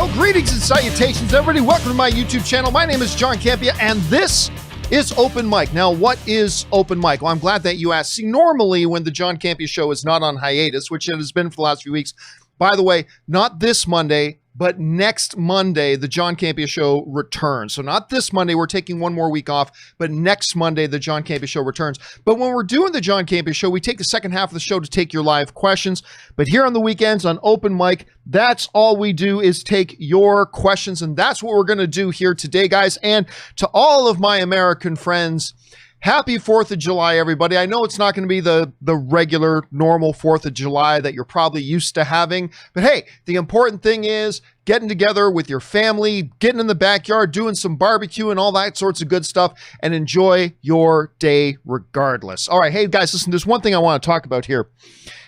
Well, greetings and salutations, everybody. Welcome to my YouTube channel. My name is John Campea, and this is Open Mic. Now, what is Open Mic? Well, I'm glad that you asked. See, normally when the John Campea Show is not on hiatus, which it has been for the last few weeks, by the way, not this Monday, but next Monday, the John Campea Show returns. So not this Monday, we're taking one more week off, but next Monday, the John Campea Show returns. But when we're doing the John Campea Show, we take the second half of the show to take your live questions. But here on the weekends on Open Mic, that's all we do is take your questions. And that's what we're going to do here today, guys. And to all of my American friends, happy 4th of July, everybody. I know it's not going to be the regular, normal 4th of July that you're probably used to having. But hey, the important thing is getting together with your family, getting in the backyard, doing some barbecue and all that sorts of good stuff, and enjoy your day regardless. All right, hey guys, listen, there's one thing I want to talk about here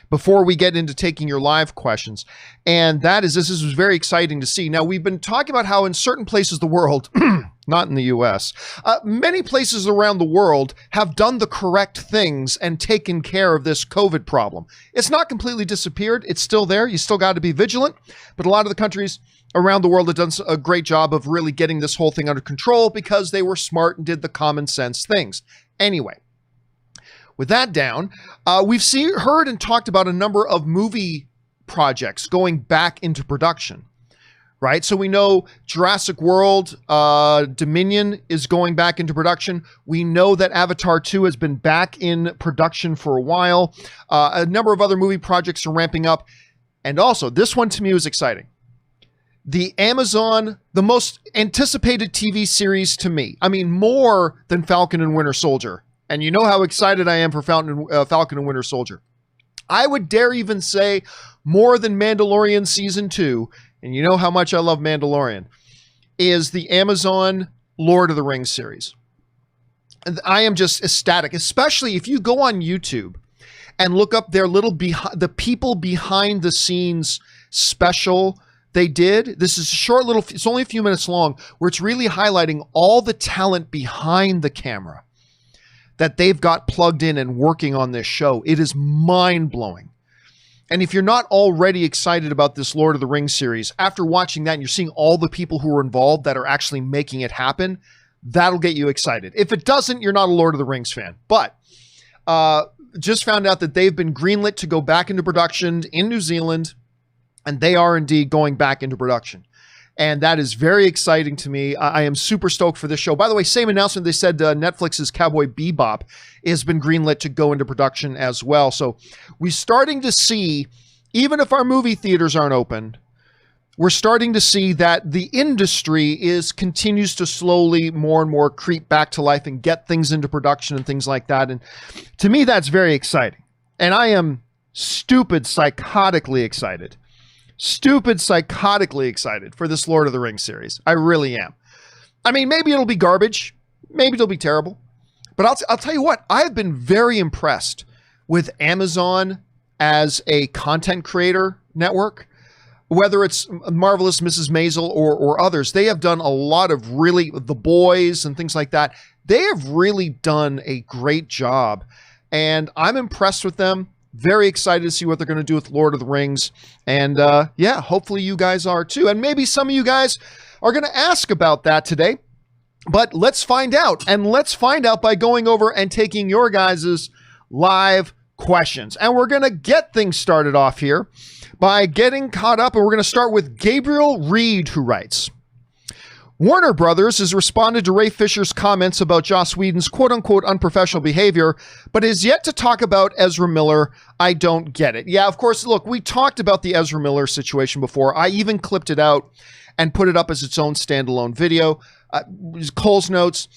before we get into taking your live questions. And that is, this is very exciting to see. Now, we've been talking about how in certain places of the world, not in the US, many places around the world have done the correct things and taken care of this COVID problem. It's not completely disappeared. It's still there. You still got to be vigilant. But a lot of the countries around the world have done a great job of really getting this whole thing under control because they were smart and did the common sense things. Anyway, with that down, we've heard and talked about a number of movie projects going back into production, right? So we know Jurassic World Dominion is going back into production. We know that Avatar 2 has been back in production for a while. A number of other movie projects are ramping up. And also, this one to me was exciting. The Amazon, the most anticipated TV series to me. I mean, more than Falcon and Winter Soldier. And you know how excited I am for Falcon and Winter Soldier. I would dare even say more than Mandalorian Season 2, and you know how much I love Mandalorian, is the Amazon Lord of the Rings series. And I am just ecstatic, especially if you go on YouTube and look up their little the people behind the scenes special they did. This is a short little, it's only a few minutes long, where it's really highlighting all the talent behind the camera that they've got plugged in and working on this show. It is mind-blowing. And if you're not already excited about this Lord of the Rings series, after watching that and you're seeing all the people who are involved that are actually making it happen, that'll get you excited. If it doesn't, you're not a Lord of the Rings fan. But just found out that they've been greenlit to go back into production in New Zealand, and they are indeed going back into production. And that is very exciting to me. I am super stoked for this show. By the way, same announcement, they said Netflix's Cowboy Bebop has been greenlit to go into production as well. So we're starting to see, even if our movie theaters aren't open, we're starting to see that the industry continues to slowly more and more creep back to life and get things into production and things like that. And to me, that's very exciting. And I am psychotically excited for this Lord of the Rings series. I really am. I mean, maybe it'll be garbage. Maybe it'll be terrible. But I'll tell you what, I have been very impressed with Amazon as a content creator network. Whether it's Marvelous Mrs. Maisel or others, they have done a lot of really, The Boys and things like that. They have really done a great job. And I'm impressed with them. Very excited to see what they're going to do with Lord of the Rings. And yeah, hopefully you guys are too. And maybe some of you guys are going to ask about that today. But let's find out. And let's find out by going over and taking your guys' live questions. And we're going to get things started off here by getting caught up. And we're going to start with Gabriel Reed, who writes, Warner Brothers has responded to Ray Fisher's comments about Joss Whedon's quote-unquote unprofessional behavior, but is yet to talk about Ezra Miller. I don't get it. Yeah, of course, look, we talked about the Ezra Miller situation before. I even clipped it out and put it up as its own standalone video. Cole's notes,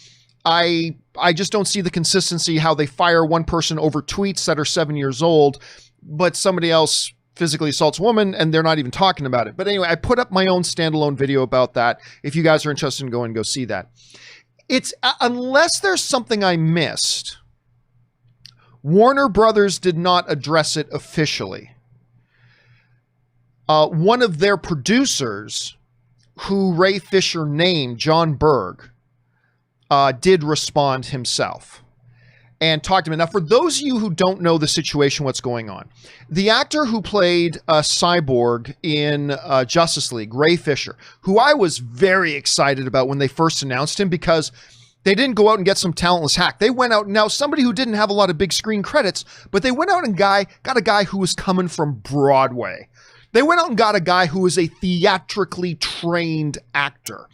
I just don't see the consistency how they fire one person over tweets that are 7 years old, but somebody else physically assaults a woman and they're not even talking about it. But anyway, I put up my own standalone video about that. If you guys are interested in going, go see that. It's unless there's something I missed, Warner Brothers did not address it officially. One of their producers, who Ray Fisher named, John Berg, did respond himself. and talk to him. Now, for those of you who don't know the situation, what's going on, the actor who played Cyborg in Justice League, Ray Fisher, who I was very excited about when they first announced him, because they didn't go out and get some talentless hack. They went out, now somebody who didn't have a lot of big screen credits, but they went out and got a guy who was coming from Broadway. They went out and got a guy who was a theatrically trained actor.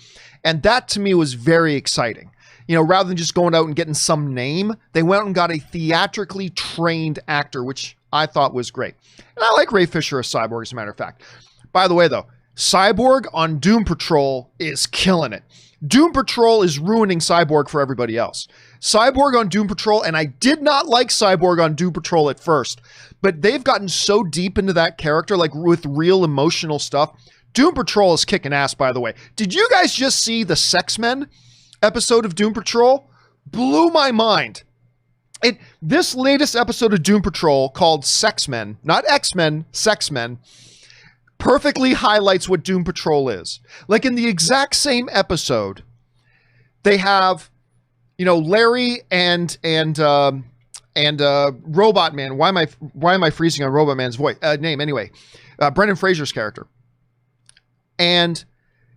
And that to me was very exciting. You know, rather than just going out and getting some name, they went out and got a theatrically trained actor, which I thought was great. And I like Ray Fisher as Cyborg, as a matter of fact. By the way, though, Cyborg on Doom Patrol is killing it. Doom Patrol is ruining Cyborg for everybody else. Cyborg on Doom Patrol, and I did not like Cyborg on Doom Patrol at first, but they've gotten so deep into that character, like with real emotional stuff. Doom Patrol is kicking ass, by the way. Did you guys just see the Sex Men episode of Doom Patrol? Blew my mind. This latest episode of Doom Patrol, called Sex Men, not X-Men, Sex Men, perfectly highlights what Doom Patrol is. Like in the exact same episode, they have, you know, Larry and Robot Man. Why am I freezing on Robot Man's name anyway? Brendan Fraser's character. And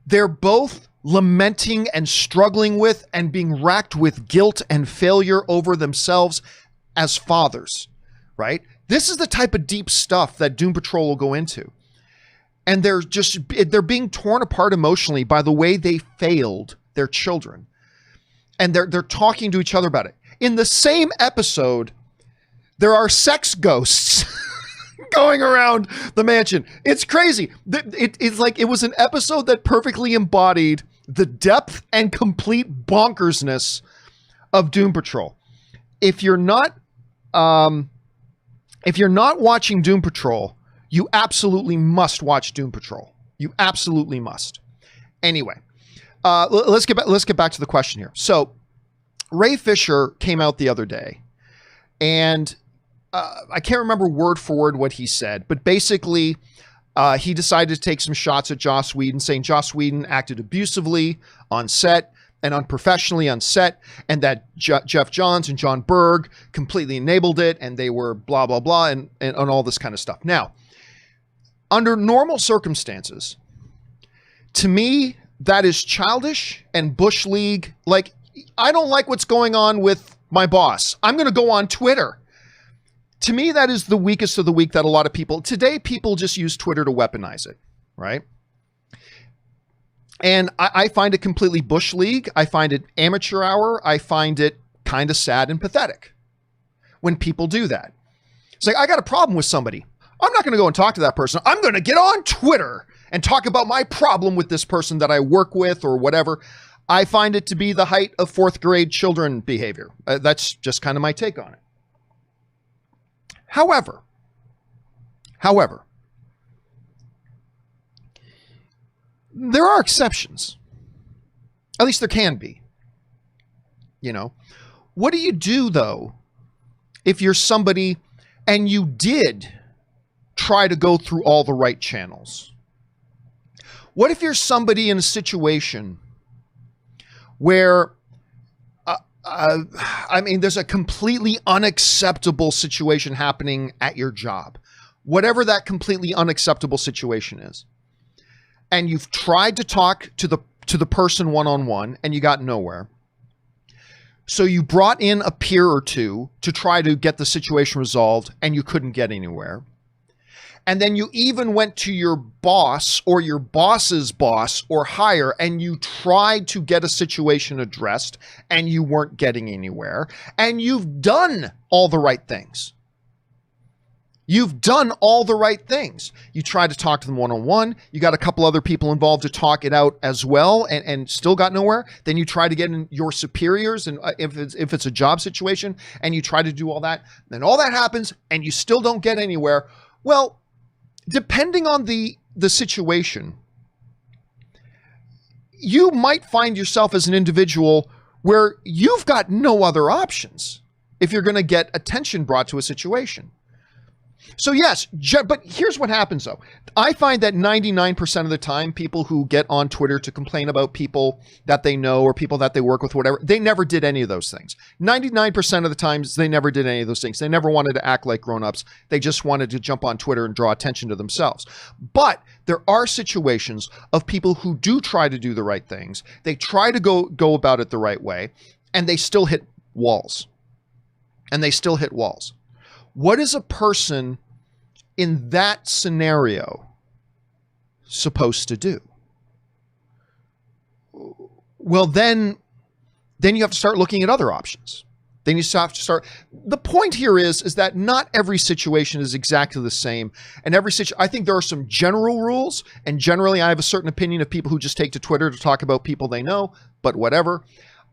they're both lamenting and struggling with and being racked with guilt and failure over themselves as fathers, right? This is the type of deep stuff that Doom Patrol will go into. And they're being torn apart emotionally by the way they failed their children. And they're talking to each other about it. In the same episode, there are sex ghosts going around the mansion. It's crazy. It's like it was an episode that perfectly embodied the depth and complete bonkersness of Doom Patrol. If you're not watching Doom Patrol, you absolutely must watch Doom Patrol. You absolutely must. Anyway, let's get back to the question here. So, Ray Fisher came out the other day, and I can't remember word for word what he said, but basically, he decided to take some shots at Joss Whedon, saying Joss Whedon acted abusively on set and unprofessionally on set, and that Jeff Johns and John Berg completely enabled it, and they were blah, blah, blah, and all this kind of stuff. Now, under normal circumstances, to me, that is childish and Bush League. Like, I don't like what's going on with my boss. I'm going to go on Twitter. To me, that is the weakest of the weak that a lot of people, today people just use Twitter to weaponize it, right? And I find it completely Bush League. I find it amateur hour. I find it kind of sad and pathetic when people do that. It's like, I got a problem with somebody. I'm not going to go and talk to that person. I'm going to get on Twitter and talk about my problem with this person that I work with or whatever. I find it to be the height of fourth grade children behavior. That's just kind of my take on it. However, there are exceptions. At least there can be. You know, what do you do though if you're somebody and you did try to go through all the right channels? What if you're somebody in a situation where I mean, there's a completely unacceptable situation happening at your job, whatever that completely unacceptable situation is, and you've tried to talk to the person one-on-one and you got nowhere. So you brought in a peer or two to try to get the situation resolved and you couldn't get anywhere. And then you even went to your boss or your boss's boss or higher, and you tried to get a situation addressed and you weren't getting anywhere. And you've done all the right things. You've done all the right things. You tried to talk to them one-on-one. You got a couple other people involved to talk it out as well, and still got nowhere. Then you try to get in your superiors, and if it's a job situation, and you try to do all that, then all that happens and you still don't get anywhere. Well, depending on the situation, you might find yourself as an individual where you've got no other options if you're going to get attention brought to a situation. So yes, but here's what happens though. I find that 99% of the time, people who get on Twitter to complain about people that they know or people that they work with, whatever, they never did any of those things. 99% of the times, they never did any of those things. They never wanted to act like grown-ups. They just wanted to jump on Twitter and draw attention to themselves. But there are situations of people who do try to do the right things. They try to go about it the right way, and they still hit walls. What is a person in that scenario supposed to do? Well, then you have to start looking at other options. Then you have to start. The point here is that not every situation is exactly the same. And I think there are some general rules. And generally, I have a certain opinion of people who just take to Twitter to talk about people they know, but whatever.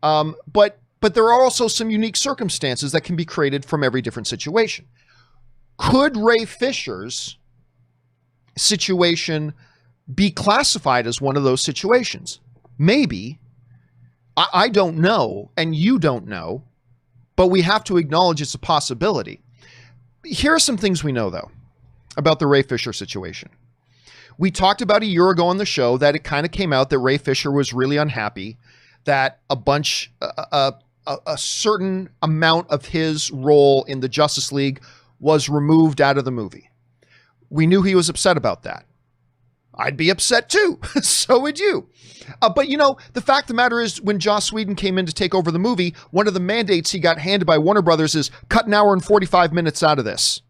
But there are also some unique circumstances that can be created from every different situation. Could Ray Fisher's situation be classified as one of those situations? Maybe. I don't know, and you don't know, but we have to acknowledge it's a possibility. Here are some things we know, though, about the Ray Fisher situation. We talked about a year ago on the show that it kind of came out that Ray Fisher was really unhappy, that a certain amount of his role in the Justice League was removed out of the movie. We knew he was upset about that. I'd be upset too. So would you. But the fact of the matter is, when Joss Whedon came in to take over the movie, one of the mandates he got handed by Warner Brothers is cut 1 hour and 45 minutes out of this.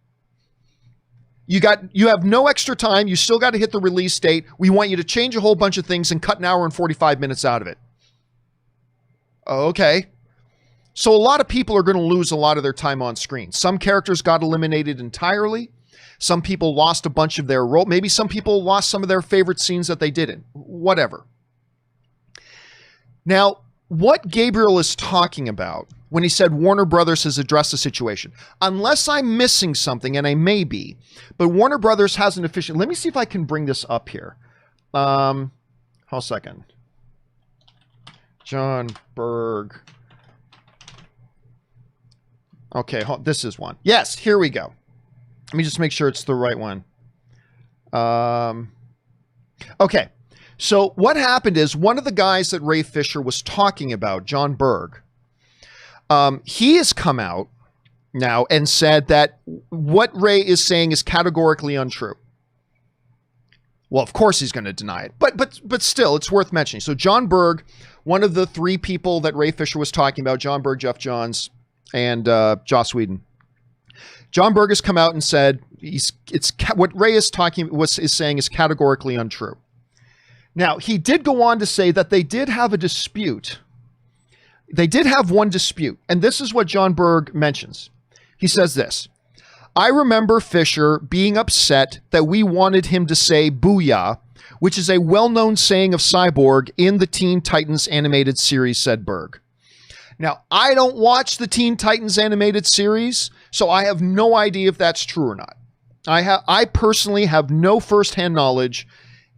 You have no extra time. You still got to hit the release date. We want you to change a whole bunch of things and cut 1 hour and 45 minutes out of it. Okay. So a lot of people are going to lose a lot of their time on screen. Some characters got eliminated entirely. Some people lost a bunch of their role. Maybe some people lost some of their favorite scenes that they did in. Whatever. Now, what Gabriel is talking about when he said Warner Brothers has addressed the situation, unless I'm missing something, and I may be, but Warner Brothers hasn't officially. Let me see if I can bring this up here. Hold a second. John Berg. Okay, this is one. Yes, here we go. Let me just make sure it's the right one. Okay, so what happened is one of the guys that Ray Fisher was talking about, John Berg, he has come out now and said that what Ray is saying is categorically untrue. Well, of course he's going to deny it, but still, it's worth mentioning. So John Berg, one of the three people that Ray Fisher was talking about, John Berg, Jeff Johns, and Joss Whedon. John Berg has come out and said what Ray is saying is categorically untrue. Now, he did go on to say that they did have a dispute. They did have one dispute, and this is what John Berg mentions. He says this: I remember Fisher being upset that we wanted him to say "booyah," which is a well-known saying of Cyborg in the Teen Titans animated series, said Berg. Now, I don't watch the Teen Titans animated series, so I have no idea if that's true or not. I personally have no firsthand knowledge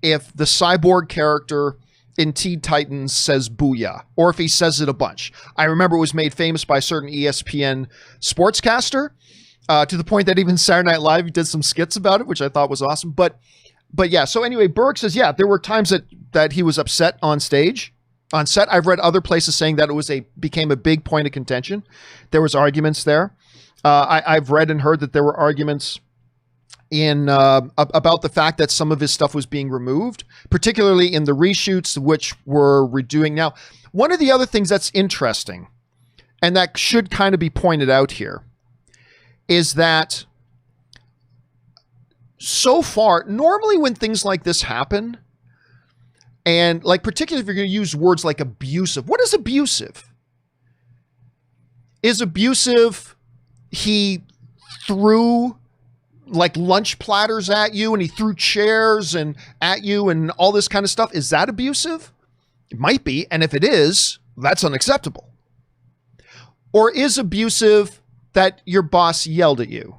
if the Cyborg character in Teen Titans says booyah, or if he says it a bunch. I remember it was made famous by a certain ESPN sportscaster, to the point that even Saturday Night Live did some skits about it, which I thought was awesome. But yeah, so anyway, Berg says, yeah, there were times that he was upset on stage. On set, I've read other places saying that it became a big point of contention. There was arguments there. I've read and heard that there were arguments about the fact that some of his stuff was being removed, particularly in the reshoots, which were redoing. Now, one of the other things that's interesting, and that should kind of be pointed out here, is that so far, normally when things like this happen, and like particularly if you're going to use words like abusive, what is abusive? Is abusive he threw like lunch platters at you and he threw chairs and at you and all this kind of stuff? Is that abusive? It might be. And if it is, that's unacceptable. Or is abusive that your boss yelled at you?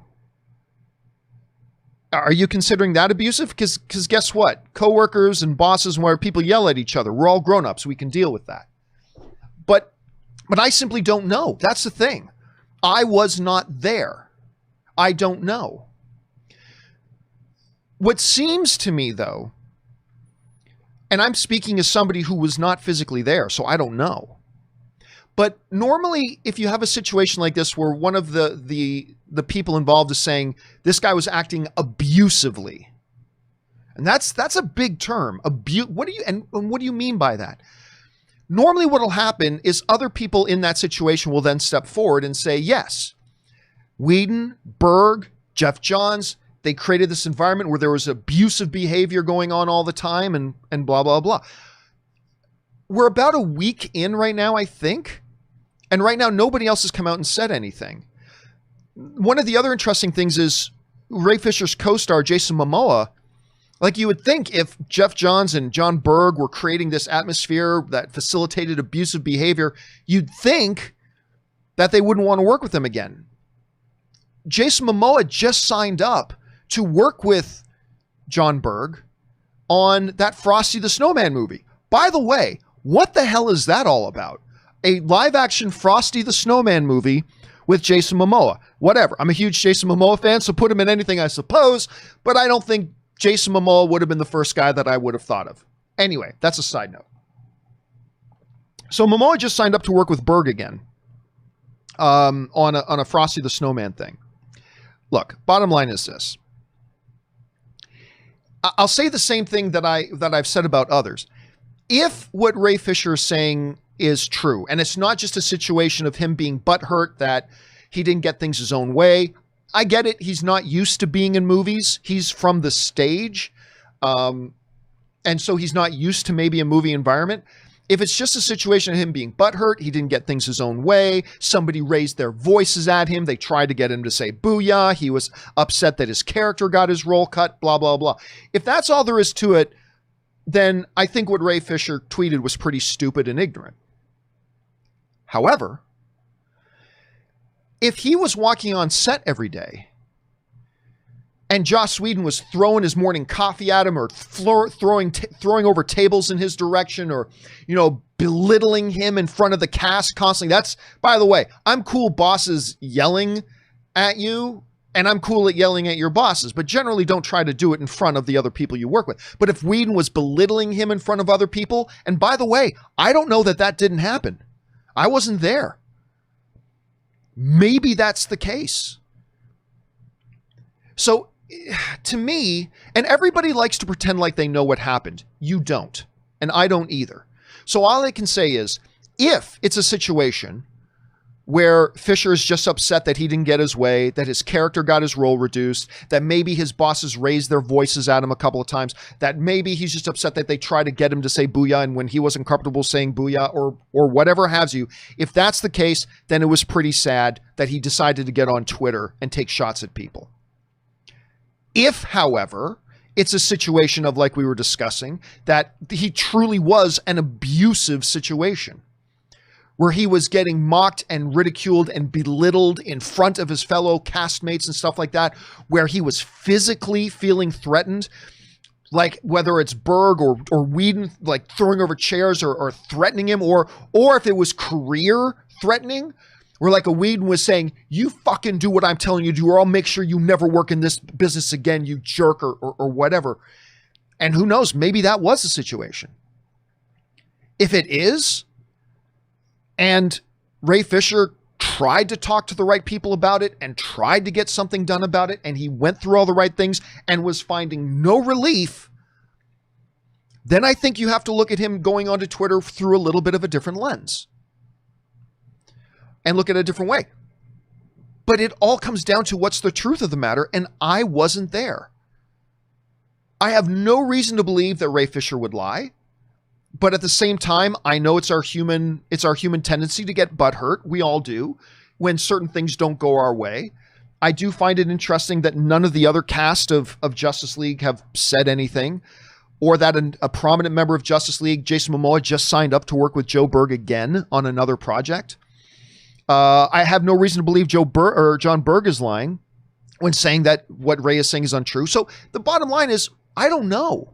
Are you considering that abusive? Because guess what? Coworkers and bosses and where people yell at each other, we're all grown-ups. We can deal with that. But I simply don't know. That's the thing. I was not there. I don't know. What seems to me, though, and I'm speaking as somebody who was not physically there, so I don't know. But normally, if you have a situation like this where one of the people involved is saying this guy was acting abusively, and that's a big term. What do you mean by that? Normally, what will happen is other people in that situation will then step forward and say, yes, Whedon, Berg, Jeff Johns, they created this environment where there was abusive behavior going on all the time and blah, blah, blah. We're about a week in right now, I think. And right now, nobody else has come out and said anything. One of the other interesting things is Ray Fisher's co-star, Jason Momoa. Like, you would think if Jeff Johns and John Berg were creating this atmosphere that facilitated abusive behavior, you'd think that they wouldn't want to work with them again. Jason Momoa just signed up to work with John Berg on that Frosty the Snowman movie. By the way, what the hell is that all about? A live-action Frosty the Snowman movie with Jason Momoa. Whatever. I'm a huge Jason Momoa fan, so put him in anything, I suppose, but I don't think Jason Momoa would have been the first guy that I would have thought of. Anyway, that's a side note. So Momoa just signed up to work with Berg again on a Frosty the Snowman thing. Look, bottom line is this. I'll say the same thing that I've said about others. If what Ray Fisher is saying is true, and it's not just a situation of him being butthurt that he didn't get things his own way, I get it. He's not used to being in movies. He's from the stage. And so he's not used to maybe a movie environment. If it's just a situation of him being butthurt, he didn't get things his own way, somebody raised their voices at him, they tried to get him to say booyah, he was upset that his character got his role cut, blah, blah, blah. If that's all there is to it, then I think what Ray Fisher tweeted was pretty stupid and ignorant. However, if he was walking on set every day and Joss Whedon was throwing his morning coffee at him or throwing over tables in his direction or, belittling him in front of the cast constantly. That's, by the way, I'm cool bosses yelling at you and I'm cool at yelling at your bosses, but generally don't try to do it in front of the other people you work with. But if Whedon was belittling him in front of other people, and by the way, I don't know that didn't happen. I wasn't there. Maybe that's the case. So, to me, and everybody likes to pretend like they know what happened. You don't. And I don't either. So all I can say is, if it's a situation where Fisher is just upset that he didn't get his way, that his character got his role reduced, that maybe his bosses raised their voices at him a couple of times, that maybe he's just upset that they tried to get him to say booyah and when he wasn't comfortable saying booyah or whatever have you, if that's the case, then it was pretty sad that he decided to get on Twitter and take shots at people. If, however, it's a situation of, like we were discussing, that he truly was an abusive situation where he was getting mocked and ridiculed and belittled in front of his fellow castmates and stuff like that, where he was physically feeling threatened, like whether it's Berg or Whedon, like throwing over chairs or threatening him, or if it was career threatening, where like a Whedon was saying, you fucking do what I'm telling you to do, or I'll make sure you never work in this business again, you jerk, or whatever. And who knows, maybe that was the situation. If it is, and Ray Fisher tried to talk to the right people about it and tried to get something done about it, and he went through all the right things and was finding no relief, then I think you have to look at him going onto Twitter through a little bit of a different lens and look at it a different way. But it all comes down to what's the truth of the matter, and I wasn't there. I have no reason to believe that Ray Fisher would lie. But at the same time, I know it's our human tendency to get butthurt. We all do when certain things don't go our way. I do find it interesting that none of the other cast of Justice League have said anything, or that a prominent member of Justice League, Jason Momoa, just signed up to work with Joe Berg again on another project. I have no reason to believe John Berg is lying when saying that what Ray is saying is untrue. So the bottom line is, I don't know.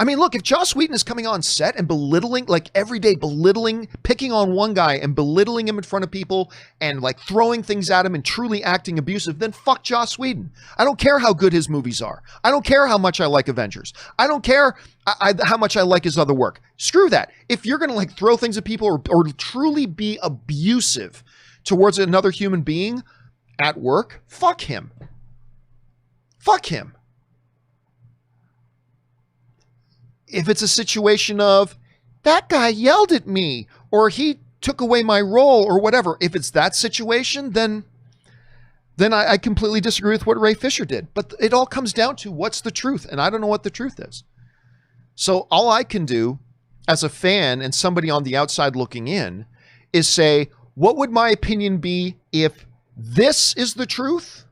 I mean, look, if Joss Whedon is coming on set and belittling, like every day belittling, picking on one guy and belittling him in front of people and like throwing things at him and truly acting abusive, then fuck Joss Whedon. I don't care how good his movies are. I don't care how much I like Avengers. I don't care how much I like his other work. Screw that. If you're going to like throw things at people or truly be abusive towards another human being at work, fuck him. Fuck him. If it's a situation of that guy yelled at me or he took away my role or whatever, if it's that situation, then I completely disagree with what Ray Fisher did. But it all comes down to what's the truth, and I don't know what the truth is. So all I can do as a fan and somebody on the outside looking in is say, what would my opinion be if this is the truth?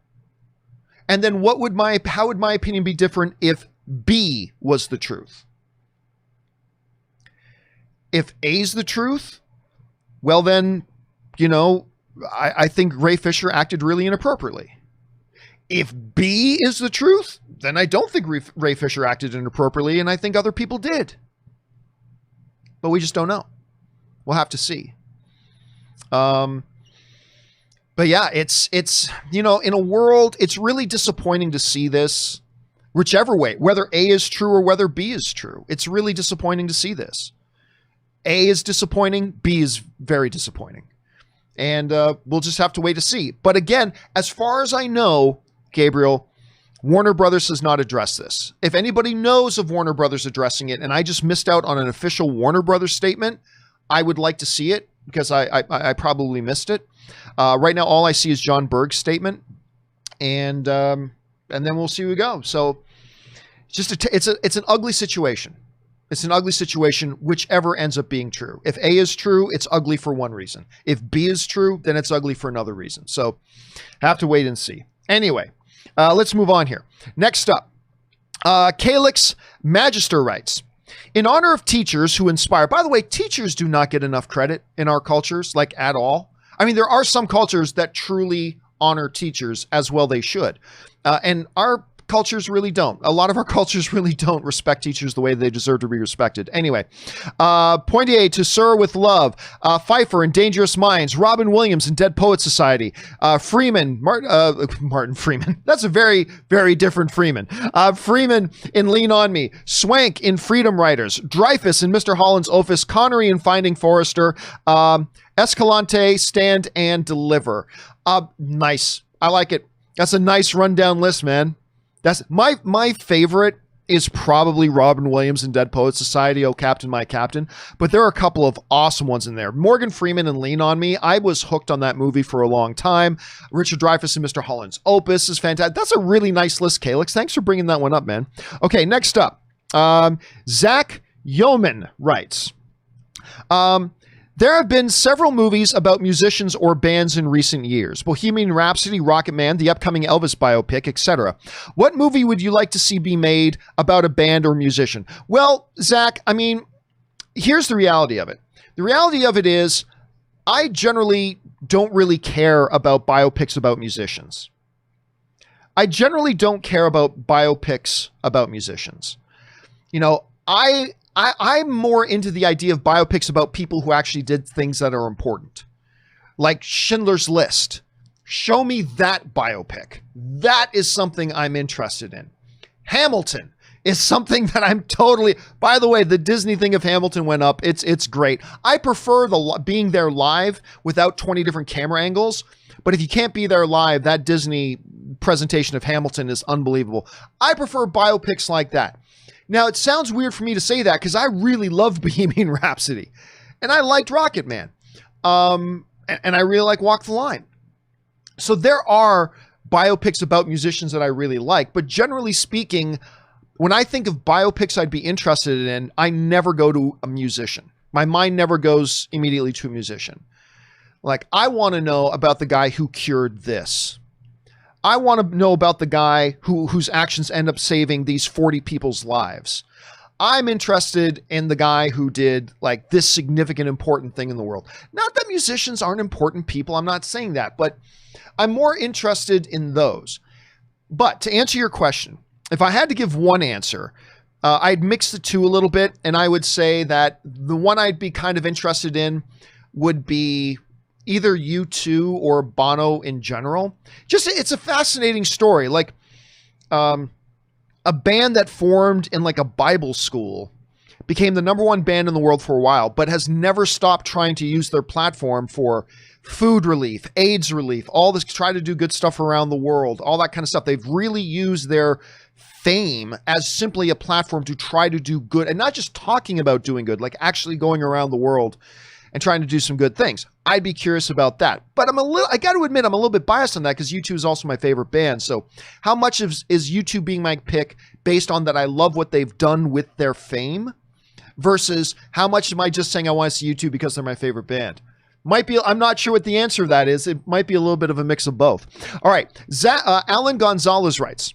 And then how would my opinion be different if B was the truth? If A's the truth, well then, I think Ray Fisher acted really inappropriately. If B is the truth, then I don't think Ray Fisher acted inappropriately, and I think other people did. But we just don't know. We'll have to see. But yeah, it's in a world, it's really disappointing to see this, whichever way, whether A is true or whether B is true. It's really disappointing to see this. A is disappointing, B is very disappointing. And we'll just have to wait to see. But again, as far as I know, Gabriel, Warner Brothers has not addressed this. If anybody knows of Warner Brothers addressing it, and I just missed out on an official Warner Brothers statement, I would like to see it because I probably missed it. Right now, all I see is John Berg's statement, and then we'll see where we go. So, it's an ugly situation. It's an ugly situation, whichever ends up being true. If A is true, it's ugly for one reason. If B is true, then it's ugly for another reason. So, have to wait and see. Anyway, let's move on here. Next up, Calix Magister writes, in honor of teachers who inspire. By the way, teachers do not get enough credit in our cultures, like at all. I mean, there are some cultures that truly honor teachers as well they should. And our cultures really don't. A lot of our cultures really don't respect teachers the way they deserve to be respected. Anyway, Pointier to Sir with Love, Pfeiffer in Dangerous Minds, Robin Williams in Dead Poets Society, Freeman, Martin Freeman. That's a very, very different Freeman. Freeman in Lean On Me, Swank in Freedom Writers, Dreyfus in Mr. Holland's Office, Connery in Finding Forrester, Escalante, Stand and Deliver. Nice. I like it. That's a nice rundown list, man. That's my favorite is probably Robin Williams in Dead Poets Society, Oh Captain, My Captain. But there are a couple of awesome ones in there. Morgan Freeman in Lean On Me. I was hooked on that movie for a long time. Richard Dreyfuss in Mr. Holland's Opus is fantastic. That's a really nice list, Calix. Thanks for bringing that one up, man. Okay, next up. Zach Yeoman writes, there have been several movies about musicians or bands in recent years. Bohemian Rhapsody, Rocketman, the upcoming Elvis biopic, etc. What movie would you like to see be made about a band or musician? Well, Zach, I mean, here's the reality of it. The reality of it is I generally don't really care about biopics about musicians. I generally don't care about biopics about musicians. I'm more into the idea of biopics about people who actually did things that are important. Like Schindler's List. Show me that biopic. That is something I'm interested in. Hamilton is something that I'm totally... By the way, the Disney thing of Hamilton went up. It's great. I prefer being there live without 20 different camera angles. But if you can't be there live, that Disney presentation of Hamilton is unbelievable. I prefer biopics like that. Now, it sounds weird for me to say that because I really loved Bohemian Rhapsody. And I liked Rocketman. And I really like Walk the Line. So there are biopics about musicians that I really like. But generally speaking, when I think of biopics I'd be interested in, I never go to a musician. My mind never goes immediately to a musician. Like, I want to know about the guy who cured this. I want to know about the guy whose actions end up saving these 40 people's lives. I'm interested in the guy who did like this significant, important thing in the world. Not that musicians aren't important people. I'm not saying that, but I'm more interested in those. But to answer your question, if I had to give one answer, I'd mix the two a little bit, and I would say that the one I'd be kind of interested in would be either U2 or Bono in general. Just, it's a fascinating story. Like, a band that formed in like a Bible school became the number one band in the world for a while, but has never stopped trying to use their platform for food relief, AIDS relief, all this, try to do good stuff around the world, all that kind of stuff. They've really used their fame as simply a platform to try to do good, and not just talking about doing good, like actually going around the world and trying to do some good things. I'd be curious about that. But I got to admit, I'm a little bit biased on that because U2 is also my favorite band. So how much is U2 being my pick based on that I love what they've done with their fame versus how much am I just saying I want to see U2 because they're my favorite band? Might be, I'm not sure what the answer to that is. It might be a little bit of a mix of both. All right. Alan Gonzalez writes,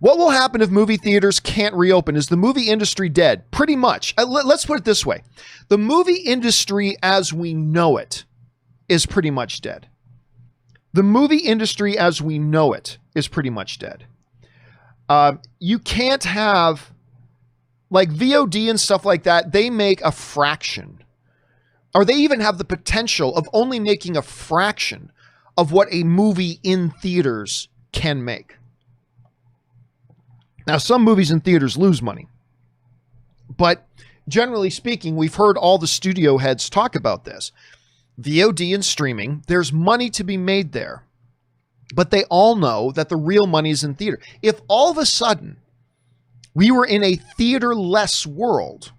what will happen if movie theaters can't reopen? Is the movie industry dead? Pretty much. Let's put it this way. The movie industry as we know it is pretty much dead. The movie industry as we know it is pretty much dead. You can't have, like VOD and stuff like that, they make a fraction, or they even have the potential of only making a fraction of what a movie in theaters can make. Now, some movies in theaters lose money, but generally speaking, we've heard all the studio heads talk about this. VOD and streaming, there's money to be made there, but they all know that the real money is in theater. If all of a sudden we were in a theater-less world,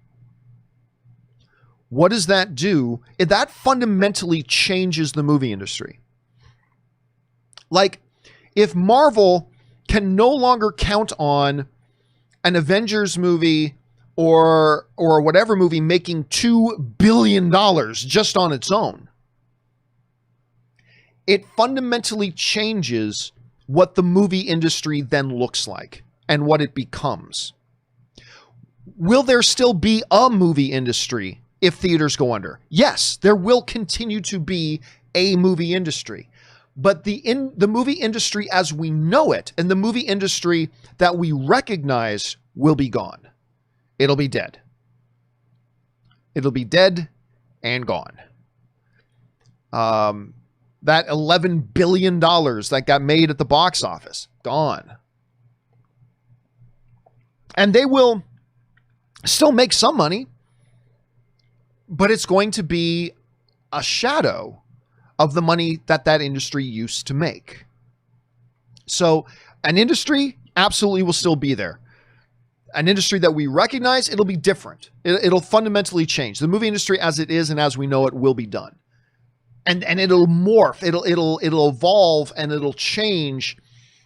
what does that do? That fundamentally changes the movie industry. Like, if Marvel can no longer count on an Avengers movie or whatever movie making $2 billion just on its own, it fundamentally changes what the movie industry then looks like and what it becomes. Will there still be a movie industry if theaters go under? Yes, there will continue to be a movie industry. But the movie industry as we know it and the movie industry that we recognize will be gone. It'll be dead. It'll be dead and gone. That $11 billion that got made at the box office, gone. And they will still make some money, but it's going to be a shadow of the money that industry used to make. So an industry absolutely will still be there. An industry that we recognize, it'll be different. It'll fundamentally change. The movie industry as it is and as we know it will be done. And it'll morph. It'll evolve and it'll change.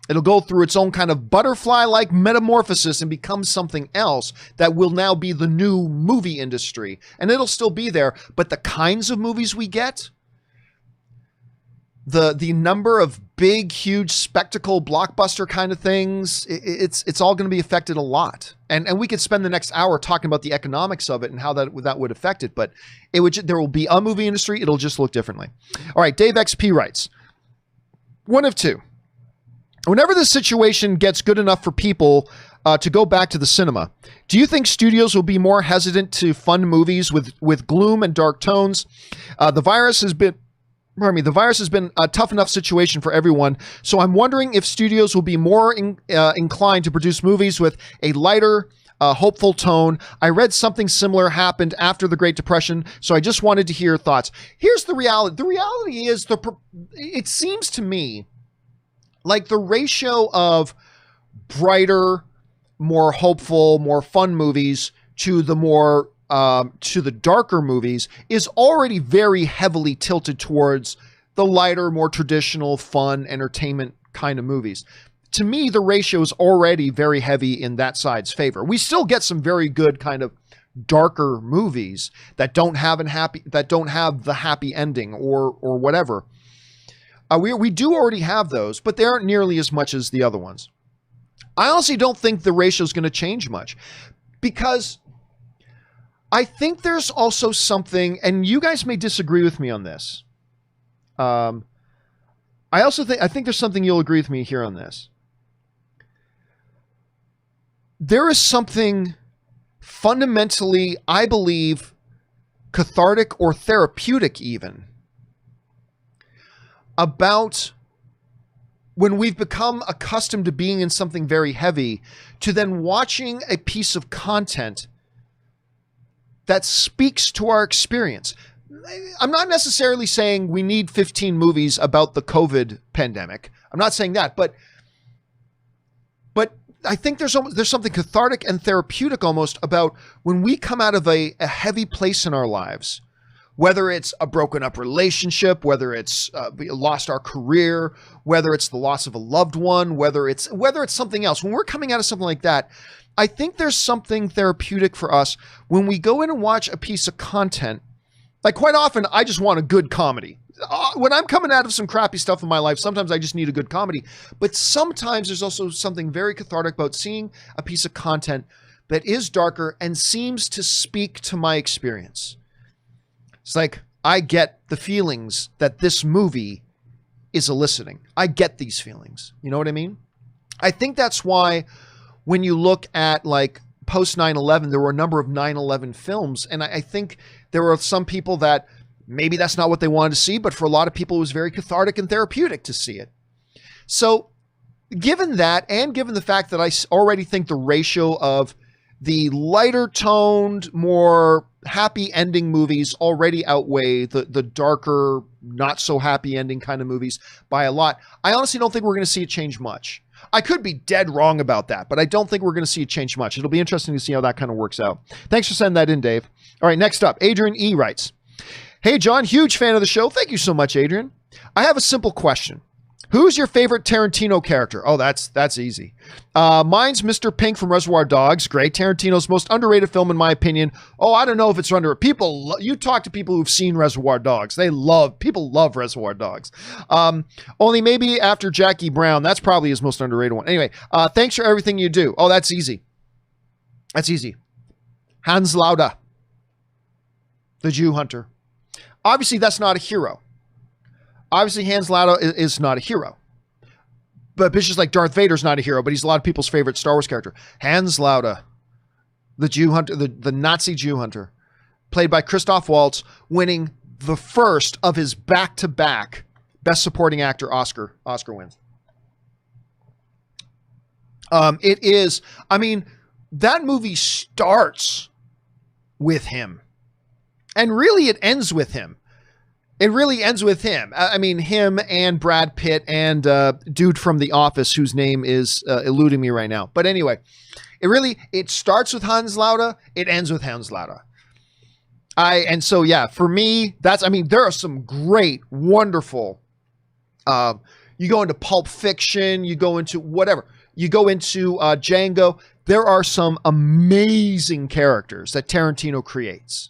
It'll go through its own kind of butterfly-like metamorphosis and become something else that will now be the new movie industry. And it'll still be there, but the kinds of movies we get, the number of big, huge spectacle blockbuster kind of things, it's all going to be affected a lot. And we could spend the next hour talking about the economics of it and how that would affect it. But there will be a movie industry. It'll just look differently. All right. Dave XP writes, one of two. Whenever this situation gets good enough for people to go back to the cinema, do you think studios will be more hesitant to fund movies with gloom and dark tones? The virus has been a tough enough situation for everyone, so I'm wondering if studios will be more inclined to produce movies with a lighter, hopeful tone. I read something similar happened after the Great Depression, so I just wanted to hear your thoughts. Here's the reality. The reality is, it seems to me like the ratio of brighter, more hopeful, more fun movies to the more to the darker movies is already very heavily tilted towards the lighter, more traditional, fun, entertainment kind of movies. To me, the ratio is already very heavy in that side's favor. We still get some very good kind of darker movies that don't have the happy ending or whatever. We do already have those, but they aren't nearly as much as the other ones. I honestly don't think the ratio is going to change much because I think there's also something, and you guys may disagree with me on this. I think there's something you'll agree with me here on this. there is something fundamentally, I believe, cathartic or therapeutic even about when we've become accustomed to being in something very heavy, to then watching a piece of content that speaks to our experience. I'm not necessarily saying we need 15 movies about the COVID pandemic. I'm not saying that, but I think there's something cathartic and therapeutic almost about when we come out of a heavy place in our lives, whether it's a broken up relationship, whether it's we lost our career, whether it's the loss of a loved one, whether it's something else. When we're coming out of something like that, I think there's something therapeutic for us when we go in and watch a piece of content. Like, quite often, I just want a good comedy. When I'm coming out of some crappy stuff in my life, sometimes I just need a good comedy. But sometimes there's also something very cathartic about seeing a piece of content that is darker and seems to speak to my experience. It's like, I get the feelings that this movie is eliciting. I get these feelings. You know what I mean? I think that's why when you look at, like, post 9/11, there were a number of 9/11 films. And I think there were some people that maybe that's not what they wanted to see, but for a lot of people, it was very cathartic and therapeutic to see it. So given that, and given the fact that I already think the ratio of the lighter toned, more happy ending movies already outweigh the darker, not so happy ending kind of movies by a lot, I honestly don't think we're going to see it change much. I could be dead wrong about that, but I don't think we're going to see it change much. It'll be interesting to see how that kind of works out. Thanks for sending that in, Dave. All right, next up, Adrian E. writes, "Hey, John, huge fan of the show." Thank you so much, Adrian. "I have a simple question. Who's your favorite Tarantino character?" Oh, that's easy. Mine's Mr. Pink from Reservoir Dogs. Great. Tarantino's most underrated film, in my opinion. Oh, I don't know if it's underrated. You talk to people who've seen Reservoir Dogs. People love Reservoir Dogs. Only maybe after Jackie Brown. That's probably his most underrated one. Anyway, thanks for everything you do. Oh, that's easy. That's easy. Hans Lauda, the Jew hunter. Obviously, that's not a hero. Obviously, Hans Lauda is not a hero. But it's just like Darth Vader's not a hero, but he's a lot of people's favorite Star Wars character. Hans Lauda, the Jew hunter, the Nazi Jew hunter, played by Christoph Waltz, winning the first of his back-to-back Best Supporting Actor Oscar wins. That movie starts with him. And really, it ends with him. It really ends with him. Him and Brad Pitt and dude from The Office, whose name is eluding me right now. But anyway, it starts with Hans Lauda. It ends with Hans Lauda. For me, there are some great, wonderful, you go into Pulp Fiction, you go into whatever, you go into Django. There are some amazing characters that Tarantino creates.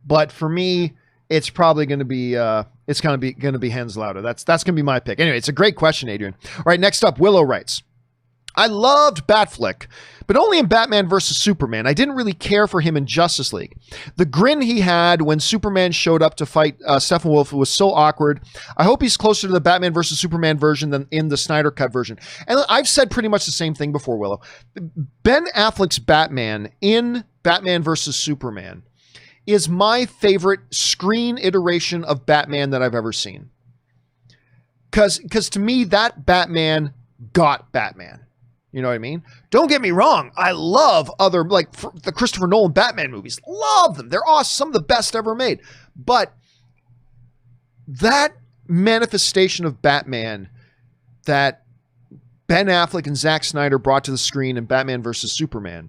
But for me, it's probably going to be Hans Lauda. That's going to be my pick. Anyway, it's a great question, Adrian. All right, next up, Willow writes, "I loved Batfleck, but only in Batman vs. Superman. I didn't really care for him in Justice League. The grin he had when Superman showed up to fight Steppenwolf was so awkward. I hope he's closer to the Batman vs. Superman version than in the Snyder Cut version." And I've said pretty much the same thing before, Willow. Ben Affleck's Batman in Batman vs. Superman is my favorite screen iteration of Batman that I've ever seen. Because to me, that Batman got Batman. You know what I mean? Don't get me wrong. I love the Christopher Nolan Batman movies. Love them. They're awesome. Some of the best ever made. But that manifestation of Batman that Ben Affleck and Zack Snyder brought to the screen in Batman vs. Superman,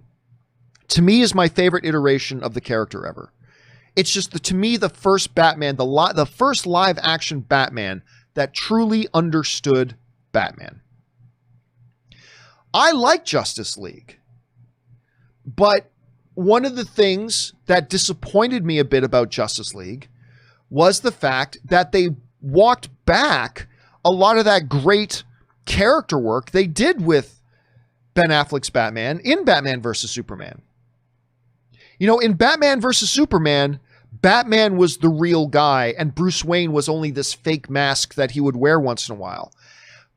to me, is my favorite iteration of the character ever. It's just, to me, the first Batman, the first live action Batman that truly understood Batman. I like Justice League, but one of the things that disappointed me a bit about Justice League was the fact that they walked back a lot of that great character work they did with Ben Affleck's Batman in Batman vs. Superman. You know, in Batman vs. Superman, Batman was the real guy and Bruce Wayne was only this fake mask that he would wear once in a while.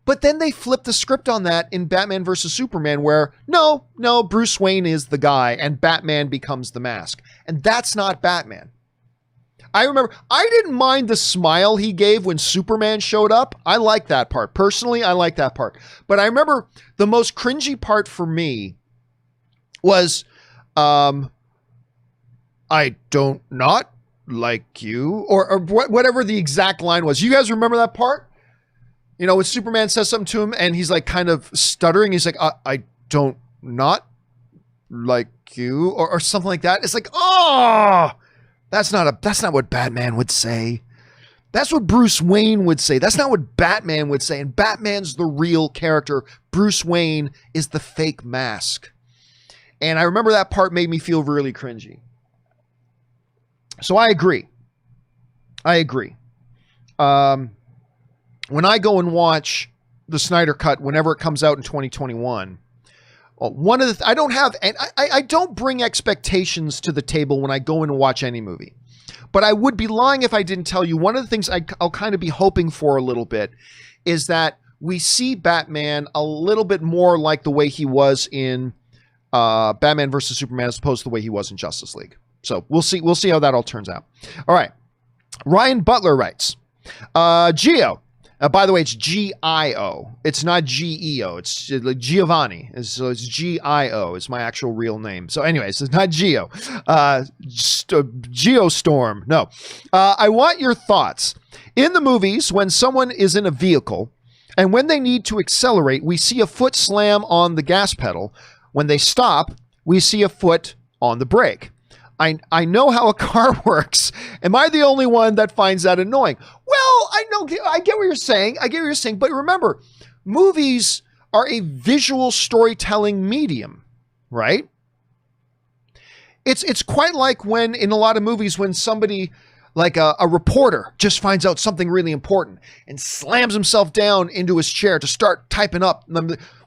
But then they flipped the script on that in Batman versus Superman, where no, Bruce Wayne is the guy and Batman becomes the mask. And that's not Batman. I remember, I didn't mind the smile he gave when Superman showed up. I like that part. Personally, I like that part. But I remember the most cringy part for me was, I don't not like you, or whatever the exact line was. You guys remember that part? You know, when Superman says something to him and he's like kind of stuttering, he's like, I don't not like you, or something like that. It's like, oh, that's not what Batman would say. That's what Bruce Wayne would say. That's not what Batman would say. And Batman's the real character. Bruce Wayne is the fake mask. And I remember that part made me feel really cringy. So I agree. When I go and watch the Snyder Cut, whenever it comes out in 2021, I don't bring expectations to the table when I go in and watch any movie, but I would be lying if I didn't tell you one of the things I'll kind of be hoping for a little bit is that we see Batman a little bit more like the way he was in Batman versus Superman as opposed to the way he was in Justice League. So we'll see how that all turns out. All right. Ryan Butler writes, Gio. By the way, it's G-I-O. It's not G-E-O. It's like Giovanni. So it's G-I-O. It's my actual real name. So anyways, it's not Geo. Geostorm. No. I want your thoughts. In the movies, when someone is in a vehicle and when they need to accelerate, we see a foot slam on the gas pedal. When they stop, we see a foot on the brake. I know how a car works. Am I the only one that finds that annoying? Well, I get what you're saying. But remember, movies are a visual storytelling medium, right? It's quite like when in a lot of movies when somebody like a reporter just finds out something really important and slams himself down into his chair to start typing up.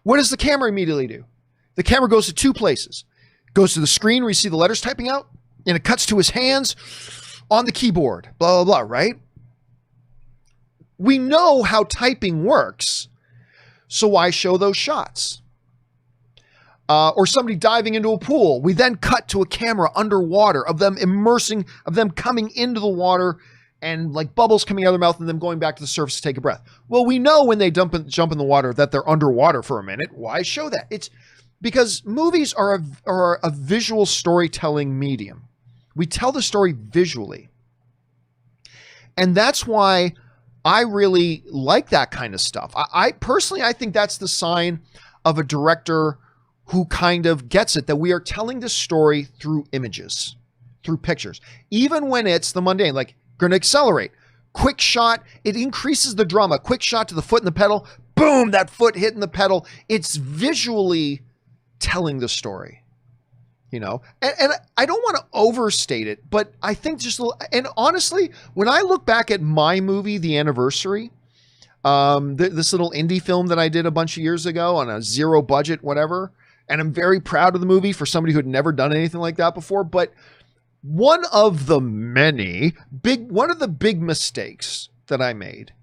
What does the camera immediately do? The camera goes to two places. It goes to the screen where you see the letters typing out, and it cuts to his hands on the keyboard, blah, blah, blah, right? We know how typing works, so why show those shots? Or somebody diving into a pool. We then cut to a camera underwater of them immersing, of them coming into the water and like bubbles coming out of their mouth and them going back to the surface to take a breath. Well, we know when they jump in the water that they're underwater for a minute. Why show that? It's because movies are a visual storytelling medium. We tell the story visually. And that's why I really like that kind of stuff. I personally, I think that's the sign of a director who kind of gets it, that we are telling the story through images, through pictures. Even when it's the mundane, like going to accelerate. Quick shot, it increases the drama. Quick shot to the foot in the pedal. Boom, that foot hitting the pedal. It's visually telling the story. You know, and I don't want to overstate it, but I think just a little, and honestly, when I look back at my movie, The Anniversary, this little indie film that I did a bunch of years ago on a zero budget, whatever, and I'm very proud of the movie for somebody who had never done anything like that before. But one of the big mistakes that I made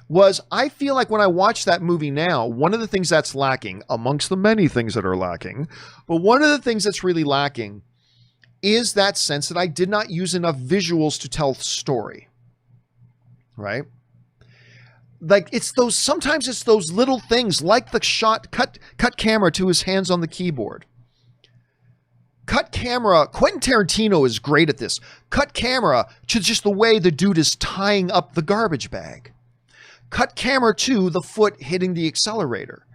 was I feel like when I watch that movie now, one of the things that's lacking amongst the many things that are lacking, but one of the things that's really lacking is that sense that I did not use enough visuals to tell the story, right? Like sometimes it's those little things like the shot, cut camera to his hands on the keyboard. Cut camera, Quentin Tarantino is great at this. Cut camera to just the way the dude is tying up the garbage bag. Cut camera to the foot hitting the accelerator.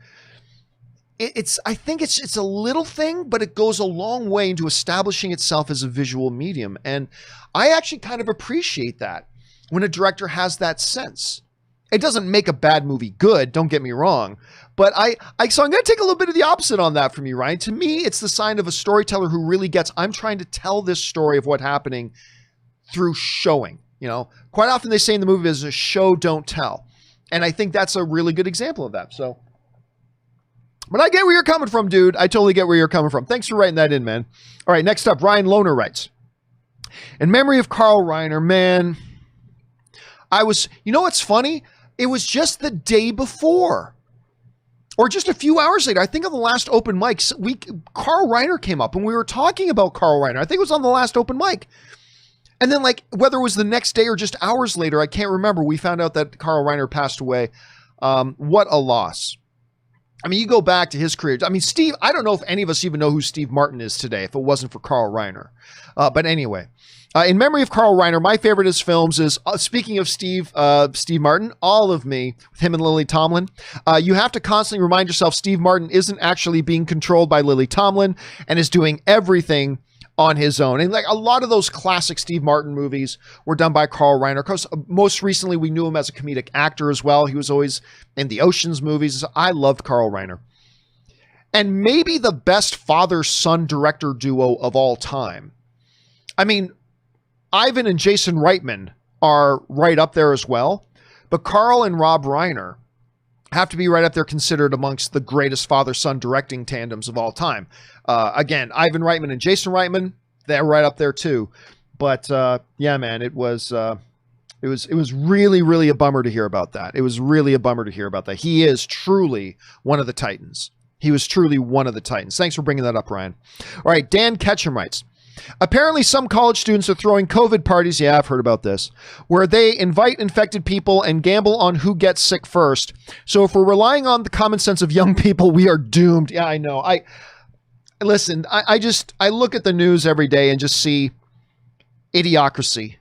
I think it's a little thing, but it goes a long way into establishing itself as a visual medium. And I actually kind of appreciate that when a director has that sense. It doesn't make a bad movie good, don't get me wrong. But so I'm going to take a little bit of the opposite on that from you, Ryan. To me, it's the sign of a storyteller who really gets, I'm trying to tell this story of what's happening through showing. You know, quite often they say in the movie is a show, don't tell. And I think that's a really good example of that. So, but I get where you're coming from, dude. I totally get where you're coming from. Thanks for writing that in, man. All right, next up, Ryan Lohner writes, in memory of Carl Reiner, man, you know what's funny? It was just the day before or just a few hours later, I think on the last open mic, Carl Reiner came up and we were talking about Carl Reiner. I think it was on the last open mic. And then like, whether it was the next day or just hours later, I can't remember. We found out that Carl Reiner passed away. What a loss. I mean, you go back to his career. I mean, Steve, I don't know if any of us even know who Steve Martin is today, if it wasn't for Carl Reiner. But anyway, in memory of Carl Reiner, my favorite of his films is, speaking of Steve Martin, All of Me, with him and Lily Tomlin. You have to constantly remind yourself Steve Martin isn't actually being controlled by Lily Tomlin and is doing everything on his own. And like a lot of those classic Steve Martin movies were done by Carl Reiner. Of course, most recently we knew him as a comedic actor as well. He was always in the Ocean's movies. I loved Carl Reiner. And maybe the best father-son director duo of all time. I mean, Ivan and Jason Reitman are right up there as well, but Carl and Rob Reiner have to be right up there, considered amongst the greatest father-son directing tandems of all time. Again, Ivan Reitman and Jason Reitman, they're right up there too. But yeah, man, it was really, really a bummer to hear about that. It was really a bummer to hear about that. He is truly one of the Titans. He was truly one of the Titans. Thanks for bringing that up, Ryan. All right, Dan Ketchum writes, apparently some college students are throwing COVID parties, yeah, I've heard about this, where they invite infected people and gamble on who gets sick first. So if we're relying on the common sense of young people, we are doomed. Yeah, I know. Listen, I look at the news every day and just see idiocracy.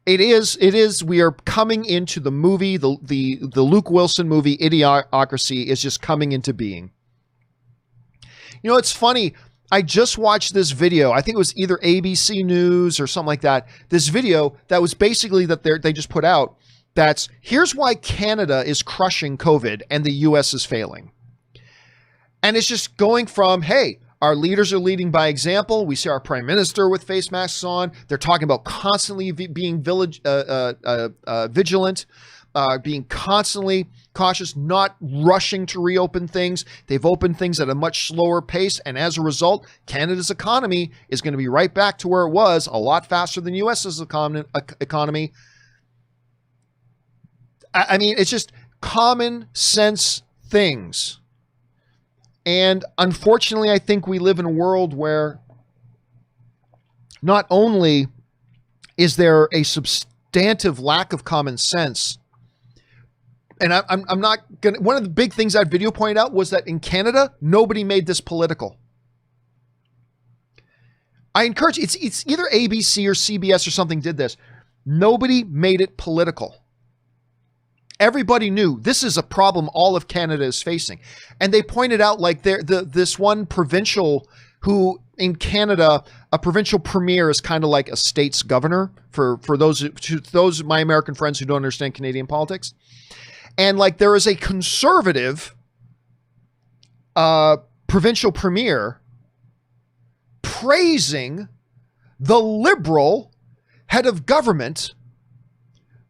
It is, we are coming into the movie, the Luke Wilson movie, Idiocracy is just coming into being. You know, it's funny. I just watched this video. I think it was either ABC News or something like that. This video that was basically that they just put out. That's here's why Canada is crushing COVID and the US is failing. And it's just going from, hey, our leaders are leading by example. We see our prime minister with face masks on. They're talking about constantly being vigilant, being constantly cautious, not rushing to reopen things. They've opened things at a much slower pace. And as a result, Canada's economy is going to be right back to where it was, a lot faster than US's economy. I mean, it's just common sense things. And unfortunately, I think we live in a world where not only is there a substantive lack of common sense, and I'm not gonna, one of the big things that video pointed out was that in Canada, nobody made this political. I encourage, it's either ABC or CBS or something did this. Nobody made it political. Everybody knew this is a problem all of Canada is facing. And they pointed out like this one provincial who in Canada, a provincial premier is kind of like a state's governor for those of my American friends who don't understand Canadian politics. And like there is a conservative provincial premier praising the liberal head of government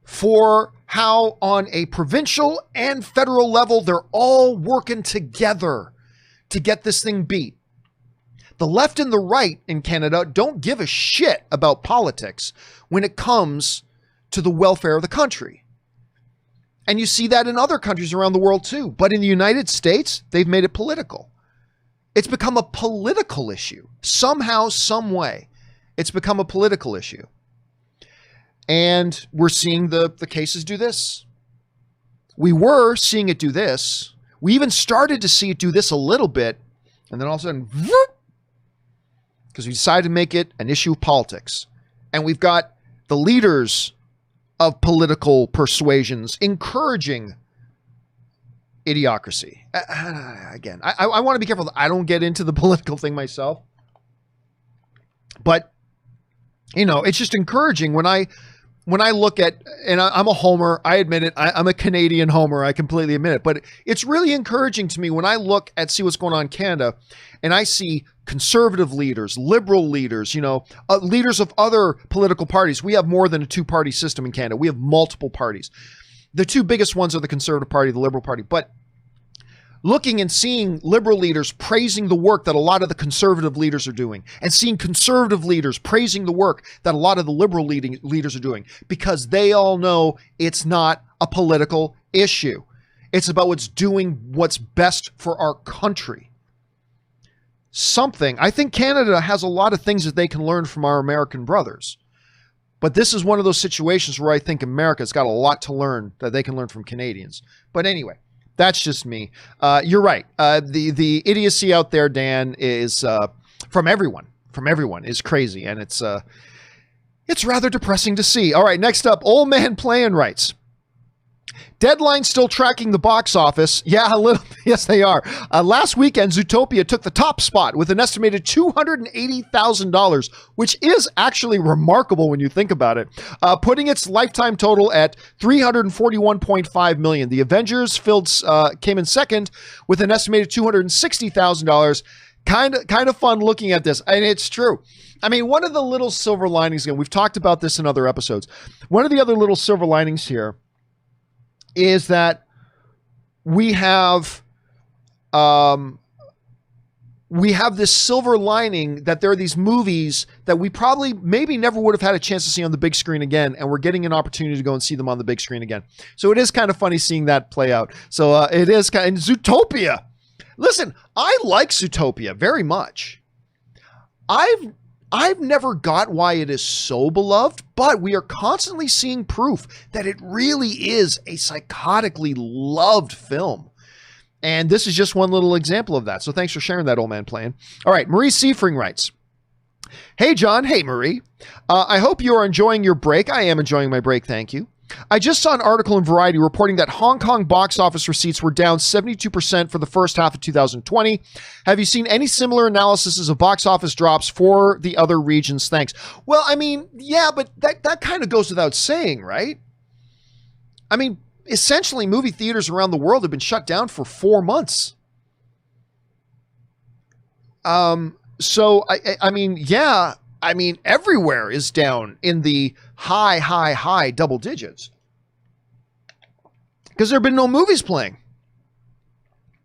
for how on a provincial and federal level, they're all working together to get this thing beat. The left and the right in Canada don't give a shit about politics when it comes to the welfare of the country. And you see that in other countries around the world too. But in the United States, they've made it political. It's become a political issue. Somehow, some way, it's become a political issue. And we're seeing the cases do this. We were seeing it do this. We even started to see it do this a little bit. And then all of a sudden, because we decided to make it an issue of politics. And we've got the leaders of political persuasions encouraging idiocracy. Again, I want to be careful that I don't get into the political thing myself. But, you know, it's just encouraging when I look at, and I'm a homer, I admit it, I'm a Canadian homer, I completely admit it, but it's really encouraging to me when I look at, see what's going on in Canada, and I see conservative leaders, liberal leaders, you know, leaders of other political parties. We have more than a two-party system in Canada. We have multiple parties. The two biggest ones are the Conservative Party, the Liberal Party, but looking and seeing liberal leaders praising the work that a lot of the conservative leaders are doing, and seeing conservative leaders praising the work that a lot of the liberal leaders are doing, because they all know it's not a political issue. It's about what's best for our country. I think Canada has a lot of things that they can learn from our American brothers. But this is one of those situations where I think America's got a lot to learn that they can learn from Canadians. But anyway, that's just me. You're right. The idiocy out there, Dan, is from everyone. From everyone is crazy, and it's rather depressing to see. All right, next up, Old Man Playing writes, Deadline still tracking the box office. Yeah, a little. Yes, they are. Last weekend, Zootopia took the top spot with an estimated $280,000, which is actually remarkable when you think about it, putting its lifetime total at $341.5 million. The Avengers came in second with an estimated $260,000. Kind of fun looking at this, and it's true. I mean, one of the little silver linings, again, we've talked about this in other episodes. One of the other little silver linings here is that we have this silver lining that there are these movies that we probably maybe never would have had a chance to see on the big screen again, and we're getting an opportunity to go and see them on the big screen again. So it is kind of funny seeing that play out. So it is kind of, and Zootopia. Listen, I like Zootopia very much. I've never got why it is so beloved, but we are constantly seeing proof that it really is a psychotically loved film. And this is just one little example of that. So thanks for sharing that, Old Man Playing. All right, Marie Seifring writes, Hey, John. Hey, Marie. I hope you are enjoying your break. I am enjoying my break. Thank you. I just saw an article in Variety reporting that Hong Kong box office receipts were down 72% for the first half of 2020. Have you seen any similar analyses of box office drops for the other regions? Thanks. Well, I mean, yeah, but that kind of goes without saying, right? I mean, essentially, movie theaters around the world have been shut down for 4 months. So, I mean, yeah. I mean, everywhere is down in the high double digits because there have been no movies playing,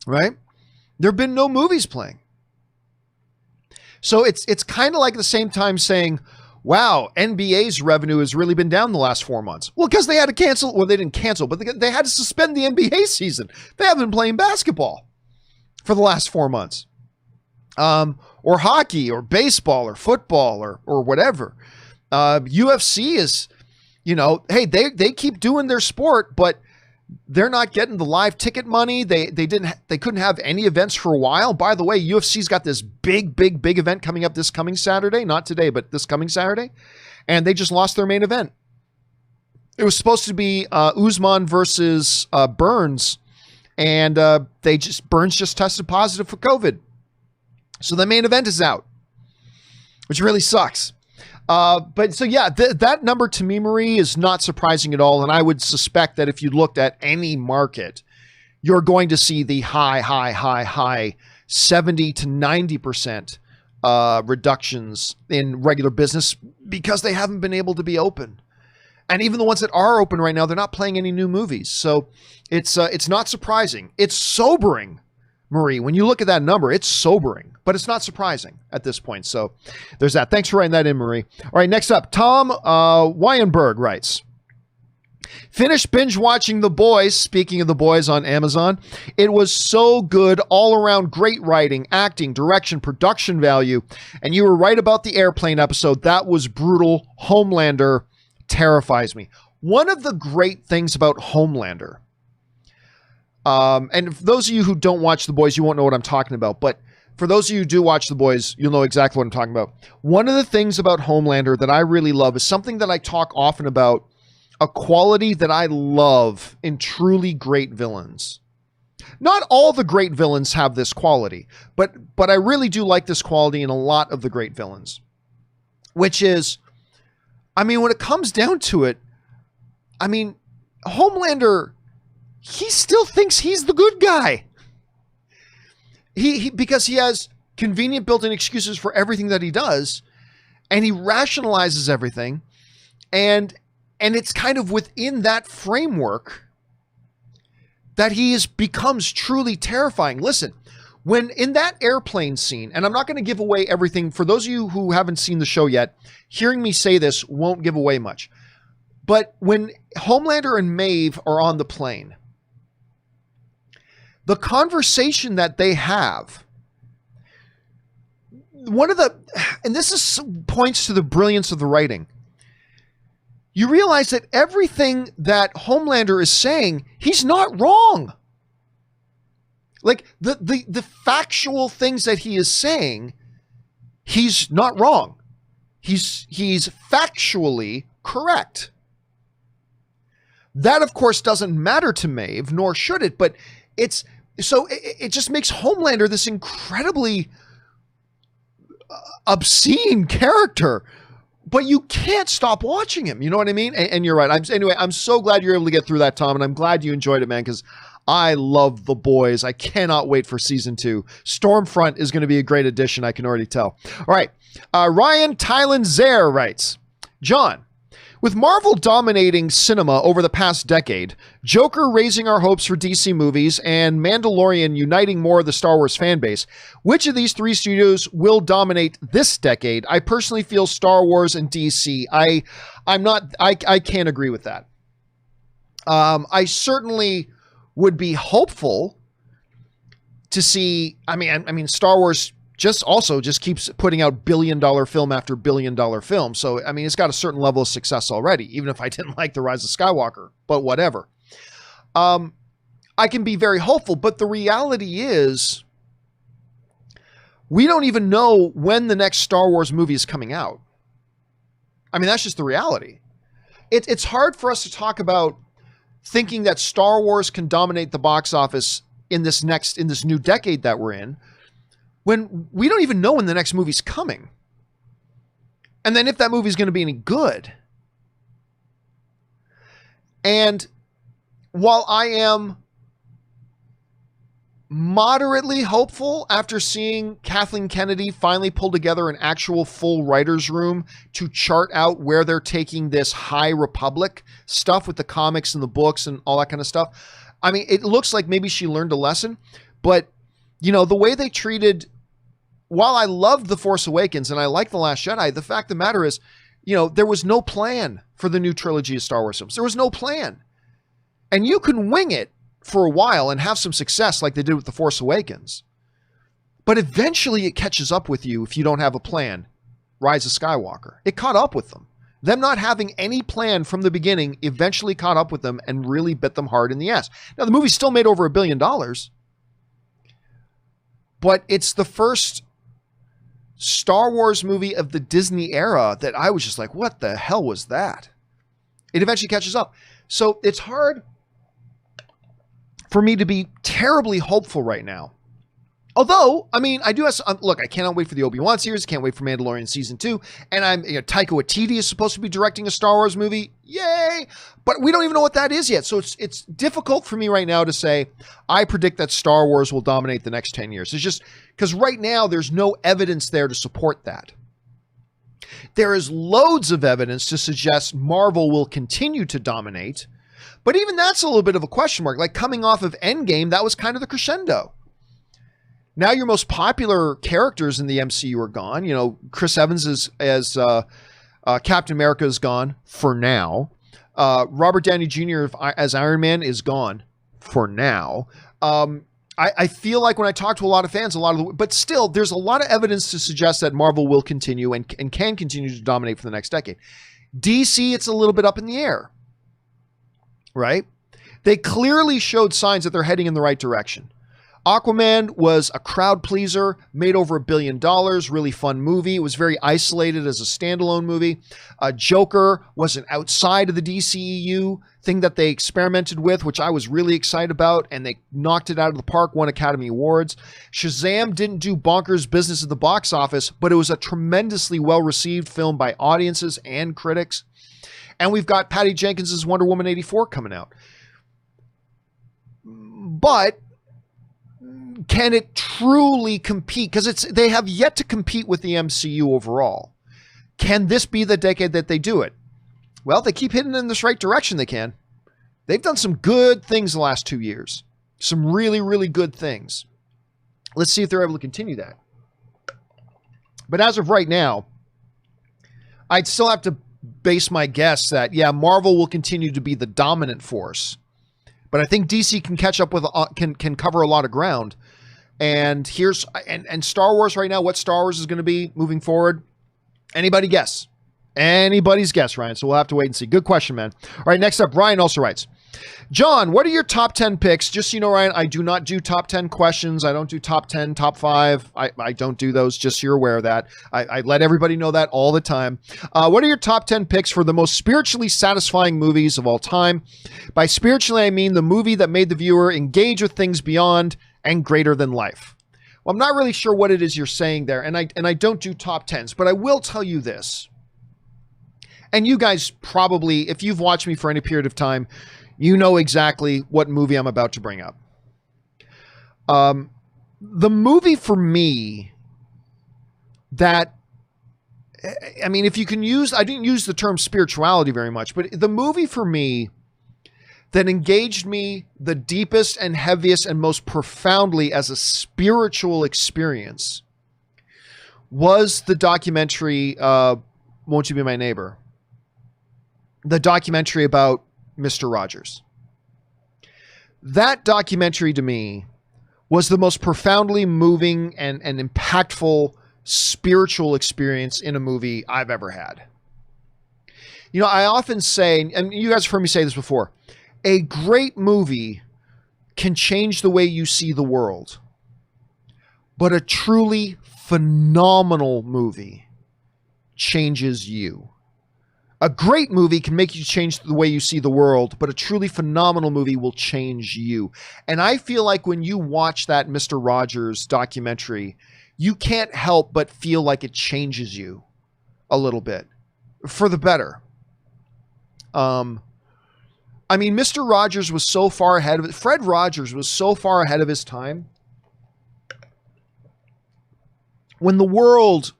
right? There have been no movies playing. So it's kind of like at the same time saying, wow, NBA's revenue has really been down the last 4 months. Well, because they had to cancel. Well, they didn't cancel, but they had to suspend the NBA season. They haven't been playing basketball for the last 4 months. Or hockey or baseball or football or whatever. UFC is, hey, they keep doing their sport, but they're not getting the live ticket money. They couldn't have any events for a while. By the way, UFC's got this big event coming up this coming Saturday, not today, but this coming Saturday. And they just lost their main event. It was supposed to be Usman versus Burns. And Burns just tested positive for COVID. So the main event is out, which really sucks. But so, yeah, that number to me, Marie, is not surprising at all. And I would suspect that if you looked at any market, you're going to see the high 70 to 90% reductions in regular business because they haven't been able to be open. And even the ones that are open right now, they're not playing any new movies. So it's not surprising. It's sobering, Marie. When you look at that number, it's sobering, but it's not surprising at this point. So there's that. Thanks for writing that in, Marie. All right, next up, Tom Weinberg writes, finished binge watching The Boys. Speaking of The Boys on Amazon, it was so good, all around great writing, acting, direction, production value. And you were right about the airplane episode. That was brutal. Homelander terrifies me. One of the great things about Homelander, and for those of you who don't watch The Boys, you won't know what I'm talking about. But for those of you who do watch The Boys, you'll know exactly what I'm talking about. One of the things about Homelander that I really love is something that I talk often about, a quality that I love in truly great villains. Not all the great villains have this quality, but I really do like this quality in a lot of the great villains, which is, I mean, when it comes down to it, I mean, Homelander, he still thinks he's the good guy. He because he has convenient built-in excuses for everything that he does, and he rationalizes everything, and it's kind of within that framework that becomes truly terrifying. Listen, when in that airplane scene, and I'm not going to give away everything, for those of you who haven't seen the show yet, hearing me say this won't give away much. But when Homelander and Maeve are on the plane, the conversation that they have, and this is points to the brilliance of the writing. You realize that everything that Homelander is saying, he's not wrong. Like the factual things that he is saying, he's not wrong. He's factually correct. That, of course, doesn't matter to Maeve, nor should it, but it just makes Homelander this incredibly obscene character, but you can't stop watching him. You know what I mean? And you're right. I'm so glad you're able to get through that, Tom, and I'm glad you enjoyed it, man, because I love The Boys. I cannot wait for season 2. Stormfront is going to be a great addition. I can already tell. All right. Ryan Tylen Zaire writes, John, with Marvel dominating cinema over the past decade, Joker raising our hopes for DC movies, and Mandalorian uniting more of the Star Wars fan base, which of these 3 studios will dominate this decade? I personally feel Star Wars and DC. I can't agree with that. I certainly would be hopeful to see, I mean, Star Wars just keeps putting out billion-dollar film after billion-dollar film. So, I mean, it's got a certain level of success already, even if I didn't like The Rise of Skywalker, but whatever. I can be very hopeful, but the reality is we don't even know when the next Star Wars movie is coming out. I mean, that's just the reality. It's hard for us to talk about thinking that Star Wars can dominate the box office in this new decade that we're in, when we don't even know when the next movie's coming. And then if that movie's going to be any good. And while I am moderately hopeful after seeing Kathleen Kennedy finally pull together an actual full writer's room to chart out where they're taking this High Republic stuff with the comics and the books and all that kind of stuff. I mean, it looks like maybe she learned a lesson, but you know, the way they treated, while I loved The Force Awakens and I like The Last Jedi, the fact of the matter is, you know, there was no plan for the new trilogy of Star Wars films. There was no plan. And you can wing it for a while and have some success like they did with The Force Awakens. But eventually it catches up with you if you don't have a plan. Rise of Skywalker. It caught up with them. Them not having any plan from the beginning eventually caught up with them and really bit them hard in the ass. Now, the movie still made over $1 billion. But it's the first Star Wars movie of the Disney era that I was just like, what the hell was that? It eventually catches up. So it's hard for me to be terribly hopeful right now. Although, I mean, I do have some, look, I cannot wait for the Obi-Wan series. Can't wait for Mandalorian season 2. And Taika Waititi is supposed to be directing a Star Wars movie. Yay! But we don't even know what that is yet. So it's difficult for me right now to say, I predict that Star Wars will dominate the next 10 years. It's just because right now there's no evidence there to support that. There is loads of evidence to suggest Marvel will continue to dominate. But even that's a little bit of a question mark. Like coming off of Endgame, that was kind of the crescendo. Now your most popular characters in the MCU are gone. You know, Chris Evans as Captain America is gone for now. Robert Downey Jr. as Iron Man is gone for now. I feel like when I talk to a lot of fans, but still, there's a lot of evidence to suggest that Marvel will continue and can continue to dominate for the next decade. DC, it's a little bit up in the air, right? They clearly showed signs that they're heading in the right direction. Aquaman was a crowd pleaser, made over $1 billion, really fun movie. It was very isolated as a standalone movie. Joker was an outside of the DCEU thing that they experimented with, which I was really excited about, and they knocked it out of the park, won Academy Awards. Shazam didn't do bonkers business at the box office, but it was a tremendously well-received film by audiences and critics. And we've got Patty Jenkins' Wonder Woman 84 coming out. But can it truly compete? Because they have yet to compete with the MCU overall. Can this be the decade that they do it? Well, if they keep heading in this right direction, they can. They've done some good things the last 2 years. Some really, really good things. Let's see if they're able to continue that. But as of right now, I'd still have to base my guess that, yeah, Marvel will continue to be the dominant force. but I think DC can catch up with can cover a lot of ground. And here's and Star Wars right now. What Star Wars is going to be moving forward? Anybody guess? Anybody's guess, Ryan. So we'll have to wait and see. Good question, man. All right, next up, Ryan also writes, John, what are your top 10 picks? Just so you know, Ryan, I do not do top 10 questions. I don't do top 10, top 5. I don't do those, just so you're aware of that. I let everybody know that all the time. What are your top 10 picks for the most spiritually satisfying movies of all time? By spiritually, I mean the movie that made the viewer engage with things beyond and greater than life. Well, I'm not really sure what it is you're saying there, and I don't do top 10s, but I will tell you this. And you guys probably, if you've watched me for any period of time, you know exactly what movie I'm about to bring up. The movie for me that, I mean, if you can use, I didn't use the term spirituality very much, but the movie for me that engaged me the deepest and heaviest and most profoundly as a spiritual experience was the documentary, Won't You Be My Neighbor? The documentary about Mr. Rogers. That documentary to me was the most profoundly moving and impactful spiritual experience in a movie I've ever had. You know, I often say, and you guys have heard me say this before, a great movie can change the way you see the world, but a truly phenomenal movie changes you. A great movie can make you change the way you see the world, but a truly phenomenal movie will change you. And I feel like when you watch that Mr. Rogers documentary, you can't help but feel like it changes you a little bit for the better. I mean, Mr. Rogers was so far ahead of it. Fred Rogers was so far ahead of his time. When the world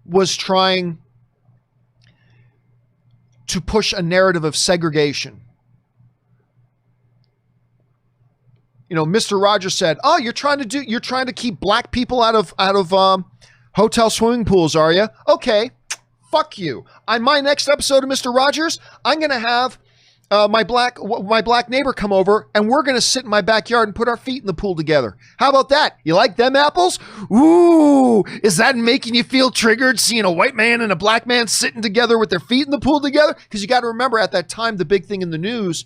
was trying to push a narrative of segregation. You know, Mr. Rogers said, "Oh, you're trying to keep black people out of hotel swimming pools, are you? Okay, fuck you. On my next episode of Mr. Rogers, I'm going to have my black neighbor come over, and we're going to sit in my backyard and put our feet in the pool together. How about that? You like them apples? Ooh, is that making you feel triggered seeing a white man and a black man sitting together with their feet in the pool together? Because you got to remember, at that time, the big thing in the news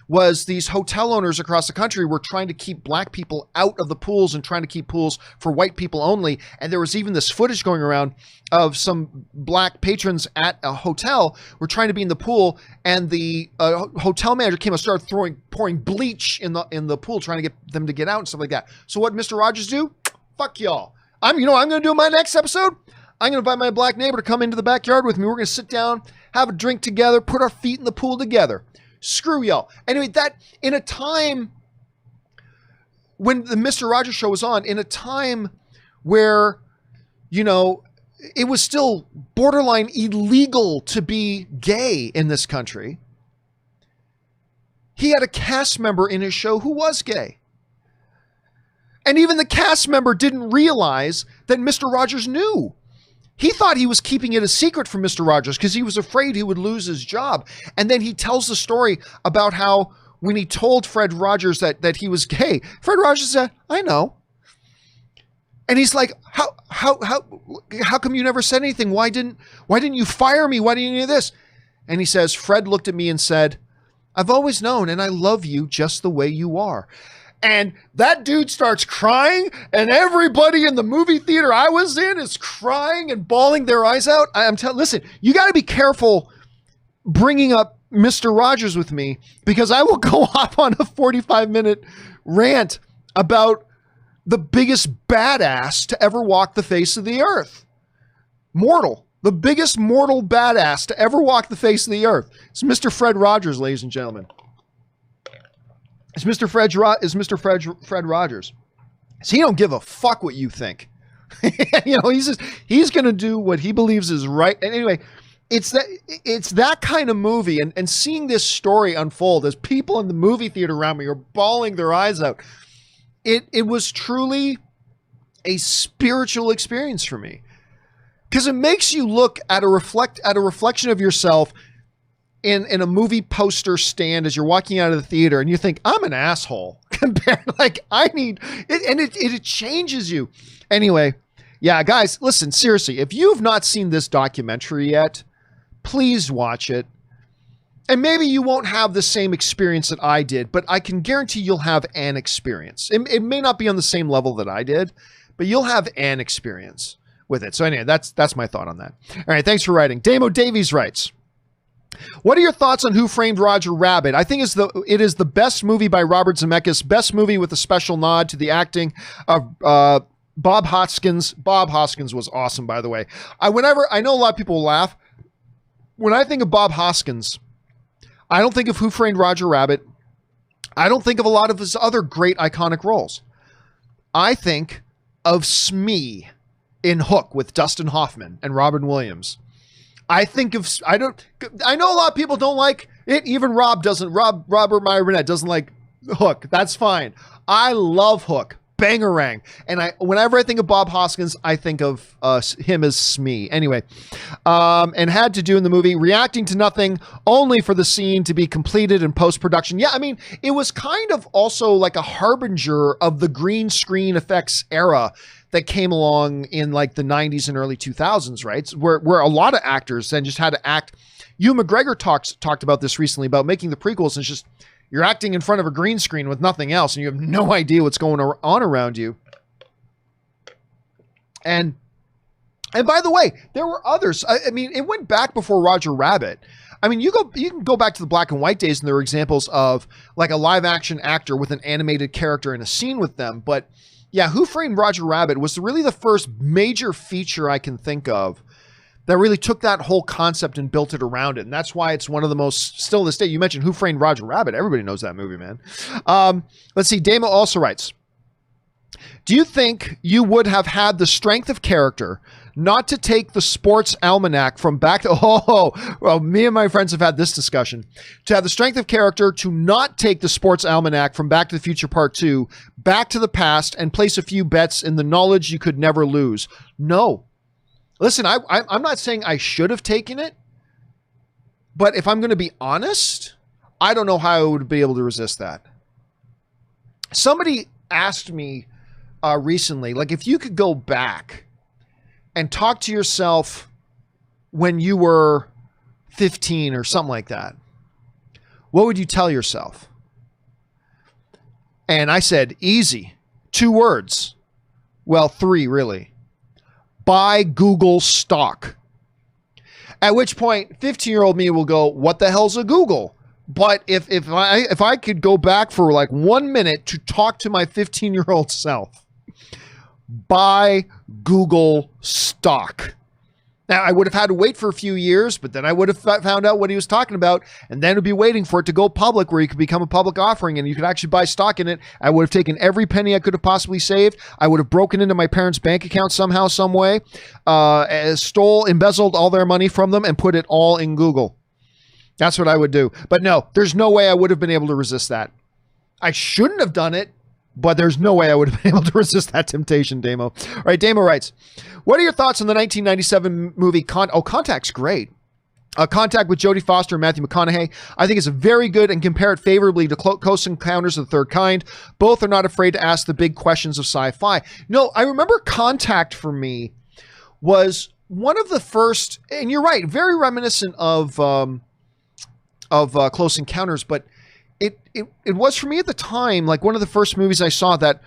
was these hotel owners across the country were trying to keep black people out of the pools and trying to keep pools for white people only. And there was even this footage going around of some black patrons at a hotel were trying to be in the pool, and the hotel manager came and started pouring bleach in the pool, trying to get them to get out and stuff like that. So what Mr. Rogers do? Fuck y'all. I'm going to do in my next episode. I'm going to invite my black neighbor to come into the backyard with me. We're going to sit down, have a drink together, put our feet in the pool together. Screw y'all. Anyway, that in a time when the Mr. Rogers Show was on, in a time where, you know, it was still borderline illegal to be gay in this country, he had a cast member in his show who was gay. And even the cast member didn't realize that Mr. Rogers knew. He thought he was keeping it a secret from Mr. Rogers because he was afraid he would lose his job. And then he tells the story about how when he told Fred Rogers that he was gay, Fred Rogers said, "I know." And he's like, how come you never said anything? Why didn't you fire me? Why didn't you do this? And he says, Fred looked at me and said, "I've always known, and I love you just the way you are." And that dude starts crying, and everybody in the movie theater I was in is crying and bawling their eyes out. Listen, you got to be careful bringing up Mr. Rogers with me, because I will go off on a 45-minute rant about the biggest badass to ever walk the face of the earth. The biggest mortal badass to ever walk the face of the earth. It's Mr. Fred Rogers, ladies and gentlemen. It's Mr. Fred Rogers. So he don't give a fuck what you think. You know, he's going to do what he believes is right. And anyway, it's that kind of movie, and seeing this story unfold as people in the movie theater around me are bawling their eyes out. It was truly a spiritual experience for me, because it makes you look at a reflection of yourself in a movie poster stand as you're walking out of the theater and you think, I'm an asshole compared, like I need it. And it changes you. Anyway. Yeah, guys, listen, seriously, if you've not seen this documentary yet, please watch it. And maybe you won't have the same experience that I did, but I can guarantee you'll have an experience. It may not be on the same level that I did, but you'll have an experience with it. So anyway, that's my thought on that. All right, thanks for writing. Damo Davies writes, what are your thoughts on Who Framed Roger Rabbit? I think it is the best movie by Robert Zemeckis, best movie with a special nod to the acting of Bob Hoskins. Bob Hoskins was awesome, by the way. I know a lot of people will laugh. When I think of Bob Hoskins, I don't think of Who Framed Roger Rabbit. I don't think of a lot of his other great iconic roles. I think of Smee in Hook with Dustin Hoffman and Robin Williams. I know a lot of people don't like it. Even Robert Meyer Burnett doesn't like Hook. That's fine. I love Hook. Bangarang. And whenever I think of Bob Hoskins, I think of him as Smee. Anyway, and had to do in the movie, reacting to nothing, only for the scene to be completed in post-production. Yeah, I mean, it was kind of also like a harbinger of the green screen effects era that came along in like the 90s and early 2000s, right? Where a lot of actors then just had to act. Ewan McGregor talked about this recently, about making the prequels, and it's just, you're acting in front of a green screen with nothing else, and you have no idea what's going on around you. And by the way, there were others. I mean, it went back before Roger Rabbit. I mean, you can go back to the black and white days, and there were examples of like a live action actor with an animated character in a scene with them. But yeah, Who Framed Roger Rabbit was really the first major feature I can think of that really took that whole concept and built it around it. And that's why it's one of the most, still to this day, you mentioned Who Framed Roger Rabbit. Everybody knows that movie, man. Let's see. Damo also writes, do you think you would have had the strength of character not to take the sports almanac from back to, well, me and my friends have had this discussion, to have the strength of character to not take the sports almanac from Back to the Future Part 2 back to the past and place a few bets in the knowledge you could never lose? No. Listen, I'm not saying I should have taken it, but if I'm going to be honest, I don't know how I would be able to resist that. Somebody asked me recently, like, if you could go back and talk to yourself when you were 15 or something like that, what would you tell yourself? And I said, easy. 2 words. Well, 3 really. Buy Google stock. At which point, 15-year-old me will go, what the hell's a Google? But if I could go back for like 1 minute to talk to my 15-year-old self, buy Google stock. Now, I would have had to wait for a few years, but then I would have found out what he was talking about, and then would be waiting for it to go public, where you could become a public offering and you could actually buy stock in it. I would have taken every penny I could have possibly saved. I would have broken into my parents' bank account somehow, some way, embezzled all their money from them, and put it all in Google. That's what I would do. But no, there's no way I would have been able to resist that. I shouldn't have done it, but there's no way I would have been able to resist that temptation, Damo. All right, Damo writes, what are your thoughts on the 1997 movie Contact's great. Contact with Jodie Foster and Matthew McConaughey, I think, is very good, and compare it favorably to Close Encounters of the Third Kind. Both are not afraid to ask the big questions of sci-fi. No, I remember Contact for me was one of the first, and you're right, very reminiscent of Close Encounters, but it was for me at the time like one of the first movies I saw that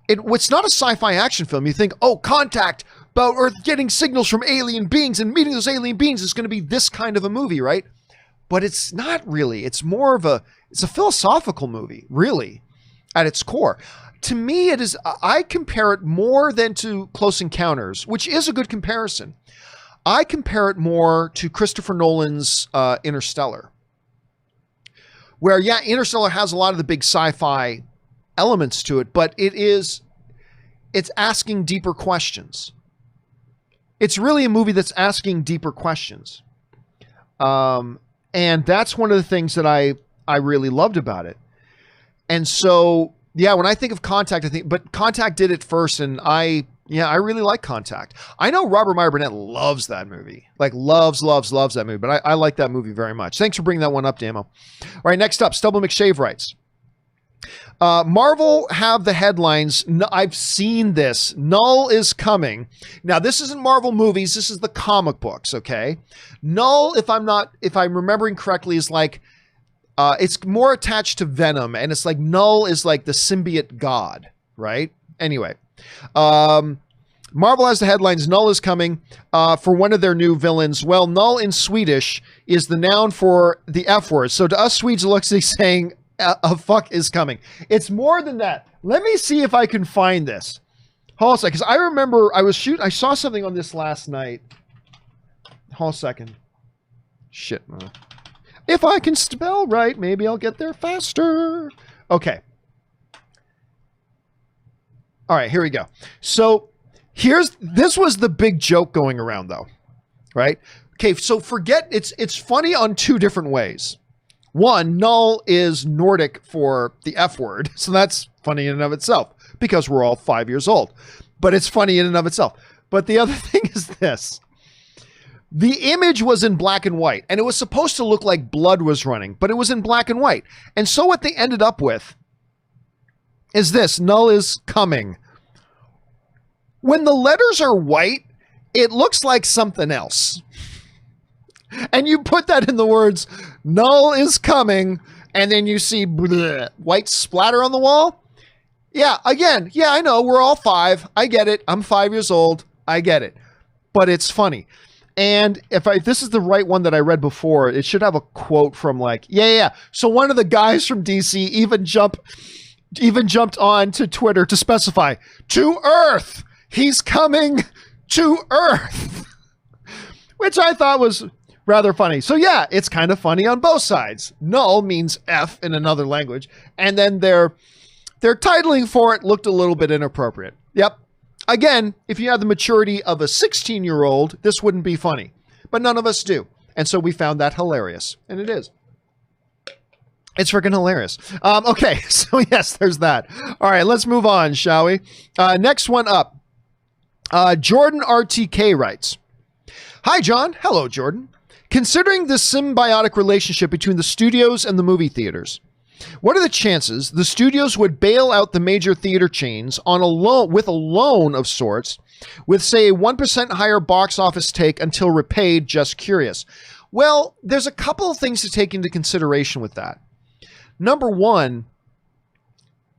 it's not a sci-fi action film. You think, oh, Contact, about Earth getting signals from alien beings and meeting those alien beings is going to be this kind of a movie, right? But it's not really. It's more of it's a philosophical movie, really, at its core. To me, it is, I compare it more than to Close Encounters, which is a good comparison. I compare it more to Christopher Nolan's Interstellar, where, yeah, Interstellar has a lot of the big sci-fi elements to it, but it's asking deeper questions. It's really a movie that's asking deeper questions. And that's one of the things that I really loved about it. And so, yeah, when I think of Contact, but Contact did it first, and I Yeah, I really like Contact. I know Robert Meyer Burnett loves that movie. Like loves that movie. But I like that movie very much. Thanks for bringing that one up, Damo. All right, next up, Stubble McShave writes. Marvel have the headlines. I've seen this. Null is coming. Now, this isn't Marvel movies. This is the comic books, okay? Null, if I'm remembering correctly, is like, it's more attached to Venom. And it's like Null is like the symbiote god, right? Anyway. Marvel has the headlines. Null is coming for one of their new villains. Well, null in Swedish is the noun for the F word. So to us Swedes, it looks like saying a fuck is coming. It's more than that. Let me see if I can find this. Hold on a second, because I remember I saw something on this last night. Hold on a second. Shit, man. If I can spell right, maybe I'll get there faster. Okay. All right, here we go. So this was the big joke going around though, right? Okay, so forget, it's funny on two different ways. One, null is Nordic for the F word. So that's funny in and of itself because we're all 5 years old, but it's funny in and of itself. But the other thing is this. The image was in black and white and it was supposed to look like blood was running, but it was in black and white. And so what they ended up with is this: null is coming. When the letters are white, it looks like something else. And you put that in the words, null is coming, and then you see bleh, white splatter on the wall. Yeah, again, yeah, I know, we're all 5. I get it. I'm 5 years old. I get it. But it's funny. And if this is the right one that I read before, it should have a quote from like, yeah. So one of the guys from DC even jumped on to Twitter to specify, to Earth. He's coming to Earth. Which I thought was rather funny. So yeah, it's kind of funny on both sides. Null means F in another language. And then their titling for it looked a little bit inappropriate. Yep. Again, if you had the maturity of a 16-year-old, this wouldn't be funny. But none of us do. And so we found that hilarious. And it is. It's freaking hilarious. Okay, so yes, there's that. All right, let's move on, shall we? Next one up. Jordan RTK writes, "Hi, John." Hello, Jordan. "Considering the symbiotic relationship between the studios and the movie theaters, what are the chances the studios would bail out the major theater chains on with a loan of sorts, with, say, a 1% higher box office take until repaid? Just curious." Well, there's a couple of things to take into consideration with that. Number one,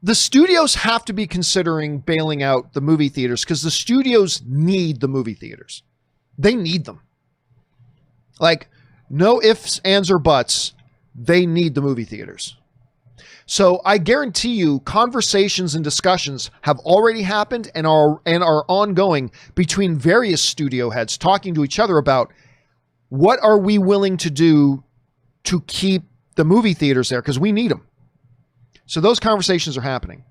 the studios have to be considering bailing out the movie theaters because the studios need the movie theaters. They need them. Like, no ifs, ands, or buts. They need the movie theaters. So I guarantee you conversations and discussions have already happened and are ongoing between various studio heads talking to each other about what are we willing to do to keep the movie theaters there because we need them. So those conversations are happening.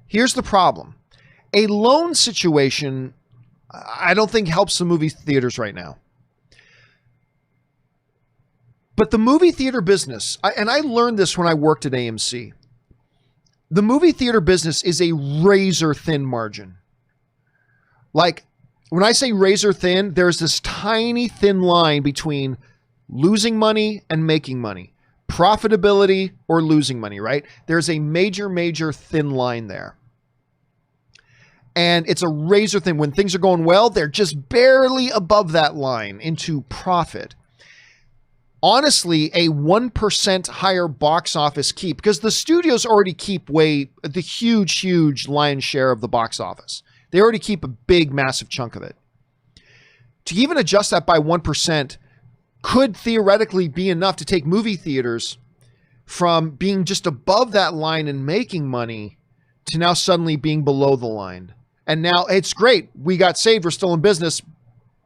Here's the problem. A loan situation, I don't think helps the movie theaters right now. But the movie theater business, and I learned this when I worked at AMC, the movie theater business is a razor thin margin. Like, when I say razor thin, there's this tiny thin line between losing money and making money, profitability or losing money, right? There's a major, major thin line there. And it's a razor thin. When things are going well, they're just barely above that line into profit. Honestly, a 1% higher box office keep, because the studios already keep the huge lion's share of the box office. They already keep a big, massive chunk of it. To even adjust that by 1% could theoretically be enough to take movie theaters from being just above that line and making money to now suddenly being below the line. And now it's great. We got saved. We're still in business,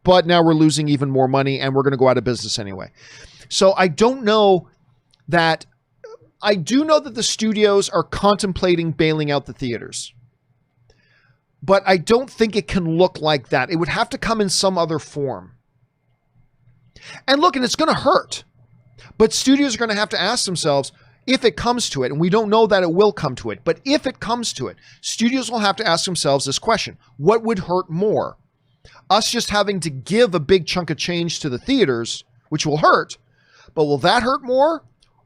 but now we're losing even more money and we're going to go out of business anyway. So I don't know that. I do know that the studios are contemplating bailing out the theaters, but I don't think it can look like that. It would have to come in some other form. And look, and it's going to hurt, but studios are going to have to ask themselves, if it comes to it, and we don't know that it will come to it, but if it comes to it, studios will have to ask themselves this question: what would hurt more? Us just having to give a big chunk of change to the theaters, which will hurt, but will that hurt more?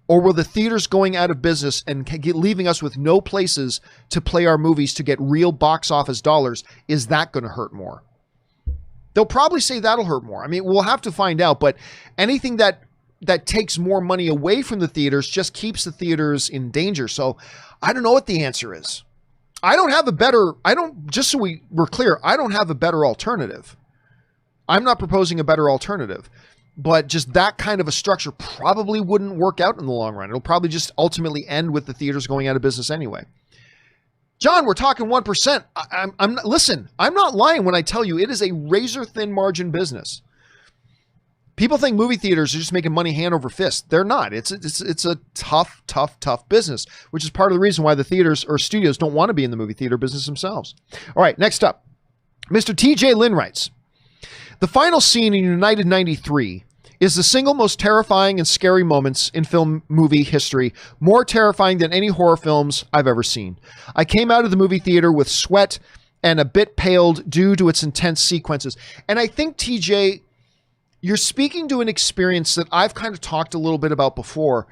Or will the theaters going out of business and leaving us with no places to play our movies to get real box office dollars, is that going to hurt more? They'll probably say that'll hurt more. I mean, we'll have to find out, but anything that takes more money away from the theaters just keeps the theaters in danger. So I don't know what the answer is. Just so we're clear, I don't have a better alternative. I'm not proposing a better alternative. But just that kind of a structure probably wouldn't work out in the long run. It'll probably just ultimately end with the theaters going out of business anyway. John, we're talking 1%. Listen, I'm not lying when I tell you it is a razor thin margin business. People think movie theaters are just making money hand over fist. They're not. It's a tough business, which is part of the reason why the theaters or studios don't want to be in the movie theater business themselves. All right, next up, Mr. TJ Lynn writes, the final scene in United 93 is the single most terrifying and scary moments in film movie history, more terrifying than any horror films I've ever seen. I came out of the movie theater with sweat and a bit paled due to its intense sequences. And I think, TJ, you're speaking to an experience that I've kind of talked a little bit about before.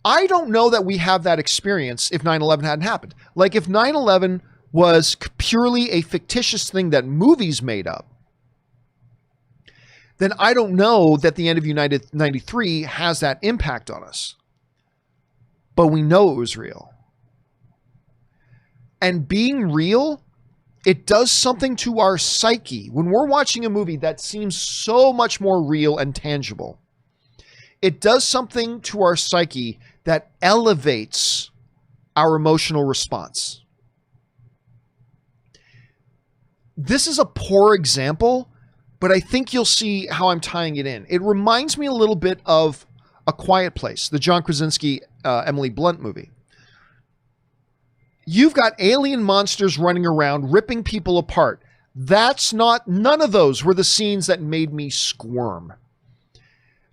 I don't know that we have that experience if 9/11 hadn't happened. Like, if 9/11 was purely a fictitious thing that movies made up, then I don't know that the end of United 93 has that impact on us. But we know it was real. And being real, it does something to our psyche. When we're watching a movie that seems so much more real and tangible, it does something to our psyche that elevates our emotional response. This is a poor example, but I think you'll see how I'm tying it in. It reminds me a little bit of A Quiet Place, the John Krasinski, Emily Blunt movie. You've got alien monsters running around, ripping people apart. None of those were the scenes that made me squirm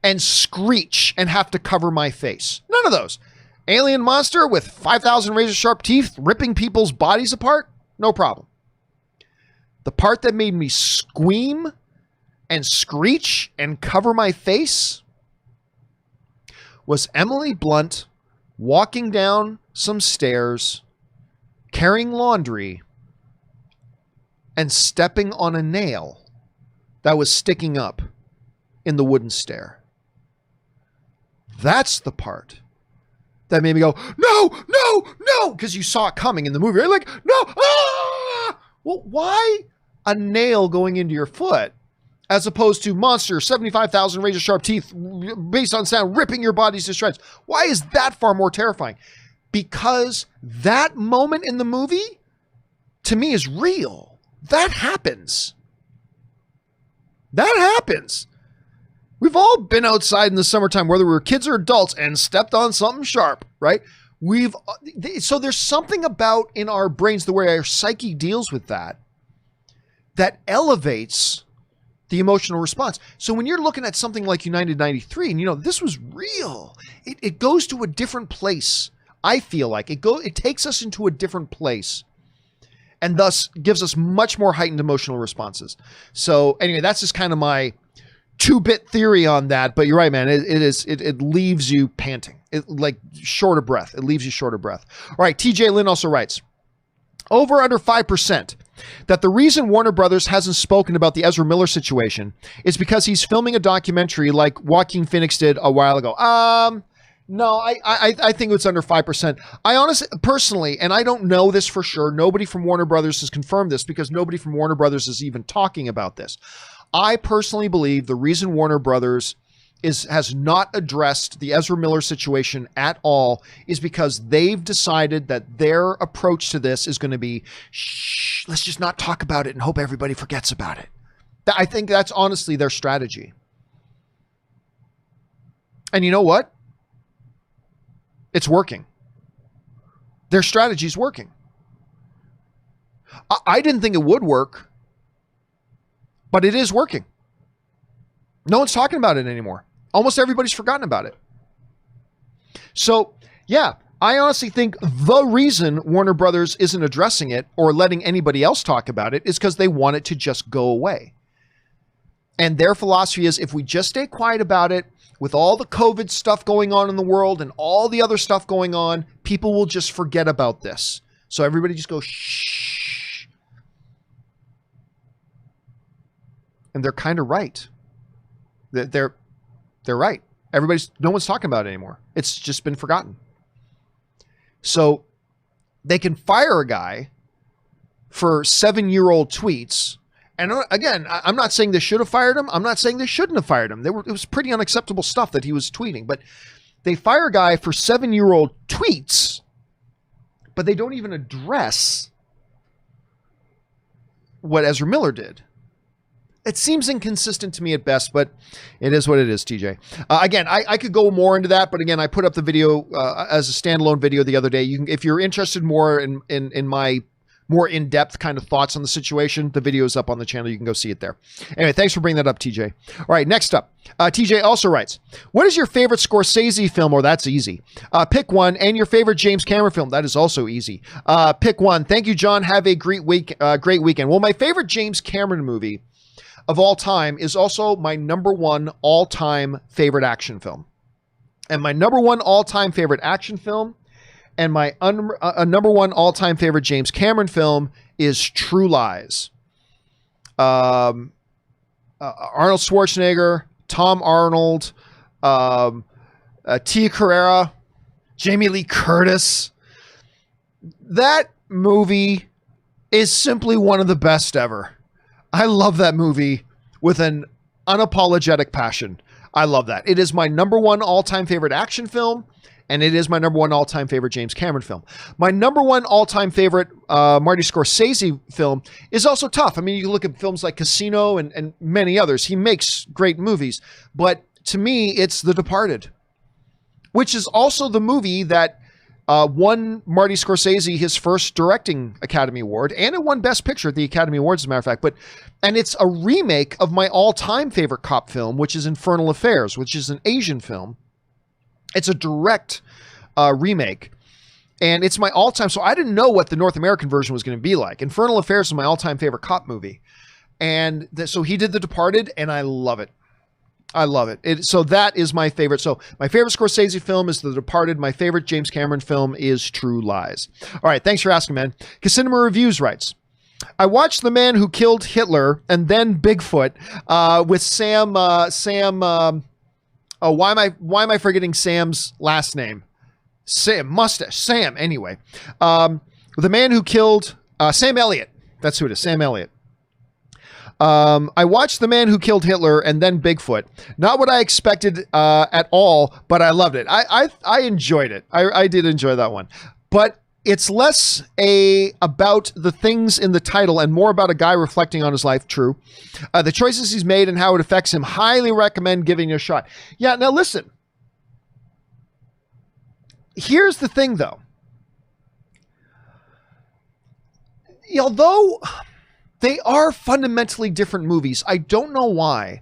and screech and have to cover my face. None of those. Alien monster with 5,000 razor sharp teeth ripping people's bodies apart? No problem. The part that made me squeam and screech and cover my face was Emily Blunt walking down some stairs, carrying laundry, and stepping on a nail that was sticking up in the wooden stair. That's the part that made me go, no, no, no, because you saw it coming in the movie. You're like, no, ah! Well, why a nail going into your foot as opposed to monster, 75,000 razor sharp teeth based on sound, ripping your bodies to shreds? Why is that far more terrifying? Because that moment in the movie, to me, is real. That happens. That happens. We've all been outside in the summertime, whether we were kids or adults, and stepped on something sharp, right? So there's something about in our brains, the way our psyche deals with that elevates the emotional response. So when you're looking at something like United 93, and this was real, it goes to a different place. I feel like it takes us into a different place and thus gives us much more heightened emotional responses. So anyway, that's just kind of my 2-bit theory on that. But you're right, man. It leaves you panting, short of breath. It leaves you short of breath. All right. TJ Lynn also writes, over under 5%, that the reason Warner Brothers hasn't spoken about the Ezra Miller situation is because he's filming a documentary like Joaquin Phoenix did a while ago. No, I think it's under 5%. I honestly, personally, and I don't know this for sure, nobody from Warner Brothers has confirmed this because nobody from Warner Brothers is even talking about this. I personally believe the reason Warner Brothers has not addressed the Ezra Miller situation at all is because they've decided that their approach to this is going to be, shh, let's just not talk about it and hope everybody forgets about it. I think that's honestly their strategy. And you know what? It's working. Their strategy's working. I didn't think it would work, but it is working. No one's talking about it anymore. Almost everybody's forgotten about it. So, yeah, I honestly think the reason Warner Brothers isn't addressing it or letting anybody else talk about it is because they want it to just go away. And their philosophy is, if we just stay quiet about it, with all the COVID stuff going on in the world and all the other stuff going on, people will just forget about this. So everybody just goes, shh. And they're kind of right. They're right. No one's talking about it anymore. It's just been forgotten. So they can fire a guy for 7-year-old tweets. And again, I'm not saying they should have fired him. I'm not saying they shouldn't have fired him. It was pretty unacceptable stuff that he was tweeting. But they fire a guy for 7-year-old tweets, but they don't even address what Ezra Miller did. It seems inconsistent to me at best, but it is what it is, TJ. Again, I could go more into that, but again, I put up the video as a standalone video the other day. If you're interested more in my more in-depth kind of thoughts on the situation, the video is up on the channel. You can go see it there. Anyway, thanks for bringing that up, TJ. All right, next up. TJ also writes, what is your favorite Scorsese film? Or that's easy. Pick one. And your favorite James Cameron film? That is also easy. Pick one. Thank you, John. Have a great weekend. Well, my favorite James Cameron movie of all time is also my number one all-time favorite action film. And my number one all-time favorite action film and my number one all-time favorite James Cameron film is True Lies. Arnold Schwarzenegger, Tom Arnold, Tia Carrera, Jamie Lee Curtis. That movie is simply one of the best ever. I love that movie with an unapologetic passion. I love that. It is my number one all-time favorite action film. And it is my number one all-time favorite James Cameron film. My number one all-time favorite Marty Scorsese film is also tough. I mean, you look at films like Casino and many others. He makes great movies. But to me, it's The Departed, which is also the movie that won Marty Scorsese his first directing Academy Award. And it won Best Picture at the Academy Awards, as a matter of fact. And it's a remake of my all-time favorite cop film, which is Infernal Affairs, which is an Asian film. It's a direct remake, and it's my all-time. So I didn't know what the North American version was going to be like. Infernal Affairs is my all-time favorite cop movie. And so he did The Departed, and I love it. I love it. So that is my favorite. So my favorite Scorsese film is The Departed. My favorite James Cameron film is True Lies. All right. Thanks for asking, man. Cinema Reviews writes, I watched The Man Who Killed Hitler and then Bigfoot with Sam. Oh, why am I forgetting Sam's last name? Sam, anyway. The Man Who Killed Sam Elliott. That's who it is, Sam Elliott. I watched The Man Who Killed Hitler and then Bigfoot. Not what I expected at all, but I loved it. I enjoyed it. I did enjoy that one. But it's less about the things in the title and more about a guy reflecting on his life. True. The choices he's made and how it affects him. Highly recommend giving it a shot. Yeah, now listen. Here's the thing, though. Although they are fundamentally different movies, I don't know why.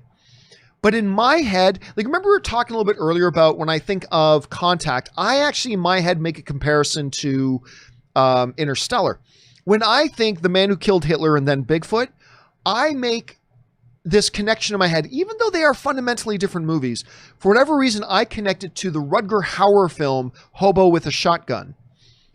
But in my head, like, remember we were talking a little bit earlier about when I think of Contact, I actually in my head make a comparison to Interstellar. When I think The Man Who Killed Hitler and then Bigfoot, I make this connection in my head, even though they are fundamentally different movies. For whatever reason, I connect it to the Rutger Hauer film, Hobo with a Shotgun,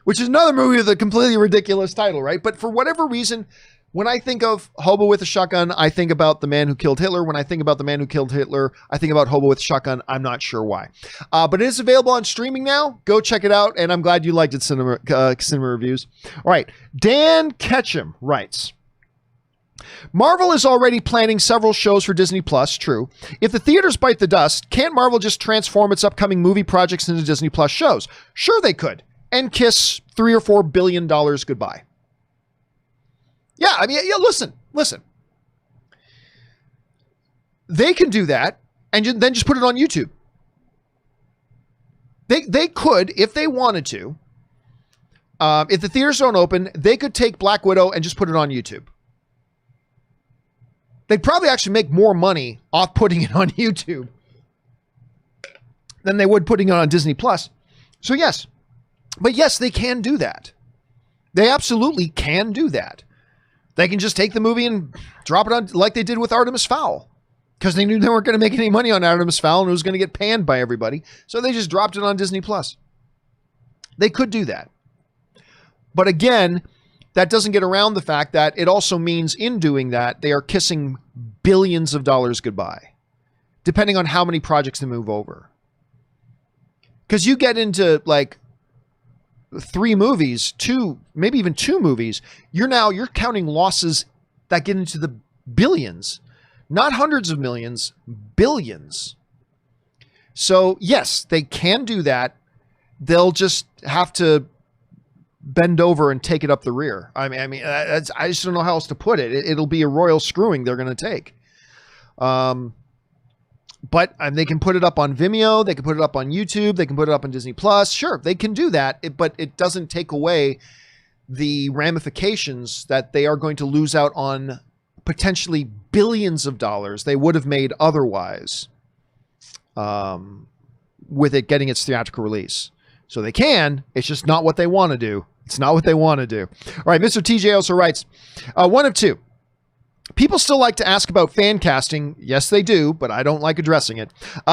which is another movie with a completely ridiculous title, right? But for whatever reason, when I think of Hobo with a Shotgun, I think about The Man Who Killed Hitler. When I think about The Man Who Killed Hitler, I think about Hobo with a Shotgun. I'm not sure why. But it is available on streaming now. Go check it out. And I'm glad you liked it, Cinema Reviews. All right. Dan Ketchum writes, Marvel is already planning several shows for Disney Plus. True. If the theaters bite the dust, can't Marvel just transform its upcoming movie projects into Disney Plus shows? Sure they could. And kiss $3 or $4 billion goodbye. Yeah, I mean, yeah, listen. They can do that and then just put it on YouTube. They could, if they wanted to, if the theaters don't open, they could take Black Widow and just put it on YouTube. They'd probably actually make more money off putting it on YouTube than they would putting it on Disney Plus. So yes, but yes, they can do that. They absolutely can do that. They can just take the movie and drop it on like they did with Artemis Fowl, because they knew they weren't going to make any money on Artemis Fowl and it was going to get panned by everybody. So they just dropped it on Disney Plus. They could do that. But again, that doesn't get around the fact that it also means in doing that, they are kissing billions of dollars goodbye, depending on how many projects they move over. Because you get into like 3 movies, 2, maybe even 2 movies, you're counting losses that get into the billions, not hundreds of millions, billions. So yes, they can do that. They'll just have to bend over and take it up the rear. I mean, I just don't know how else to put it. It'll be a royal screwing they're going to take. But they can put it up on Vimeo. They can put it up on YouTube. They can put it up on Disney Plus. Sure, they can do that, but it doesn't take away the ramifications that they are going to lose out on potentially billions of dollars they would have made otherwise with it getting its theatrical release. So they can. It's just not what they want to do. It's not what they want to do. All right, Mr. TJ also writes, one of 2. People still like to ask about fan casting. Yes, they do, but I don't like addressing it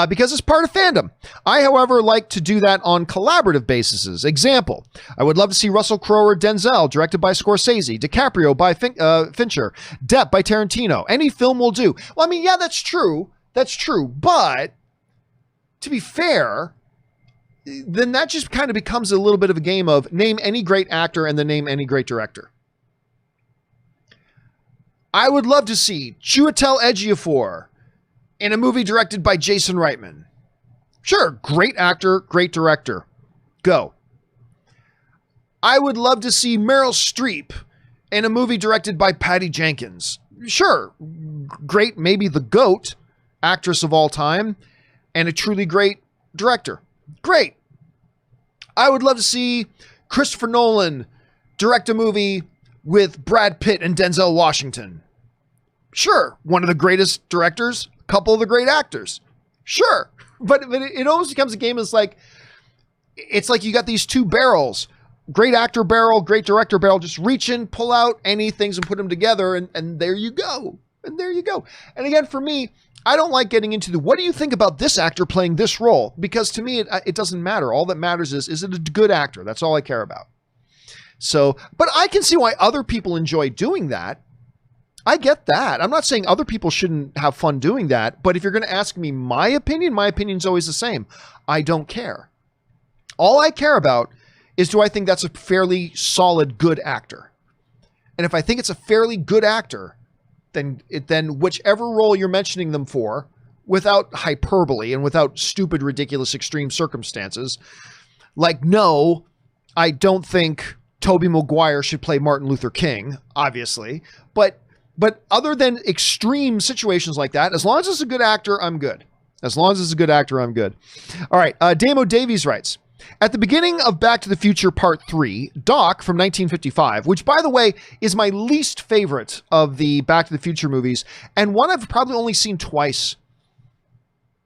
because it's part of fandom. I, however, like to do that on collaborative bases. Example, I would love to see Russell Crowe or Denzel directed by Scorsese, DiCaprio by Fincher, Depp by Tarantino. Any film will do. Well, I mean, yeah, that's true. That's true. But to be fair, then that just kind of becomes a little bit of a game of name any great actor and then name any great director. I would love to see Chiwetel Ejiofor in a movie directed by Jason Reitman. Sure, great actor, great director. Go. I would love to see Meryl Streep in a movie directed by Patty Jenkins. Sure, great, maybe the GOAT, actress of all time, and a truly great director. Great. I would love to see Christopher Nolan direct a movie with Brad Pitt and Denzel Washington. Sure, one of the greatest directors, a couple of the great actors. Sure, but it almost becomes a game. It's like you got these 2 barrels, great actor barrel, great director barrel. Just reach in, pull out any things and put them together, and there you go. And there you go. And again, for me, I don't like getting into the, what do you think about this actor playing this role? Because to me, it doesn't matter. All that matters is it a good actor? That's all I care about. So, but I can see why other people enjoy doing that. I get that. I'm not saying other people shouldn't have fun doing that, but if you're going to ask me my opinion's always the same. I don't care. All I care about is, do I think that's a fairly solid, good actor? And if I think it's a fairly good actor, then whichever role you're mentioning them for, without hyperbole and without stupid, ridiculous, extreme circumstances, like, no, I don't think Tobey Maguire should play Martin Luther King, obviously, but other than extreme situations like that, as long as it's a good actor, I'm good. As long as it's a good actor, I'm good. All right. Damo Davies writes, at the beginning of Back to the Future Part 3, Doc from 1955, which, by the way, is my least favorite of the Back to the Future movies, and one I've probably only seen twice.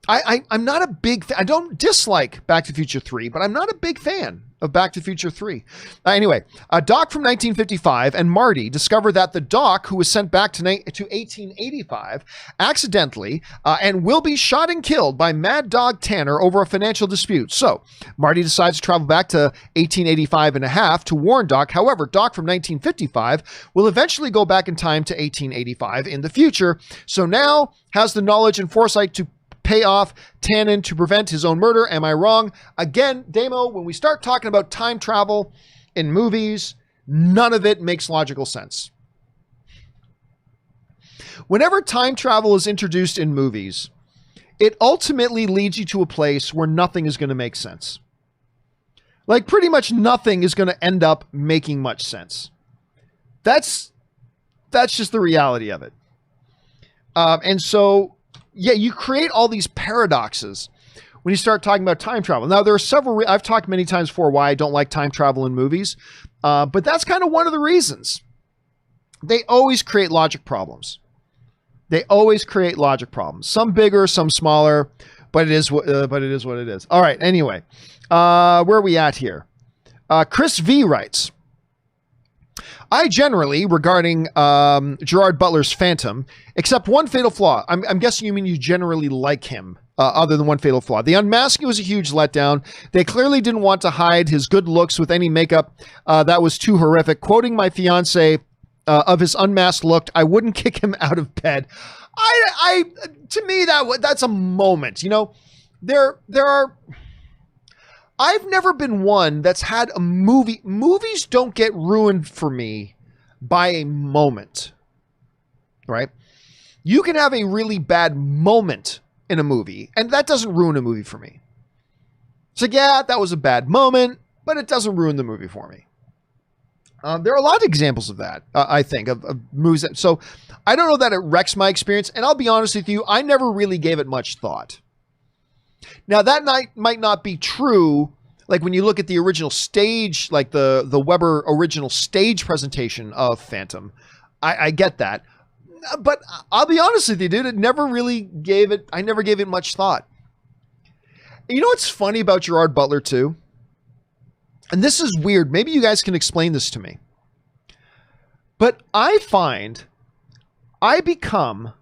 I'm not a big fan. I don't dislike Back to the Future 3, but I'm not a big fan of Back to the Future 3. Anyway, Doc from 1955 and Marty discover that the Doc, who was sent back to 1885, accidentally and will be shot and killed by Mad Dog Tanner over a financial dispute. So Marty decides to travel back to 1885 and a half to warn Doc. However, Doc from 1955 will eventually go back in time to 1885 in the future. So now has the knowledge and foresight to pay off Tannen to prevent his own murder. Am I wrong? Again, Damo, when we start talking about time travel in movies, none of it makes logical sense. Whenever time travel is introduced in movies, it ultimately leads you to a place where nothing is going to make sense. Like, pretty much nothing is going to end up making much sense. That's just the reality of it. And so, yeah, you create all these paradoxes when you start talking about time travel. Now, there are several, I've talked many times before why I don't like time travel in movies, but that's kind of one of the reasons. They always create logic problems. They always create logic problems. Some bigger, some smaller, but it is what it is. All right. Anyway, where are we at here? Chris V writes, I generally, regarding Gerard Butler's Phantom, accept one fatal flaw. I'm guessing you mean you generally like him, other than one fatal flaw. The unmasking was a huge letdown. They clearly didn't want to hide his good looks with any makeup. That was too horrific. Quoting my fiance of his unmasked look, I wouldn't kick him out of bed. To me, that's a moment. You know, there are... I've never been one that's had a movie. Movies don't get ruined for me by a moment, right? You can have a really bad moment in a movie, and that doesn't ruin a movie for me. So yeah, that was a bad moment, but it doesn't ruin the movie for me. There are a lot of examples of that, I think, of movies. So I don't know that it wrecks my experience, and I'll be honest with you, I never really gave it much thought. Now, that might not be true, like when you look at the original stage, like the Weber original stage presentation of Phantom. I get that. But I'll be honest with you, dude, I never gave it much thought. You know what's funny about Gerard Butler, too? And this is weird. Maybe you guys can explain this to me. But I find I become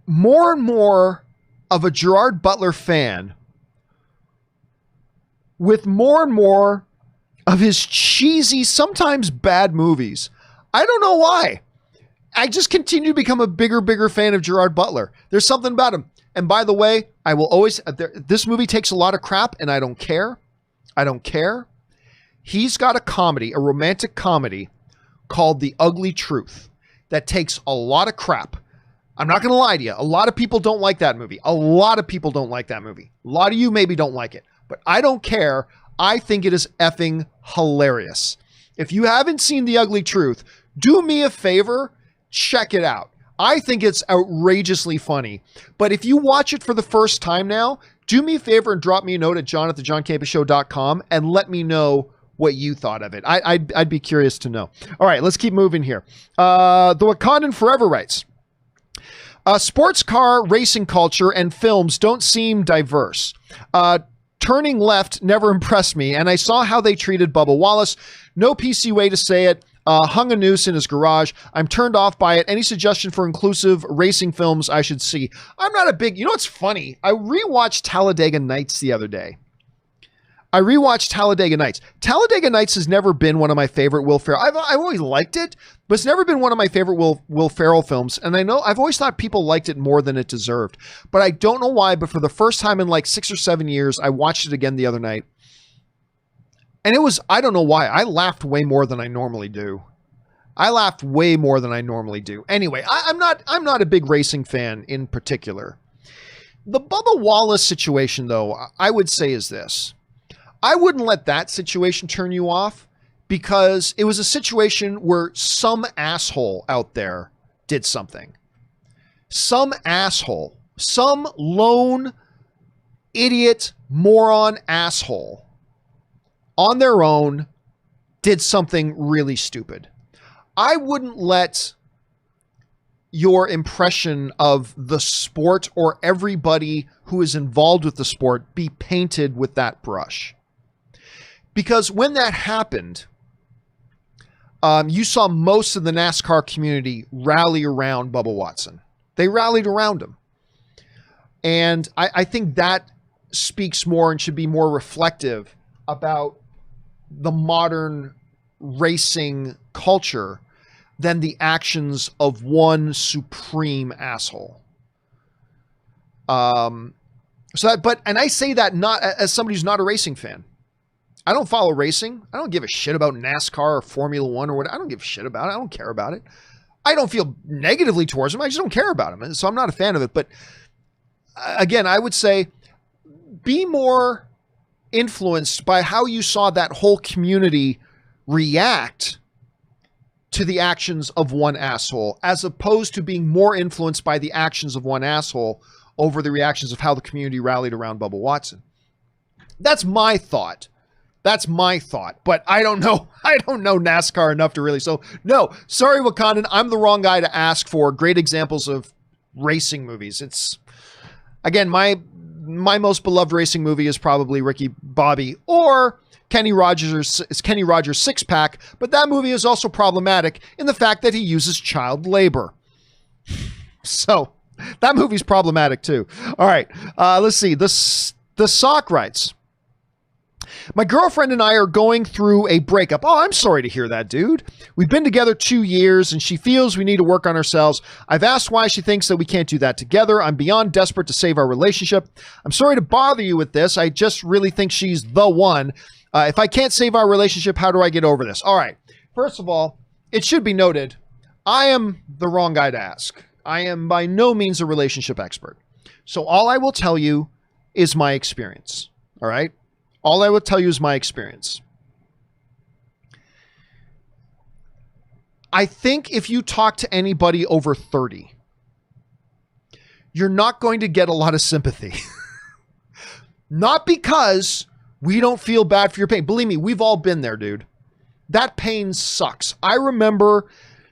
more and more of a Gerard Butler fan with more and more of his cheesy, sometimes bad movies. I don't know why. I just continue to become a bigger fan of Gerard Butler. There's something about him. And by the way, I will always, this movie takes a lot of crap and I don't care. I don't care. He's got a comedy, a romantic comedy called The Ugly Truth that takes a lot of crap. I'm not going to lie to you. A lot of people don't like that movie. A lot of people don't like that movie. A lot of you maybe don't like it, but I don't care. I think it is effing hilarious. If you haven't seen The Ugly Truth, do me a favor, check it out. I think it's outrageously funny, but if you watch it for the first time now, do me a favor and drop me a note at john@thejohncampeashow.com and let me know what you thought of it. I'd be curious to know. All right, let's keep moving here. The Wakandan Forever writes, sports car racing culture and films don't seem diverse. Turning left never impressed me, and I saw how they treated Bubba Wallace. No PC way to say it. Hung a noose in his garage. I'm turned off by it. Any suggestion for inclusive racing films I should see? I'm not a big... You know what's funny? I rewatched Talladega Nights the other day. Talladega Nights has never been one of my favorite Will Ferrell. I've always liked it, but it's never been one of my favorite Will Ferrell films. And I know I've always thought people liked it more than it deserved, but I don't know why. But for the first time in like 6 or 7 years, I watched it again the other night. And it was, I don't know why, I laughed way more than I normally do. Anyway, I'm not a big racing fan in particular. The Bubba Wallace situation, though, I would say is this. I wouldn't let that situation turn you off because it was a situation where some asshole out there did something. Some asshole, some lone idiot, moron asshole on their own did something really stupid. I wouldn't let your impression of the sport or everybody who is involved with the sport be painted with that brush. Because when that happened, you saw most of the NASCAR community rally around Bubba Watson. They rallied around him. And I think that speaks more and should be more reflective about the modern racing culture than the actions of one supreme asshole. And I say that not as somebody who's not a racing fan. I don't follow racing. I don't give a shit about NASCAR or Formula One or whatever. I don't give a shit about it. I don't care about it. I don't feel negatively towards them. I just don't care about them. So I'm not a fan of it. But again, I would say be more influenced by how you saw that whole community react to the actions of one asshole, as opposed to being more influenced by the actions of one asshole over the reactions of how the community rallied around Bubba Watson. That's my thought. But I don't know. I don't know NASCAR enough to really. So no, sorry, Wakandan. I'm the wrong guy to ask for great examples of racing movies. It's, again, my most beloved racing movie is probably Ricky Bobby or Kenny Rogers' Six Pack, but that movie is also problematic in the fact that he uses child labor. So that movie's problematic too. All right, let's see. The Sock writes, my girlfriend and I are going through a breakup. Oh, I'm sorry to hear that, dude. We've been together 2 years and she feels we need to work on ourselves. I've asked why she thinks that we can't do that together. I'm beyond desperate to save our relationship. I'm sorry to bother you with this. I just really think she's the one. If I can't save our relationship, how do I get over this? All right. First of all, it should be noted, I am the wrong guy to ask. I am by no means a relationship expert. So all I will tell you is my experience. All right. All I will tell you is my experience. I think if you talk to anybody over 30, you're not going to get a lot of sympathy. Not because we don't feel bad for your pain. Believe me, we've all been there, dude. That pain sucks. I remember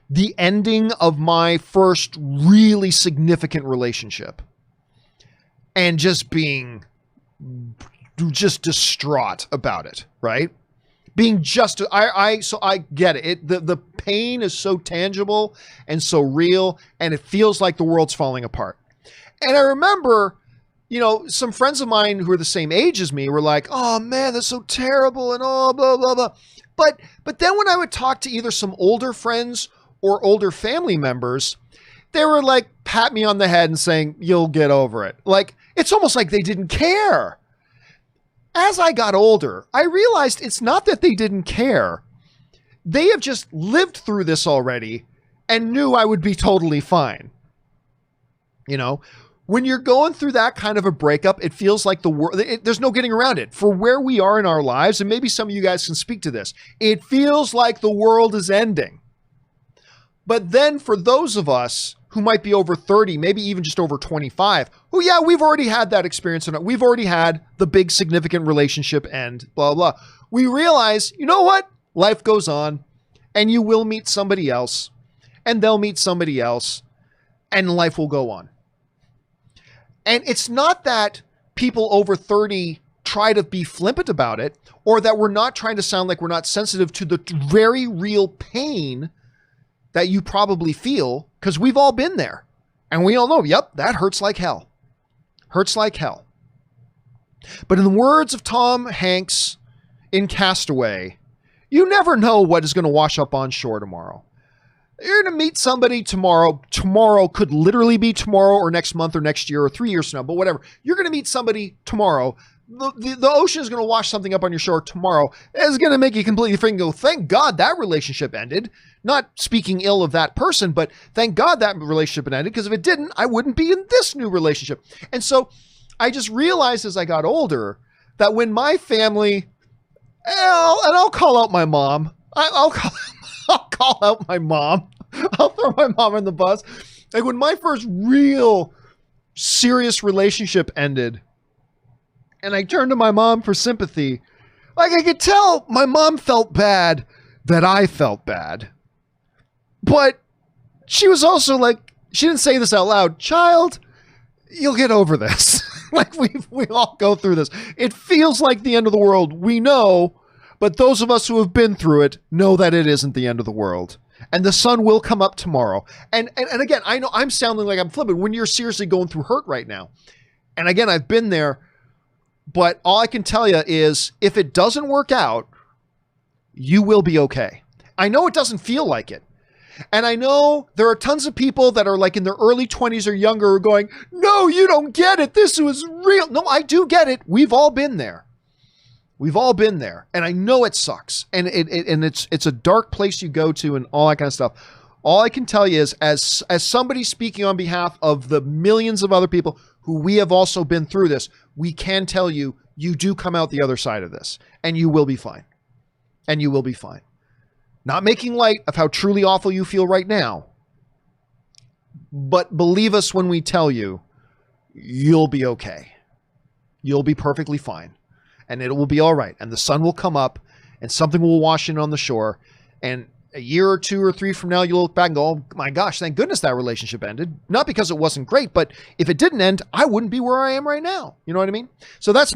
the ending of my first really significant relationship and just being just distraught about it, right? Being just, so I get it. The pain is so tangible and so real, and it feels like the world's falling apart. And I remember, some friends of mine who are the same age as me were like, oh man, that's so terrible and all blah, blah, blah. But then when I would talk to either some older friends or older family members, they were like, pat me on the head and saying, you'll get over it. Like, it's almost like they didn't care. As I got older, I realized it's not that they didn't care. They have just lived through this already and knew I would be totally fine. When you're going through that kind of a breakup, it feels like the world, there's no getting around it. For where we are in our lives, and maybe some of you guys can speak to this, it feels like the world is ending. But then for those of us who might be over 30, maybe even just over 25, who, yeah, we've already had that experience. We've already had the big significant relationship end, blah, blah. We realize, you know what? Life goes on and you will meet somebody else and they'll meet somebody else and life will go on. And it's not that people over 30 try to be flippant about it or that we're not trying to sound like we're not sensitive to the very real pain that you probably feel, because we've all been there and we all know, yep, that hurts like hell. Hurts like hell. But in the words of Tom Hanks in Castaway, you never know what is going to wash up on shore tomorrow. You're going to meet somebody tomorrow. Tomorrow could literally be tomorrow or next month or next year or 3 years from now, but whatever. You're going to meet somebody tomorrow. The ocean is going to wash something up on your shore tomorrow. It's going to make you completely freaking go, thank God that relationship ended. Not speaking ill of that person, but thank God that relationship ended, because if it didn't, I wouldn't be in this new relationship. And so I just realized as I got older that when my family, and I'll call out my mom. I'll call out my mom. I'll throw my mom on the bus. Like when my first real serious relationship ended and I turned to my mom for sympathy, like I could tell my mom felt bad that I felt bad. But she was also like, she didn't say this out loud, child, you'll get over this. Like we all go through this. It feels like the end of the world. We know, but those of us who have been through it know that it isn't the end of the world. And the sun will come up tomorrow. And again, I know I'm sounding like I'm flippant when you're seriously going through hurt right now. And again, I've been there, but all I can tell you is if it doesn't work out, you will be okay. I know it doesn't feel like it. And I know there are tons of people that are like in their early 20s or younger who are going, no, you don't get it. This was real. No, I do get it. We've all been there. We've all been there. And I know it sucks. And it's a dark place you go to and all that kind of stuff. All I can tell you is as somebody speaking on behalf of the millions of other people who we have also been through this, we can tell you, you do come out the other side of this and you will be fine. And you will be fine. Not making light of how truly awful you feel right now, but believe us when we tell you, you'll be okay. You'll be perfectly fine. And it will be all right. And the sun will come up and something will wash in on the shore. And a year or two or three from now, you'll look back and go, oh my gosh, thank goodness that relationship ended. Not because it wasn't great, but if it didn't end, I wouldn't be where I am right now. You know what I mean? So that's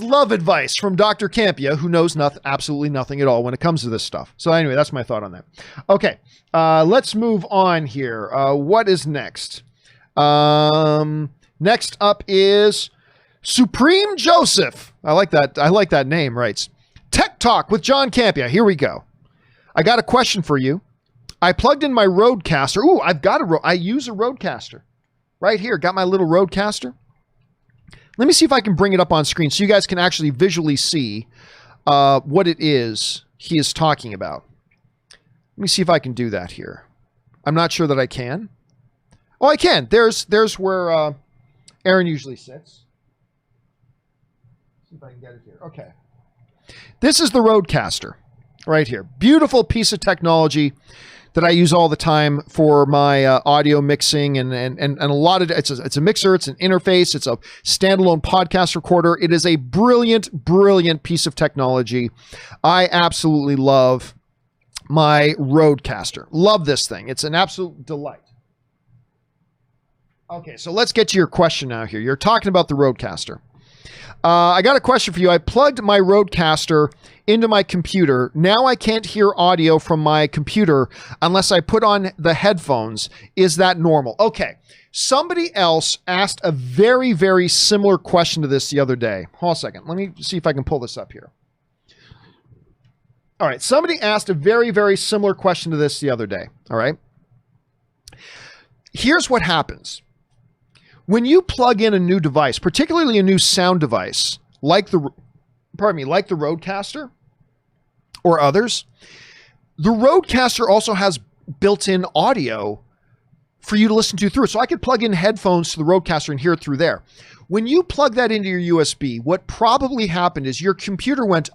love advice from Dr. Campea, who knows absolutely nothing at all when it comes to this stuff. So anyway, that's my thought on that. Okay, let's move on here. What is next? Next up is Supreme Joseph. I like that name, writes. Tech Talk with John Campea. Here we go. I got a question for you. I plugged in my Rodecaster. Ooh, I use a Rodecaster. Right here, got my little Rodecaster. Let me see if I can bring it up on screen so you guys can actually visually see what it is he is talking about. Let me see if I can do that here. I'm not sure that I can. Oh, I can. There's where Aaron usually sits. See if I can get it here. Okay. This is the Rodecaster right here. Beautiful piece of technology that I use all the time for my audio mixing and a lot of it's a mixer, it's an interface, it's a standalone podcast recorder. It is a brilliant, brilliant piece of technology. I absolutely love my Rodecaster. Love this thing. It's an absolute delight. Okay, so let's get to your question now here. You're talking about the Rodecaster. I got a question for you. I plugged my Rodecaster into my computer. Now I can't hear audio from my computer unless I put on the headphones. Is that normal? Okay. Somebody else asked a very, very similar question to this the other day. Hold on a second. Let me see if I can pull this up here. All right. Somebody asked a very, very similar question to this the other day. All right. Here's what happens. When you plug in a new device, particularly a new sound device, like the Rodecaster or others, the Rodecaster also has built-in audio for you to listen to through it. So I could plug in headphones to the Rodecaster and hear it through there. When you plug that into your USB, what probably happened is your computer went,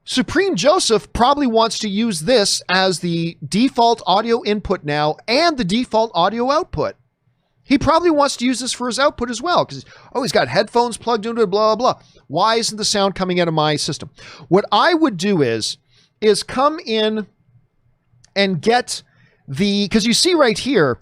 Supreme Joseph probably wants to use this as the default audio input now and the default audio output. He probably wants to use this for his output as well because, he's got headphones plugged into it, blah, blah, blah. Why isn't the sound coming out of my system? What I would do is come in and get because you see right here,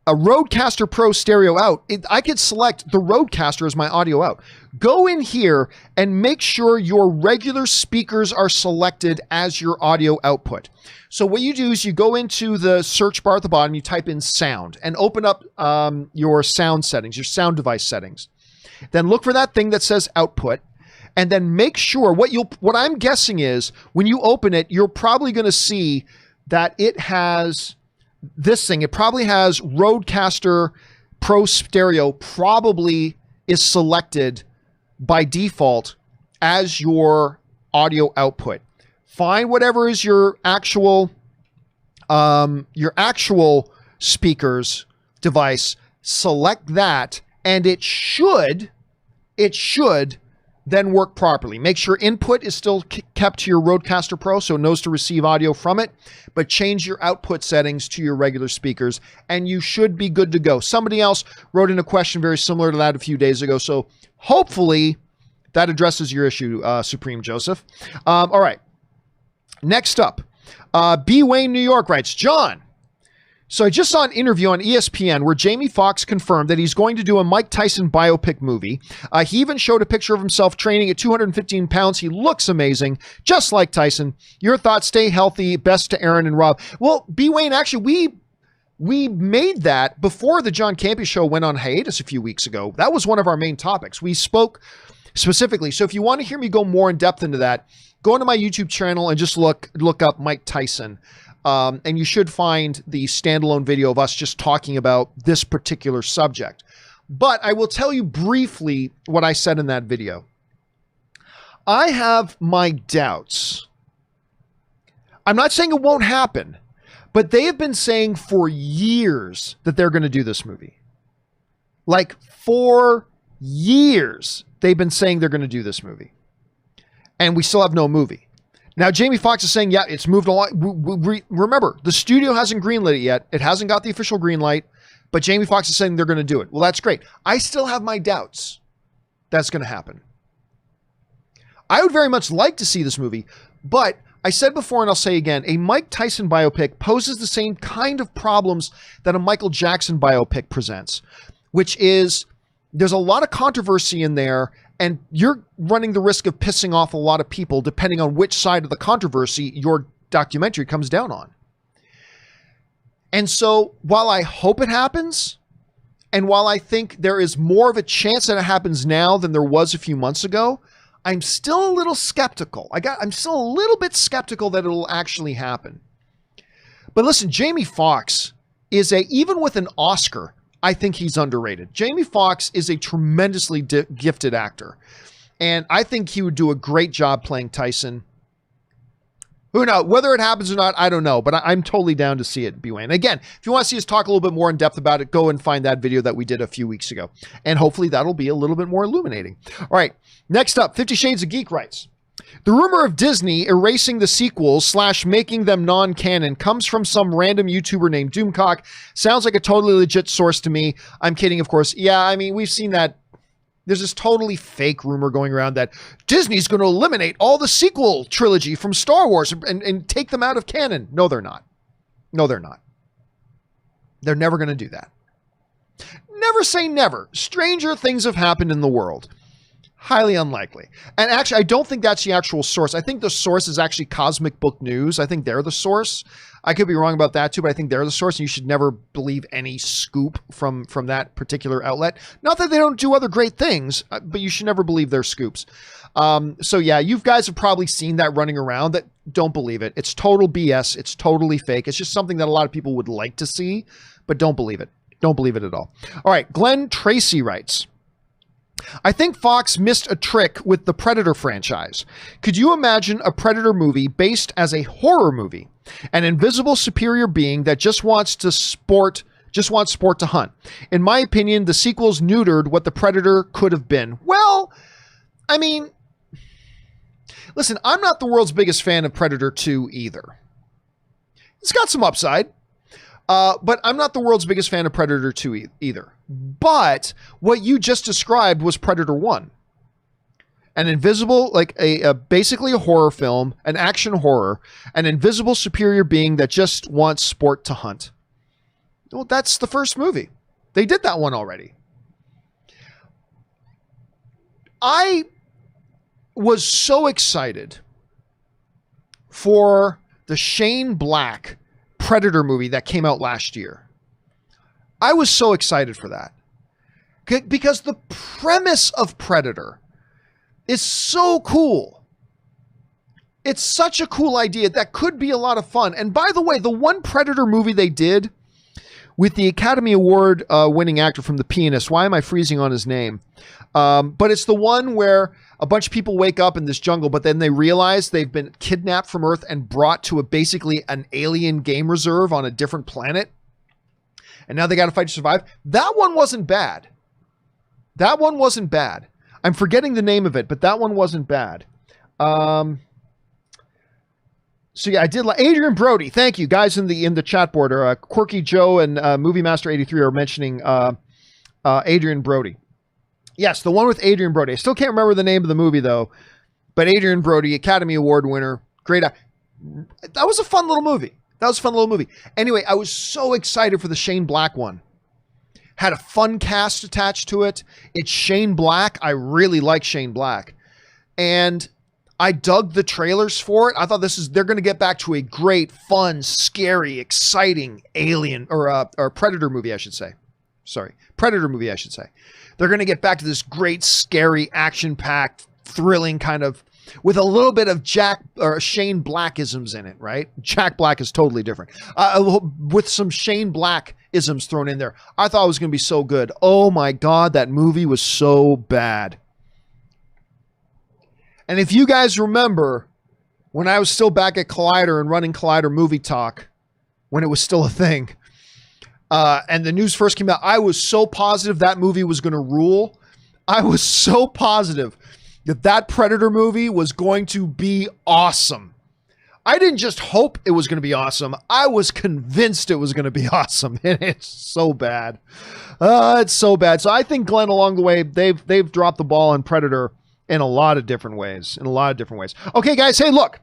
a Rodecaster Pro stereo out. I could select the Rodecaster as my audio out. Go in here and make sure your regular speakers are selected as your audio output. So what you do is you go into the search bar at the bottom, you type in sound and open up your sound settings, your sound device settings. Then look for that thing that says output and then make sure what I'm guessing is when you open it, you're probably going to see that it has this thing. It probably has Rodecaster Pro Stereo probably is selected by default as your audio output. Find whatever is your actual speakers device, select that, and it should then work properly. Make sure input is still kept to your Rodecaster Pro so it knows to receive audio from it, but change your output settings to your regular speakers and you should be good to go. Somebody else wrote in a question very similar to that a few days ago, so hopefully that addresses your issue, Supreme Joseph. All right. Next up, B. Wayne, New York writes, John, so I just saw an interview on ESPN where Jamie Foxx confirmed that he's going to do a Mike Tyson biopic movie. He even showed a picture of himself training at 215 pounds. He looks amazing, just like Tyson. Your thoughts, stay healthy. Best to Aaron and Rob. Well, B. Wayne, actually, we made that before the John Campea Show went on hiatus a few weeks ago. That was one of our main topics. We spoke specifically. So if you want to hear me go more in depth into that, go into my YouTube channel and just look up Mike Tyson. And you should find the standalone video of us just talking about this particular subject. But I will tell you briefly what I said in that video. I have my doubts. I'm not saying it won't happen, but they have been saying for years that they're going to do this movie. Like for years, they've been saying they're going to do this movie. And we still have no movie. Now, Jamie Foxx is saying, yeah, it's moved along. Remember, the studio hasn't greenlit it yet. It hasn't got the official green light, but Jamie Foxx is saying they're going to do it. Well, that's great. I still have my doubts that's going to happen. I would very much like to see this movie, but I said before and I'll say again, a Mike Tyson biopic poses the same kind of problems that a Michael Jackson biopic presents, which is there's a lot of controversy in there, and you're running the risk of pissing off a lot of people depending on which side of the controversy your documentary comes down on. And so while I hope it happens, and while I think there is more of a chance that it happens now than there was a few months ago, I'm still a little skeptical. I'm still a little bit skeptical that it'll actually happen. But listen, Jamie Foxx is even with an Oscar, I think he's underrated. Jamie Foxx is a tremendously gifted actor. And I think he would do a great job playing Tyson. Who knows? Whether it happens or not, I don't know. But I'm totally down to see it, B-Wayne. Again, if you want to see us talk a little bit more in depth about it, go and find that video that we did a few weeks ago. And hopefully that'll be a little bit more illuminating. All right, next up, 50 Shades of Geek writes, the rumor of Disney erasing the sequels / making them non-canon comes from some random YouTuber named Doomcock. Sounds like a totally legit source to me. I'm kidding, of course. Yeah, I mean, we've seen that. There's this totally fake rumor going around that Disney's going to eliminate all the sequel trilogy from Star Wars and take them out of canon. No, they're not. No, they're not. They're never going to do that. Never say never. Stranger things have happened in the world. Highly unlikely. And actually, I don't think that's the actual source. I think the source is actually Cosmic Book News. I think they're the source. I could be wrong about that too, but I think they're the source, and you should never believe any scoop from that particular outlet. Not that they don't do other great things, but you should never believe their scoops. So yeah, you guys have probably seen that running around. That don't believe it. It's total BS. It's totally fake. It's just something that a lot of people would like to see, but don't believe it. Don't believe it at all. All right, Glenn Tracy writes, I think Fox missed a trick with the Predator franchise. Could you imagine a Predator movie based as a horror movie? An invisible superior being that just wants sport to hunt. In my opinion, the sequels neutered what the Predator could have been. Well, I mean, listen, I'm not the world's biggest fan of Predator 2 either. It's got some upside. But I'm not the world's biggest fan of Predator 2 either. But what you just described was Predator 1. An invisible, like basically a horror film, an action horror, an invisible superior being that just wants sport to hunt. Well, that's the first movie. They did that one already. I was so excited for the Shane Black Predator movie that came out last year. I was so excited for that because the premise of Predator is so cool. It's such a cool idea that could be a lot of fun. And by the way, the one Predator movie they did with the Academy Award winning actor from The Pianist, why am I freezing on his name? But it's the one where a bunch of people wake up in this jungle, but then they realize they've been kidnapped from Earth and brought to basically an alien game reserve on a different planet. And now they got to fight to survive. That one wasn't bad. That one wasn't bad. I'm forgetting the name of it, but that one wasn't bad. So yeah, I did like Adrian Brody. Thank you guys in the chat board. Or Quirky Joe and Movie Master 83 are mentioning Adrian Brody. Yes, the one with Adrian Brody. I still can't remember the name of the movie though, but Adrian Brody, Academy Award winner, great. That was a fun little movie. Anyway, I was so excited for the Shane Black one. Had a fun cast attached to it. It's Shane Black. I really like Shane Black, and I dug the trailers for it. I thought they're going to get back to a great, fun, scary, exciting alien or Predator movie, I should say. Sorry, Predator movie, I should say. They're going to get back to this great, scary, action-packed, thrilling kind of, with a little bit of Shane Black-isms in it, right? Jack Black is totally different. With some Shane Black-isms thrown in there. I thought it was going to be so good. Oh my God, that movie was so bad. And if you guys remember, when I was still back at Collider and running Collider Movie Talk, when it was still a thing, and the news first came out, I was so positive that movie was going to rule. I was so positive that Predator movie was going to be awesome. I didn't just hope it was going to be awesome. I was convinced it was going to be awesome. And it's so bad. It's so bad. So I think, Glenn, along the way, they've dropped the ball on Predator. in a lot of different ways. Okay, guys. Hey, look.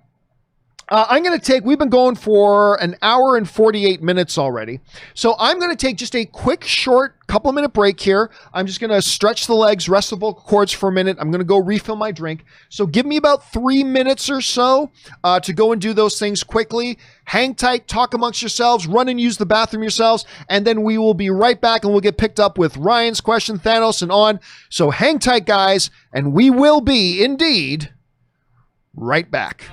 We've been going for an hour and 48 minutes already. So I'm going to take just a quick, short, couple of minute break here. I'm just going to stretch the legs, rest the vocal cords for a minute. I'm going to go refill my drink. So give me about 3 minutes or so to go and do those things quickly. Hang tight, talk amongst yourselves, run and use the bathroom yourselves, and then we will be right back and we'll get picked up with Ryan's question, Thanos, and on. So hang tight, guys, and we will be, indeed, right back.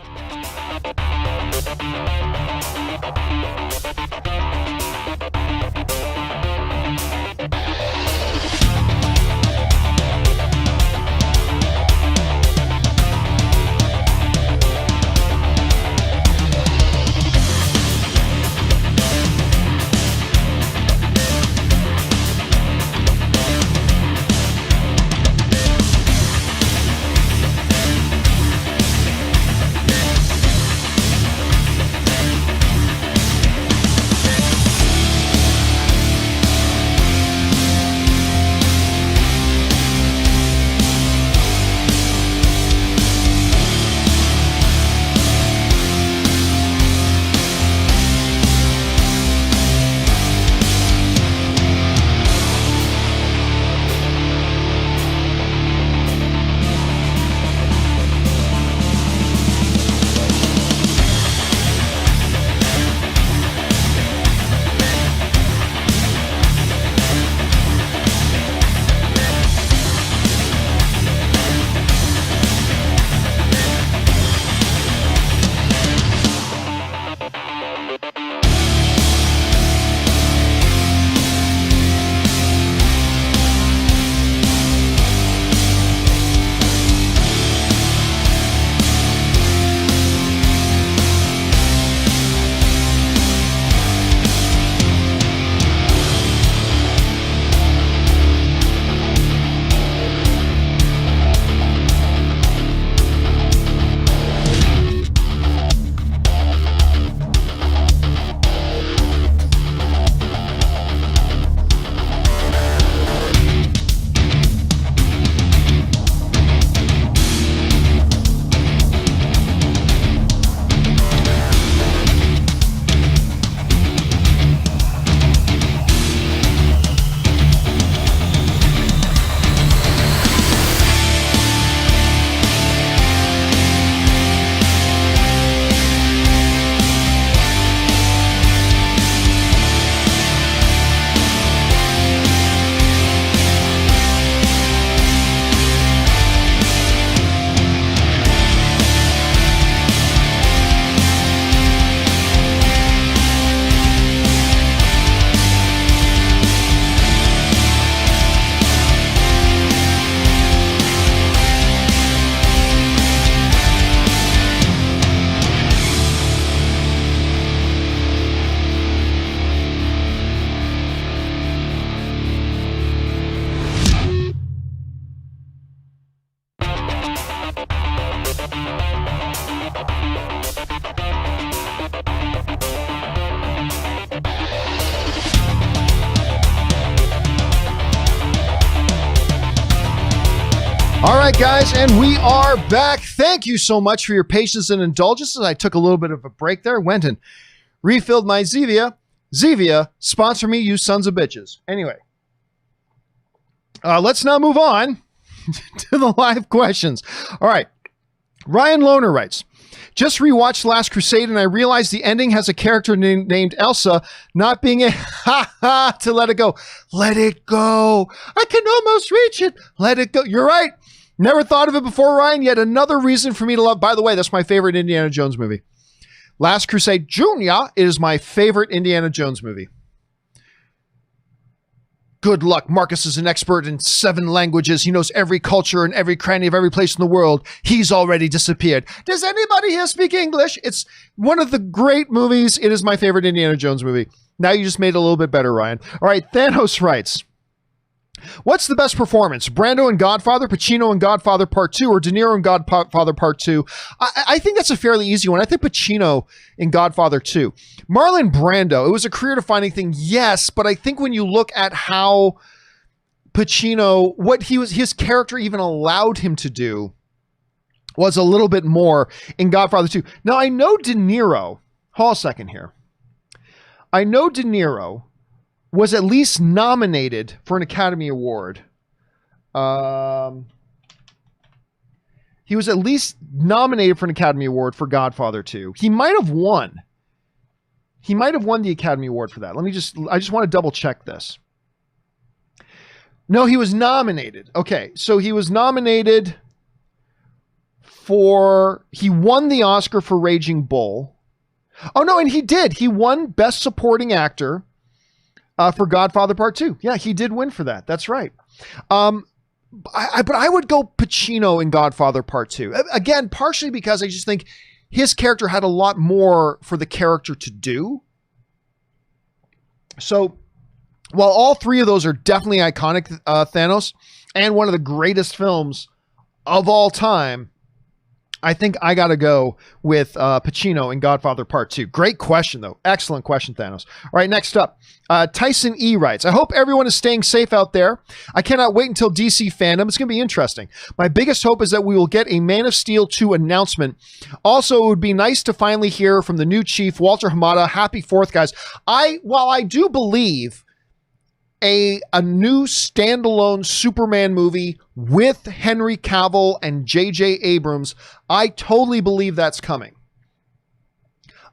All right, guys, and we are back. Thank you so much for your patience and indulgence as I took a little bit of a break there. Went and refilled my Zevia. Zevia, sponsor me, you sons of bitches. Anyway, let's now move on to the live questions. All right. Ryan Lohner writes, just rewatched Last Crusade and I realized the ending has a character named Elsa not being a ha to let it go. Let it go. I can almost reach it. Let it go. You're right. Never thought of it before, Ryan. Yet another reason for me to love. By the way, that's my favorite Indiana Jones movie. Last Crusade Jr. is my favorite Indiana Jones movie. Good luck. Marcus is an expert in 7 languages. He knows every culture and every cranny of every place in the world. He's already disappeared. Does anybody here speak English? It's one of the great movies. It is my favorite Indiana Jones movie. Now you just made it a little bit better, Ryan. All right, Thanos writes, what's the best performance? Brando in Godfather, Pacino in Godfather Part 2, or De Niro in Godfather Part 2? I think that's a fairly easy one. I think Pacino in Godfather 2. Marlon Brando, it was a career-defining thing, yes, but I think when you look at how Pacino, what his character even allowed him to do, was a little bit more in Godfather 2. Now, I know De Niro, hold a second here. I know De Niro was at least nominated for an Academy Award. He was at least nominated for an Academy Award for Godfather 2. He might have won. He might have won the Academy Award for that. I just want to double check this. No, he was nominated. Okay, so he was nominated he won the Oscar for Raging Bull. Oh no, and he did. He won Best Supporting Actor for Godfather Part 2. Yeah, he did win for that. That's right. But I would go Pacino in Godfather Part 2. Again, partially because I just think his character had a lot more for the character to do. So while all three of those are definitely iconic, Thanos, and one of the greatest films of all time, I think I got to go with Pacino in Godfather Part 2. Great question, though. Excellent question, Thanos. All right, next up. Tyson E. writes, I hope everyone is staying safe out there. I cannot wait until DC fandom. It's going to be interesting. My biggest hope is that we will get a Man of Steel 2 announcement. Also, it would be nice to finally hear from the new chief, Walter Hamada. Happy 4th, guys. While I do believe a new standalone Superman movie with Henry Cavill and J.J. Abrams, I totally believe that's coming.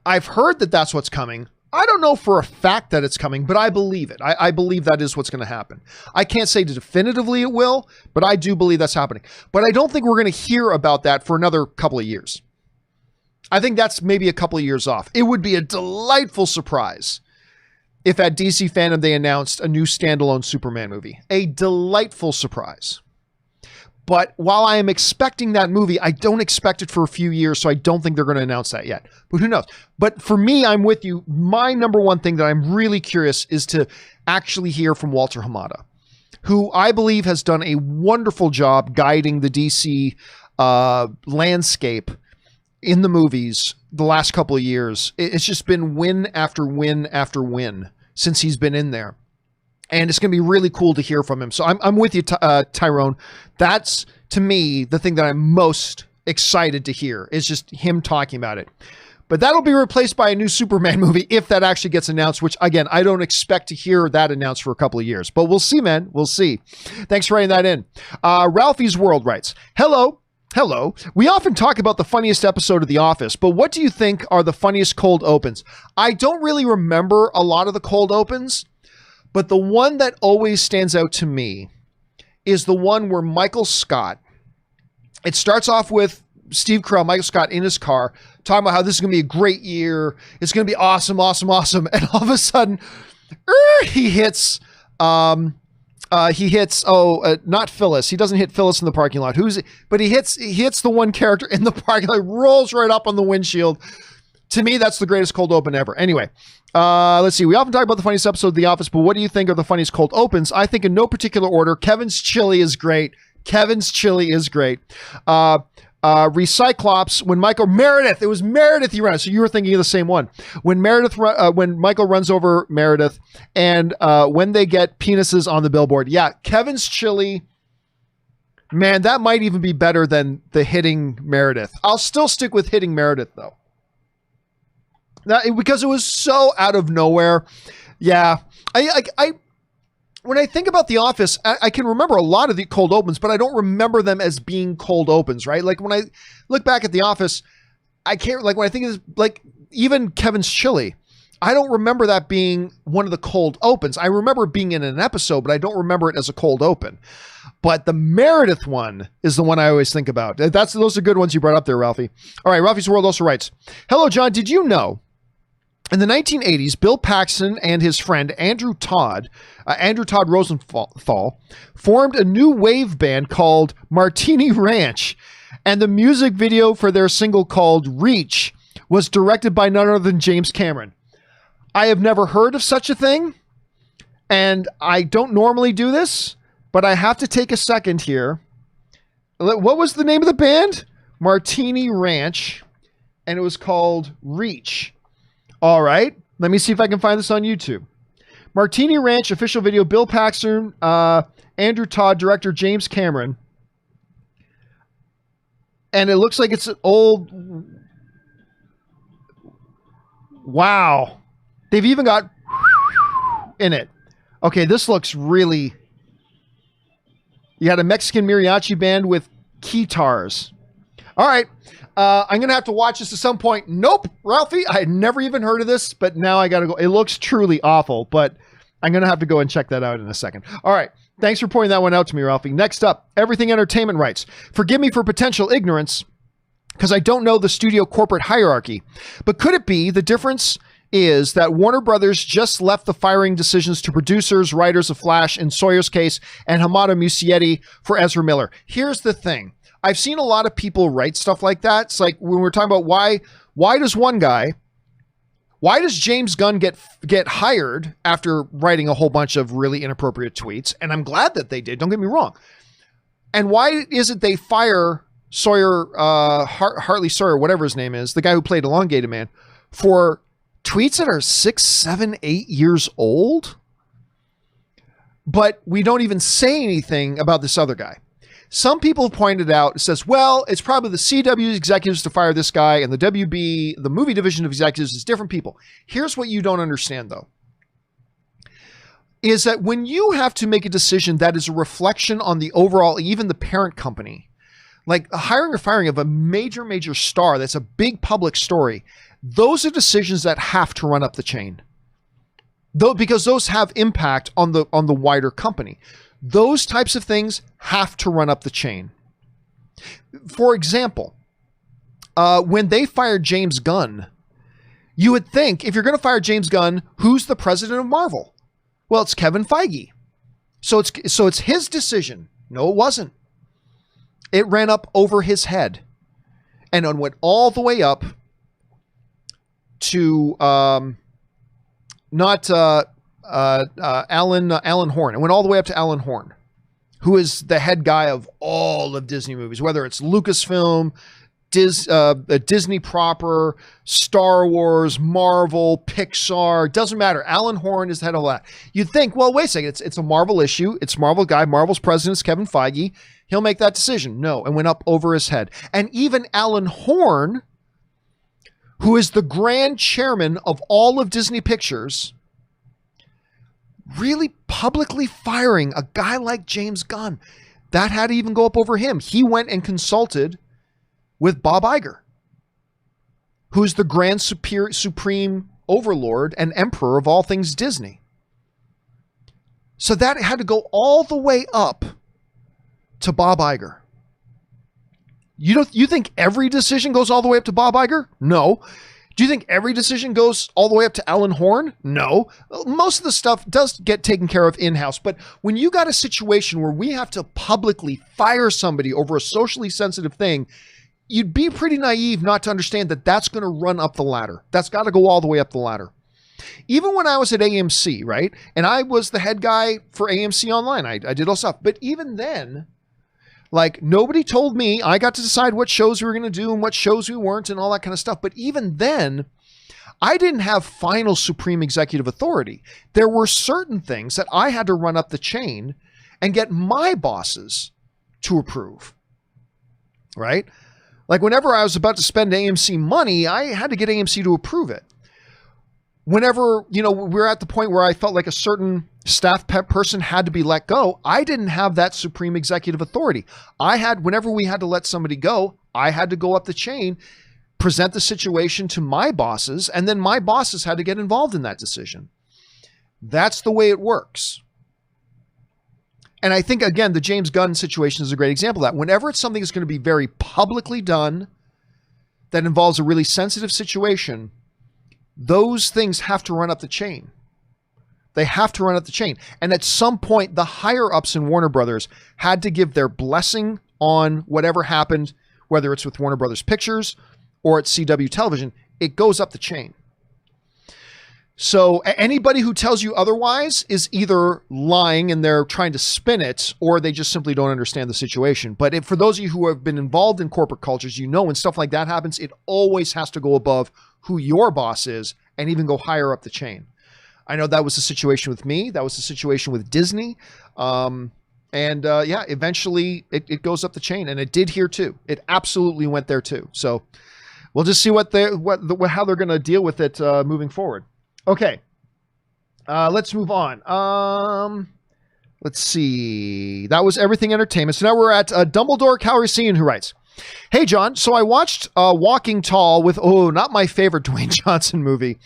I've heard that that's what's coming. I don't know for a fact that it's coming, but I believe it. I believe that is what's going to happen. I can't say definitively it will, but I do believe that's happening. But I don't think we're going to hear about that for another couple of years. I think that's maybe a couple of years off. It would be a delightful surprise if at DC Fandom they announced a new standalone Superman movie. A delightful surprise. But while I am expecting that movie, I don't expect it for a few years, so I don't think they're going to announce that yet. But who knows? But for me, I'm with you. My number one thing that I'm really curious is to actually hear from Walter Hamada, who I believe has done a wonderful job guiding the DC landscape in the movies the last couple of years. It's just been win after win after win since he's been in there. And it's going to be really cool to hear from him. So I'm with you, Tyrone. That's, to me, the thing that I'm most excited to hear is just him talking about it. But that'll be replaced by a new Superman movie if that actually gets announced, which, again, I don't expect to hear that announced for a couple of years. But we'll see, man. We'll see. Thanks for writing that in. Ralphie's World writes, Hello. We often talk about the funniest episode of The Office, but what do you think are the funniest cold opens? I don't really remember a lot of the cold opens, but the one that always stands out to me is the one where Michael Scott, it starts off with Steve Carell, Michael Scott in his car, talking about how this is going to be a great year. It's going to be awesome. And all of a sudden, he hits, not Phyllis. He doesn't hit Phyllis in the parking lot. But he hits the one character in the parking lot, rolls right up on the windshield. To me, that's the greatest cold open ever. Anyway, let's see. We often talk about the funniest episode of The Office, but what do you think are the funniest cold opens? I think in no particular order, Kevin's Chili is great. Recyclops, when Meredith, it was Meredith he ran. So you were thinking of the same one. When Michael runs over Meredith and when they get penises on the billboard. Yeah, Kevin's Chili, man, that might even be better than the hitting Meredith. I'll still stick with hitting Meredith though. Because it was so out of nowhere. Yeah. When I think about The Office, I can remember a lot of the cold opens, but I don't remember them as being cold opens, right? Like when I look back at The Office, I can't, like when I think of this, like even Kevin's Chili, I don't remember that being one of the cold opens. I remember it being in an episode, but I don't remember it as a cold open. But the Meredith one is the one I always think about. Those are good ones you brought up there, Ralphie. All right, Ralphie's World also writes, Hello, John, did you know in the 1980s, Bill Paxton and his friend Andrew Todd Rosenthal, formed a new wave band called Martini Ranch, and the music video for their single called Reach was directed by none other than James Cameron. I have never heard of such a thing, and I don't normally do this, but I have to take a second here. What was the name of the band? Martini Ranch, and it was called Reach. All right, let me see if I can find this on YouTube. Martini Ranch official video, Bill Paxton, Andrew Todd, director James Cameron. And it looks like it's an old... Wow. They've even got in it. Okay, this looks really... You got a Mexican mariachi band with guitars. All right. I'm going to have to watch this at some point. Nope, Ralphie. I had never even heard of this, but now I got to go. It looks truly awful, but I'm going to have to go and check that out in a second. All right. Thanks for pointing that one out to me, Ralphie. Next up, Everything Entertainment Rights. Forgive me for potential ignorance because I don't know the studio corporate hierarchy, but could it be the difference is that Warner Brothers just left the firing decisions to producers, writers of Flash in Sawyer's Case and Hamada Muschietti for Ezra Miller? Here's the thing. I've seen a lot of people write stuff like that. It's like when we're talking about why does James Gunn get hired after writing a whole bunch of really inappropriate tweets? And I'm glad that they did. Don't get me wrong. And why is it they fire Sawyer, Hartley Sawyer, whatever his name is, the guy who played Elongated Man, for tweets that are 6, 7, 8 years old? But we don't even say anything about this other guy. Some people have pointed out, it says, well, it's probably the CW executives to fire this guy, and the WB, the movie division of executives, is different people. Here's what you don't understand, though, is that when you have to make a decision that is a reflection on the overall, even the parent company, like the hiring or firing of a major star, that's a big public story, those are decisions that have to run up the chain, though, because those have impact on the wider company. Those types of things have to run up the chain. For example, when they fired James Gunn, you would think, if you're going to fire James Gunn, who's the president of Marvel? Well, it's Kevin Feige. So it's his decision. No, it wasn't. It ran up over his head and it went all the way up to Alan Horn. It went all the way up to Alan Horn, who is the head guy of all of Disney movies, whether it's Lucasfilm, Disney proper, Star Wars, Marvel, Pixar, doesn't matter. Alan Horn is the head of that. You'd think, well, wait a second, it's a Marvel issue. It's Marvel guy. Marvel's president is Kevin Feige. He'll make that decision. No, it went up over his head. And even Alan Horn, who is the grand chairman of all of Disney Pictures, really publicly firing a guy like James Gunn, that had to even go up over him. He went and consulted with Bob Iger, who's the grand supreme overlord and emperor of all things Disney. So that had to go all the way up to Bob Iger. You think every decision goes all the way up to Bob Iger? No. Do you think every decision goes all the way up to Alan Horn? No. Most of the stuff does get taken care of in-house, but when you got a situation where we have to publicly fire somebody over a socially sensitive thing, you'd be pretty naive not to understand that that's going to run up the ladder. That's got to go all the way up the ladder. Even when I was at AMC, right? And I was the head guy for AMC Online. I did all stuff. But even then, like, nobody told me. I got to decide what shows we were going to do and what shows we weren't and all that kind of stuff. But even then, I didn't have final supreme executive authority. There were certain things that I had to run up the chain and get my bosses to approve, right? Like whenever I was about to spend AMC money, I had to get AMC to approve it. Whenever, we're at the point where I felt like a certain staff person had to be let go, I didn't have that supreme executive authority. Whenever we had to let somebody go, I had to go up the chain, present the situation to my bosses, and then my bosses had to get involved in that decision. That's the way it works. And I think, again, the James Gunn situation is a great example of that. Whenever it's something that's going to be very publicly done, that involves a really sensitive situation, those things have to run up the chain. They have to run up the chain. And at some point, the higher ups in Warner Brothers had to give their blessing on whatever happened, whether it's with Warner Brothers Pictures or at CW Television. It goes up the chain. So anybody who tells you otherwise is either lying and they're trying to spin it, or they just simply don't understand the situation. But for those of you who have been involved in corporate cultures, when stuff like that happens, it always has to go above who your boss is and even go higher up the chain. I know that was the situation with me. That was the situation with Disney. And yeah, eventually it goes up the chain, and it did here too. It absolutely went there too. So we'll just see how they're going to deal with it moving forward. Okay, let's move on. Let's see. That was Everything Entertainment. So now we're at Dumbledore Calrissian, who writes, "Hey, John. So I watched Walking Tall with, not my favorite Dwayne Johnson movie.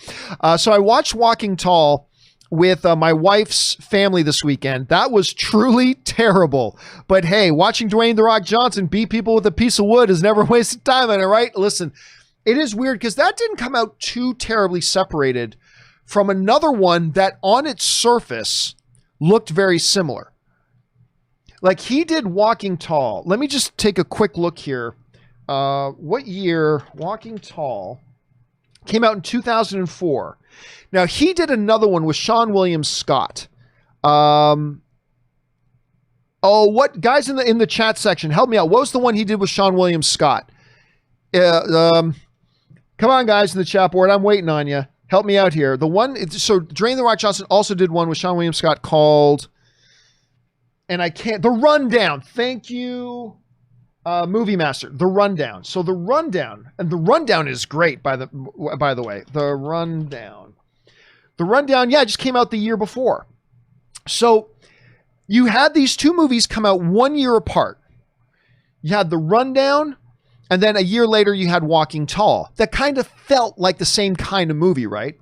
So I watched Walking Tall with my wife's family this weekend. That was truly terrible. But hey, watching Dwayne The Rock Johnson beat people with a piece of wood is never a waste of time, am I right? Listen, it is weird because that didn't come out too terribly separated from another one that on its surface looked very similar. Like he did Walking Tall. Let me just take a quick look here. What year? Walking Tall came out in 2004. Now he did another one with Sean William Scott. What guys in the chat section, help me out. What was the one he did with Sean William Scott? Come on, guys in the chat board. I'm waiting on you. Help me out here. The one, so Dwayne The Rock Johnson also did one with Sean William Scott called, and I can't, The Rundown. Thank you, Movie Master. The Rundown. So The Rundown, and The Rundown is great, by the way. The Rundown, yeah, it just came out the year before. So you had these two movies come out 1 year apart. You had The Rundown, and then a year later, you had Walking Tall. That kind of felt like the same kind of movie, right?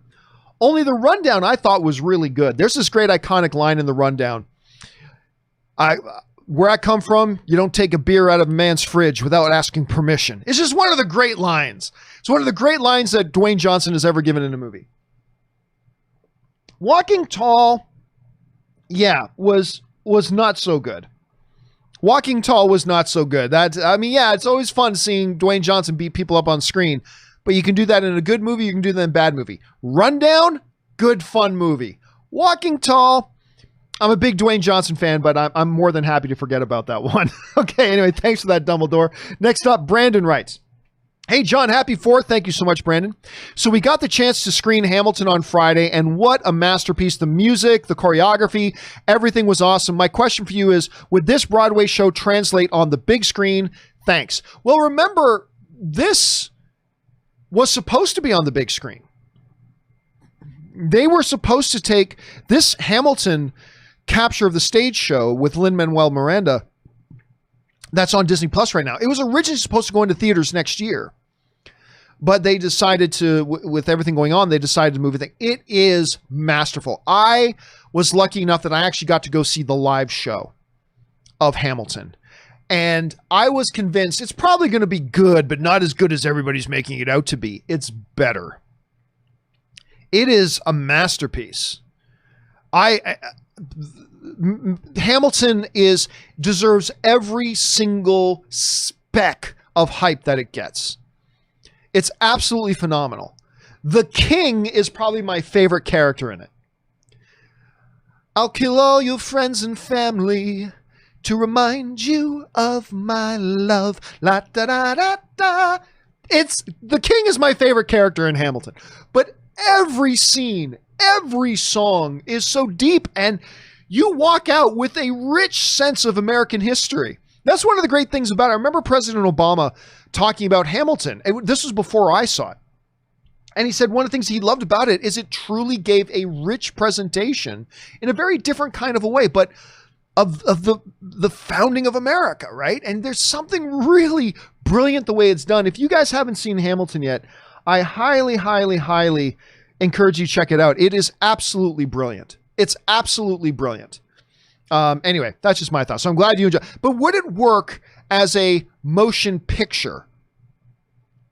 Only The Rundown I thought was really good. There's this great iconic line in The Rundown. Where I come from, you don't take a beer out of a man's fridge without asking permission. It's just one of the great lines. It's one of the great lines that Dwayne Johnson has ever given in a movie. Walking Tall, yeah, was not so good. Walking Tall was not so good. It's always fun seeing Dwayne Johnson beat people up on screen, but you can do that in a good movie, you can do that in a bad movie. Rundown, good fun movie. Walking Tall, I'm a big Dwayne Johnson fan, but I'm more than happy to forget about that one. Okay, anyway, thanks for that, Dumbledore. Next up, Brandon writes, "Hey, John, happy 4th. Thank you so much, Brandon. So we got the chance to screen Hamilton on Friday, and what a masterpiece. The music, the choreography, everything was awesome. My question for you is, would this Broadway show translate on the big screen? Thanks." Well, remember, this was supposed to be on the big screen. They were supposed to take this Hamilton capture of the stage show with Lin-Manuel Miranda that's on Disney Plus right now. It was originally supposed to go into theaters next year, but they decided to, with everything going on, they decided to move it. It is masterful. I was lucky enough that I actually got to go see the live show of Hamilton. And I was convinced it's probably going to be good, but not as good as everybody's making it out to be. It's better. It is a masterpiece. Hamilton deserves every single speck of hype that it gets. It's absolutely phenomenal. The King is probably my favorite character in it. "I'll kill all your friends and family to remind you of my love. La da da da da." The King is my favorite character in Hamilton. But every scene, every song is so deep, and you walk out with a rich sense of American history. That's one of the great things about it. I remember President Obama talking about Hamilton. This was before I saw it. And he said one of the things he loved about it is it truly gave a rich presentation in a very different kind of a way, but of the founding of America, right? And there's something really brilliant the way it's done. If you guys haven't seen Hamilton yet, I highly, highly, highly encourage you to check it out. It is absolutely brilliant. It's absolutely brilliant. Anyway, that's just my thoughts. So I'm glad you enjoy. But would it work as a motion picture?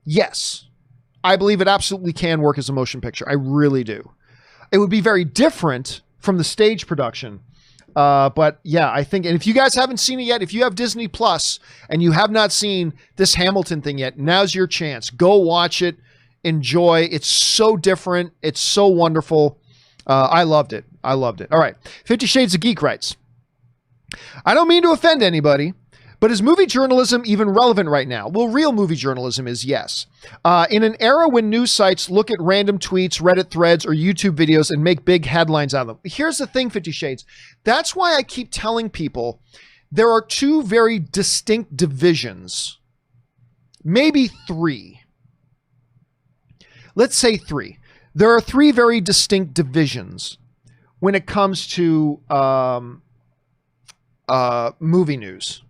Yes. I believe it absolutely can work as a motion picture. I really do. It would be very different from the stage production. But yeah, I think, and if you guys haven't seen it yet, if you have Disney Plus and you have not seen this Hamilton thing yet, now's your chance. Go watch it. Enjoy. It's so different. It's so wonderful. I loved it. I loved it. All right. 50 Shades of Geek writes, "I don't mean to offend anybody, But is movie journalism even relevant right now? Well, real movie journalism is yes. In an era when news sites look at random tweets, Reddit threads, or YouTube videos and make big headlines out of them. Here's the thing, 50 Shades. That's why I keep telling people there are two very distinct divisions. Maybe three. Let's say three. There are three very distinct divisions when it comes to movie news.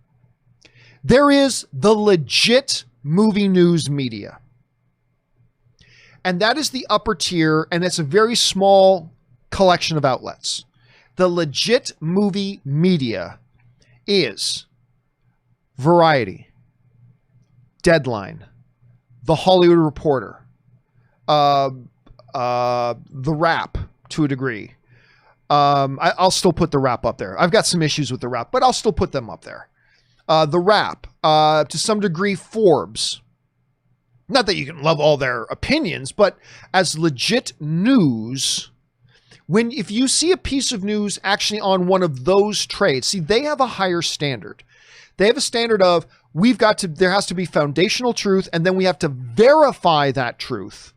There is the legit movie news media. And that is the upper tier, and it's a very small collection of outlets. The legit movie media is Variety, Deadline, The Hollywood Reporter, The Wrap to a degree. I'll still put The Wrap up there. I've got some issues with The Wrap, but I'll still put them up there. The Wrap, to some degree, Forbes. Not that you can love all their opinions, but as legit news, if you see a piece of news actually on one of those trades, see, they have a higher standard. They have a standard of there has to be foundational truth, and then we have to verify that truth.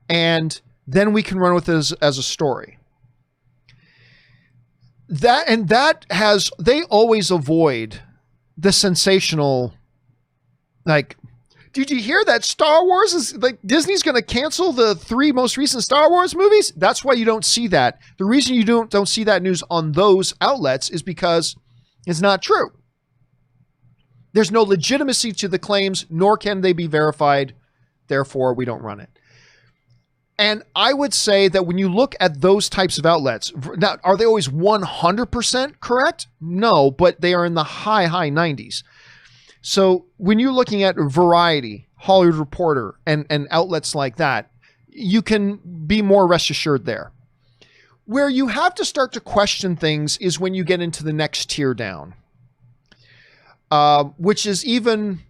And then we can run with it as a story. They always avoid the sensational, like, did you hear that Star Wars is like Disney's going to cancel the 3 most recent Star Wars movies? That's why you don't see that. The reason you don't see that news on those outlets is because it's not true. There's no legitimacy to the claims, nor can they be verified. Therefore, we don't run it. And I would say that when you look at those types of outlets, now, are they always 100% correct? No, but they are in the high 90s. So when you're looking at Variety, Hollywood Reporter, and outlets like that, you can be more rest assured there. Where you have to start to question things is when you get into the next tier down, which is even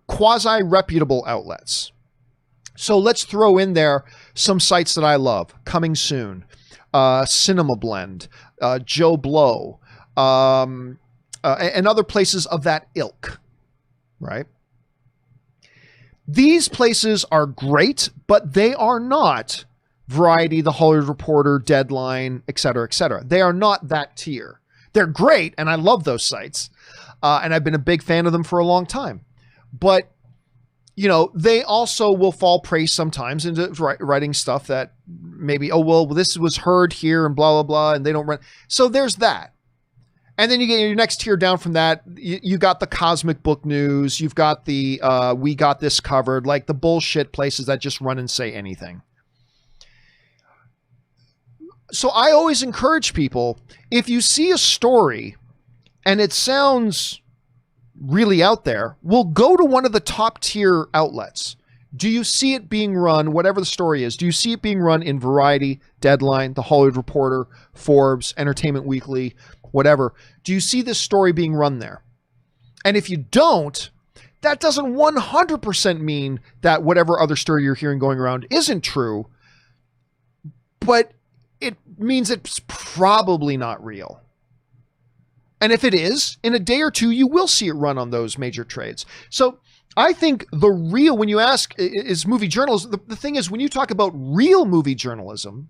quasi-reputable outlets. So let's throw in there some sites that I love. Coming Soon, Cinema Blend, Joe Blow, and other places of that ilk, right? These places are great, but they are not Variety, The Hollywood Reporter, Deadline, et cetera, et cetera. They are not that tier. They're great, and I love those sites, and I've been a big fan of them for a long time. But you know, they also will fall prey sometimes into writing stuff that maybe, oh, well, this was heard here and blah, blah, blah, and they don't run. So there's that. And then you get your next tier down from that. You got the Cosmic Book News. You've got the We Got This Covered, like the bullshit places that just run and say anything. So I always encourage people, if you see a story and it sounds really out there, we'll go to one of the top tier outlets. Do you see it being run, whatever the story is, do you see it being run in Variety, Deadline, The Hollywood Reporter, Forbes, Entertainment Weekly, whatever? Do you see this story being run there? And if you don't, that doesn't 100% mean that whatever other story you're hearing going around isn't true, but it means it's probably not real. And if it is, in a day or two, you will see it run on those major trades. So I think when you ask, is movie journalism, the thing is, when you talk about real movie journalism,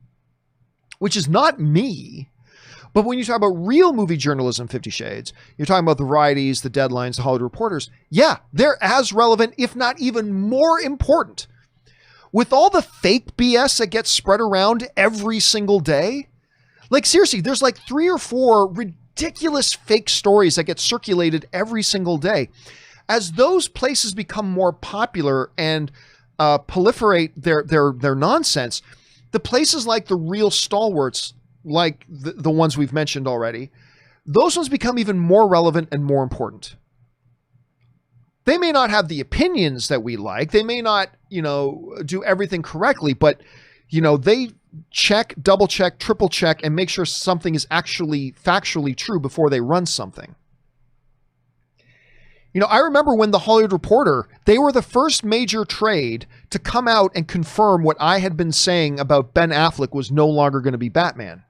which is not me, but when you talk about real movie journalism, 50 Shades, you're talking about the Varieties, the Deadlines, the Hollywood Reporters. Yeah, they're as relevant, if not even more important. With all the fake BS that gets spread around every single day, like seriously, there's like 3 or 4 ridiculous fake stories that get circulated every single day. As those places become more popular and proliferate their nonsense, the places like the real stalwarts, like the ones we've mentioned already, those ones become even more relevant and more important. They may not have the opinions that we like. They may not, do everything correctly, but, they check, double check, triple check, and make sure something is actually factually true before they run something. I remember when the Hollywood Reporter, they were the first major trade to come out and confirm what I had been saying about Ben Affleck was no longer going to be Batman.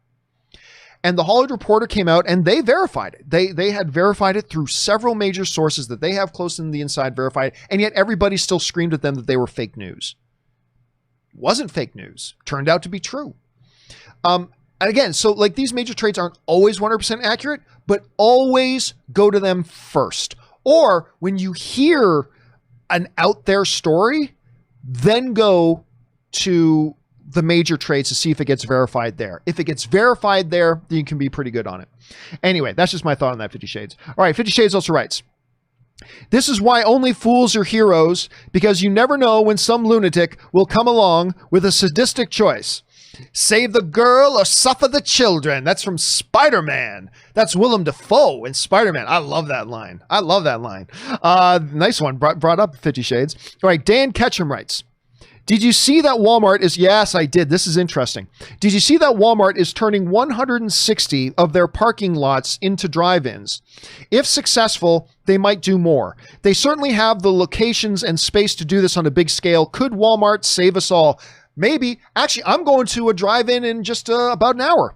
And the Hollywood Reporter came out and they verified it. They had verified it through several major sources that they have close in the inside verified, and yet everybody still screamed at them that they were fake news. Wasn't fake news. Turned out to be true. And again, so like these major trades aren't always 100% accurate, but always go to them first. Or when you hear an out there story, then go to the major trades to see if it gets verified there. If it gets verified there, then you can be pretty good on it. Anyway, that's just my thought on that, 50 Shades. All right, 50 Shades also writes, this is why only fools are heroes, because you never know when some lunatic will come along with a sadistic choice. Save the girl or suffer the children. That's from Spider-Man. That's Willem Dafoe in Spider-Man. I love that line. I love that line. Nice one. Brought up 50 Shades. All right, Dan Ketchum writes, did you see that Walmart is... Yes, I did. This is interesting. Did you see that Walmart is turning 160 of their parking lots into drive-ins? If successful, they might do more. They certainly have the locations and space to do this on a big scale. Could Walmart save us all? Maybe. Actually, I'm going to a drive-in in just about an hour.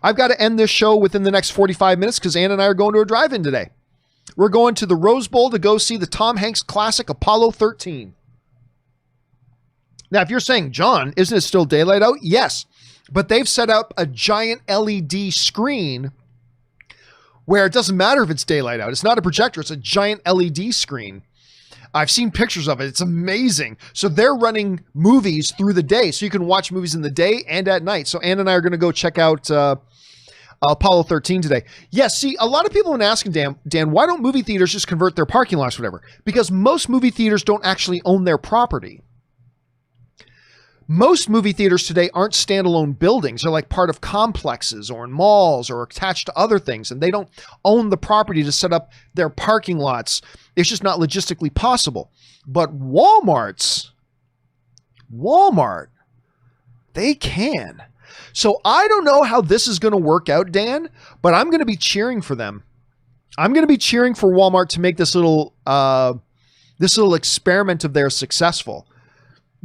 I've got to end this show within the next 45 minutes because Ann and I are going to a drive-in today. We're going to the Rose Bowl to go see the Tom Hanks classic Apollo 13. Now, if you're saying, John, isn't it still daylight out? Yes, but they've set up a giant LED screen where it doesn't matter if it's daylight out. It's not a projector. It's a giant LED screen. I've seen pictures of it. It's amazing. So they're running movies through the day. So you can watch movies in the day and at night. So Ann and I are going to go check out Apollo 13 today. Yes, see, a lot of people have been asking, Dan, why don't movie theaters just convert their parking lots or whatever? Because most movie theaters don't actually own their property. Most movie theaters today aren't standalone buildings. They're like part of complexes or in malls or attached to other things, and they don't own the property to set up their parking lots. It's just not logistically possible. But Walmart, they can. So I don't know how this is going to work out, Dan, but I'm going to be cheering for them. I'm going to be cheering for Walmart to make this little experiment of theirs successful.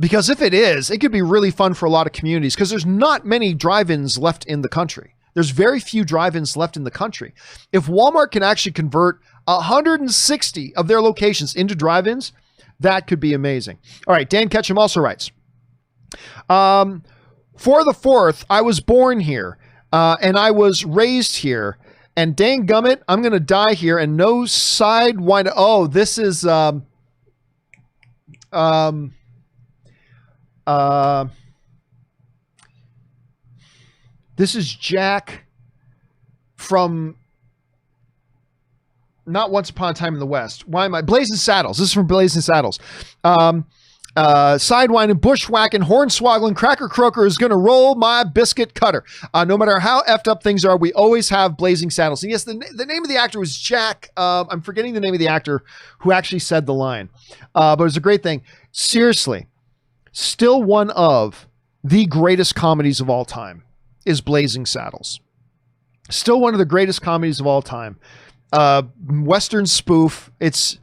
Because if it is, it could be really fun for a lot of communities because there's not many drive-ins left in the country. There's very few drive-ins left in the country. If Walmart can actually convert 160 of their locations into drive-ins, that could be amazing. All right, Dan Ketchum also writes, for the 4th, I was born here and I was raised here. And dang gummit, I'm going to die here and no side wind. Oh, this is... this is Jack from not Once Upon a Time in the West. Why am I? Blazing Saddles. This is from Blazing Saddles. Sidewinding, bushwhacking, hornswoggling, cracker croaker is going to roll my biscuit cutter. No matter how effed up things are, we always have Blazing Saddles. And yes, the name of the actor was Jack. I'm forgetting the name of the actor who actually said the line. But it was a great thing. Seriously. Still one of the greatest comedies of all time is Blazing Saddles. Still one of the greatest comedies of all time. Western spoof. It's,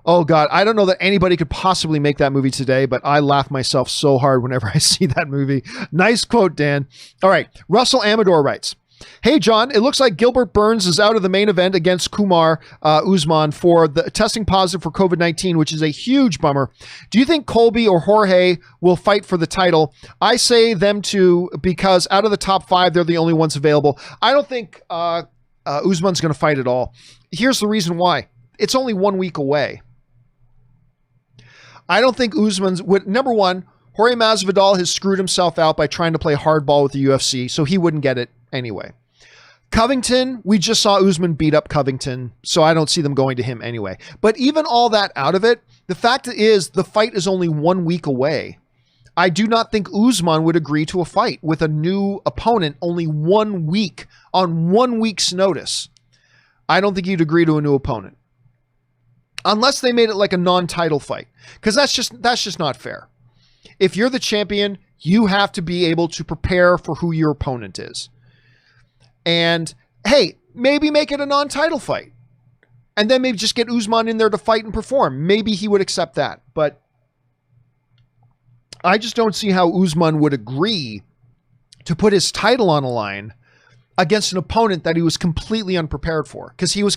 oh God, I don't know that anybody could possibly make that movie today, but I laugh myself so hard whenever I see that movie. Nice quote, Dan. All right. Russell Amador writes, hey, John, it looks like Gilbert Burns is out of the main event against Kumar Usman for the testing positive for COVID-19, which is a huge bummer. Do you think Colby or Jorge will fight for the title? I say them to because out of the top 5, they're the only ones available. I don't think Usman's going to fight at all. Here's the reason why. It's only 1 week away. I don't think Usman's would. Number one, Jorge Masvidal has screwed himself out by trying to play hardball with the UFC, so he wouldn't get it anyway. Covington, we just saw Usman beat up Covington, so I don't see them going to him anyway. But even all that out of it, the fact is the fight is only 1 week away. I do not think Usman would agree to a fight with a new opponent only 1 week on 1 week's notice. I don't think he'd agree to a new opponent. Unless they made it like a non-title fight, because that's just not fair. If you're the champion, you have to be able to prepare for who your opponent is. And hey, maybe make it a non-title fight. And then maybe just get Usman in there to fight and perform. Maybe he would accept that. But I just don't see how Usman would agree to put his title on the line against an opponent that he was completely unprepared for, because he's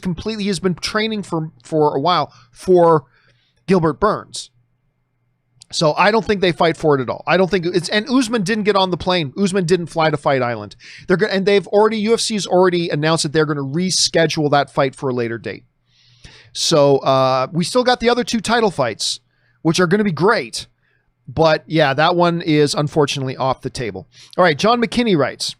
been training for a while for Gilbert Burns. So I don't think they fight for it at all. I don't think and Usman didn't get on the plane. Usman didn't fly to Fight Island. UFC's already announced that they're going to reschedule that fight for a later date. So we still got the other 2 title fights, which are going to be great. But yeah, that one is unfortunately off the table. All right. John McKinney writes,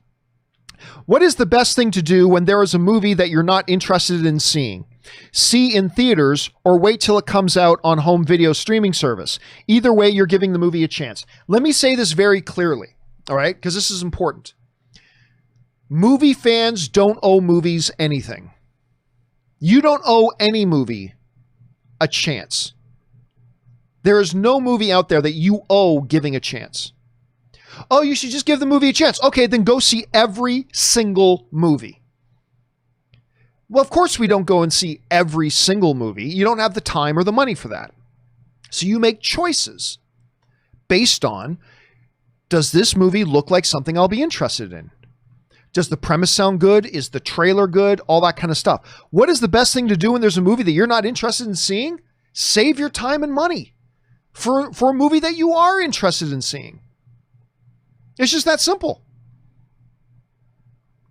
what is the best thing to do when there is a movie that you're not interested in seeing? See in theaters or wait till it comes out on home video streaming service. Either way, you're giving the movie a chance. Let me say this very clearly, all right? Because this is important. Movie fans don't owe movies anything. You don't owe any movie a chance. There is no movie out there that you owe giving a chance. Oh, you should just give the movie a chance. Okay, then go see every single movie. Well, of course we don't go and see every single movie. You don't have the time or the money for that. So you make choices based on, does this movie look like something I'll be interested in? Does the premise sound good? Is the trailer good? All that kind of stuff. What is the best thing to do when there's a movie that you're not interested in seeing? Save your time and money for a movie that you are interested in seeing. It's just that simple.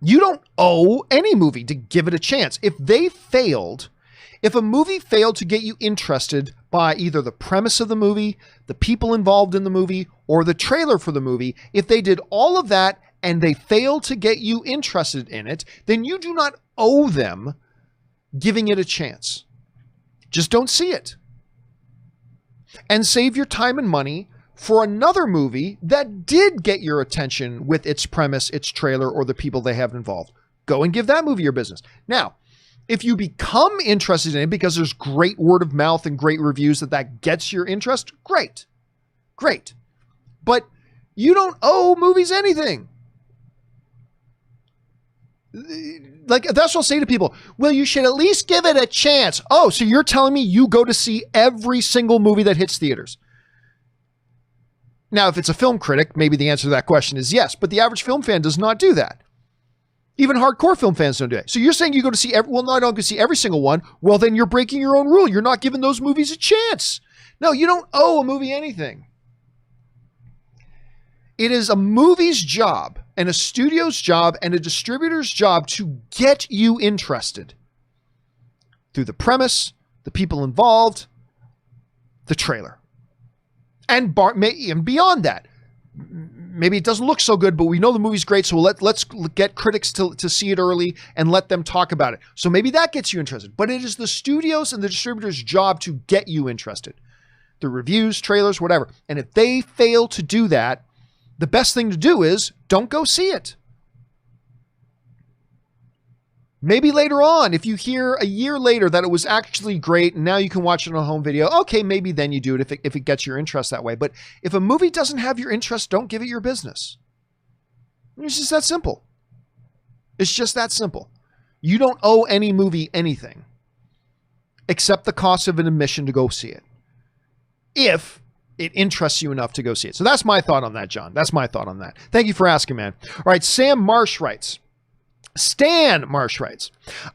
You don't owe any movie to give it a chance. If a movie failed to get you interested by either the premise of the movie, the people involved in the movie, or the trailer for the movie, if they did all of that and they failed to get you interested in it, then you do not owe them giving it a chance. Just don't see it. And save your time and money for another movie that did get your attention with its premise, its trailer, or the people they have involved. Go and give that movie your business. Now, if you become interested in it because there's great word of mouth and great reviews that gets your interest, great. Great. But you don't owe movies anything. Like, that's what I'll say to people. Well, you should at least give it a chance. Oh, so you're telling me you go to see every single movie that hits theaters? Now, if it's a film critic, maybe the answer to that question is yes, but the average film fan does not do that. Even hardcore film fans don't do it. So you're saying you go to see I don't go to see every single one. Well, then you're breaking your own rule. You're not giving those movies a chance. No, you don't owe a movie anything. It is a movie's job and a studio's job and a distributor's job to get you interested through the premise, the people involved, the trailer. And beyond that, maybe it doesn't look so good, but we know the movie's great, so let's get critics to see it early and let them talk about it. So maybe that gets you interested. But it is the studio's and the distributor's job to get you interested. The reviews, trailers, whatever. And if they fail to do that, the best thing to do is don't go see it. Maybe later on, if you hear a year later that it was actually great and now you can watch it on home video, okay, maybe then you do it if it gets your interest that way. But if a movie doesn't have your interest, don't give it your business. It's just that simple. It's just that simple. You don't owe any movie anything except the cost of an admission to go see it, if it interests you enough to go see it. So that's my thought on that, John. That's my thought on that. Thank you for asking, man. All right, Stan Marsh writes,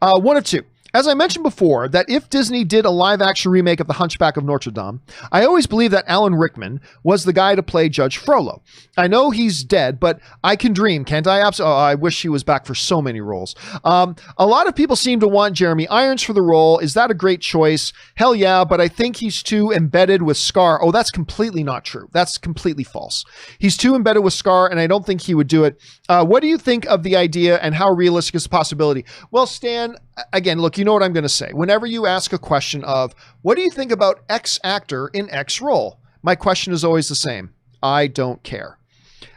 one of two. As I mentioned before, that if Disney did a live-action remake of The Hunchback of Notre Dame, I always believed that Alan Rickman was the guy to play Judge Frollo. I know he's dead, but I can dream, can't I? I wish he was back for so many roles. A lot of people seem to want Jeremy Irons for the role. Is that a great choice? Hell yeah, but I think he's too embedded with Scar. Oh, that's completely not true. That's completely false. He's too embedded with Scar, and I don't think he would do it. What do you think of the idea, and how realistic is the possibility? Well, Stan, again, look, you know what I'm going to say. Whenever you ask a question of, what do you think about X actor in X role? My question is always the same. I don't care.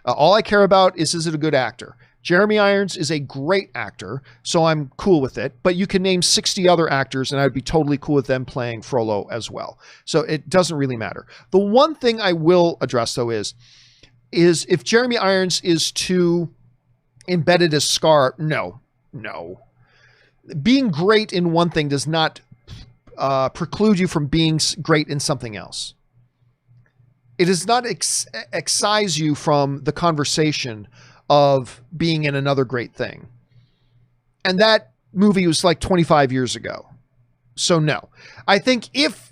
All I care about is it a good actor? Jeremy Irons is a great actor, so I'm cool with it. But you can name 60 other actors, and I'd be totally cool with them playing Frollo as well. So it doesn't really matter. The one thing I will address, though, is if Jeremy Irons is too embedded as Scar, no. Being great in one thing does not preclude you from being great in something else. It does not excise you from the conversation of being in another great thing. And that movie was like 25 years ago. So no, I think if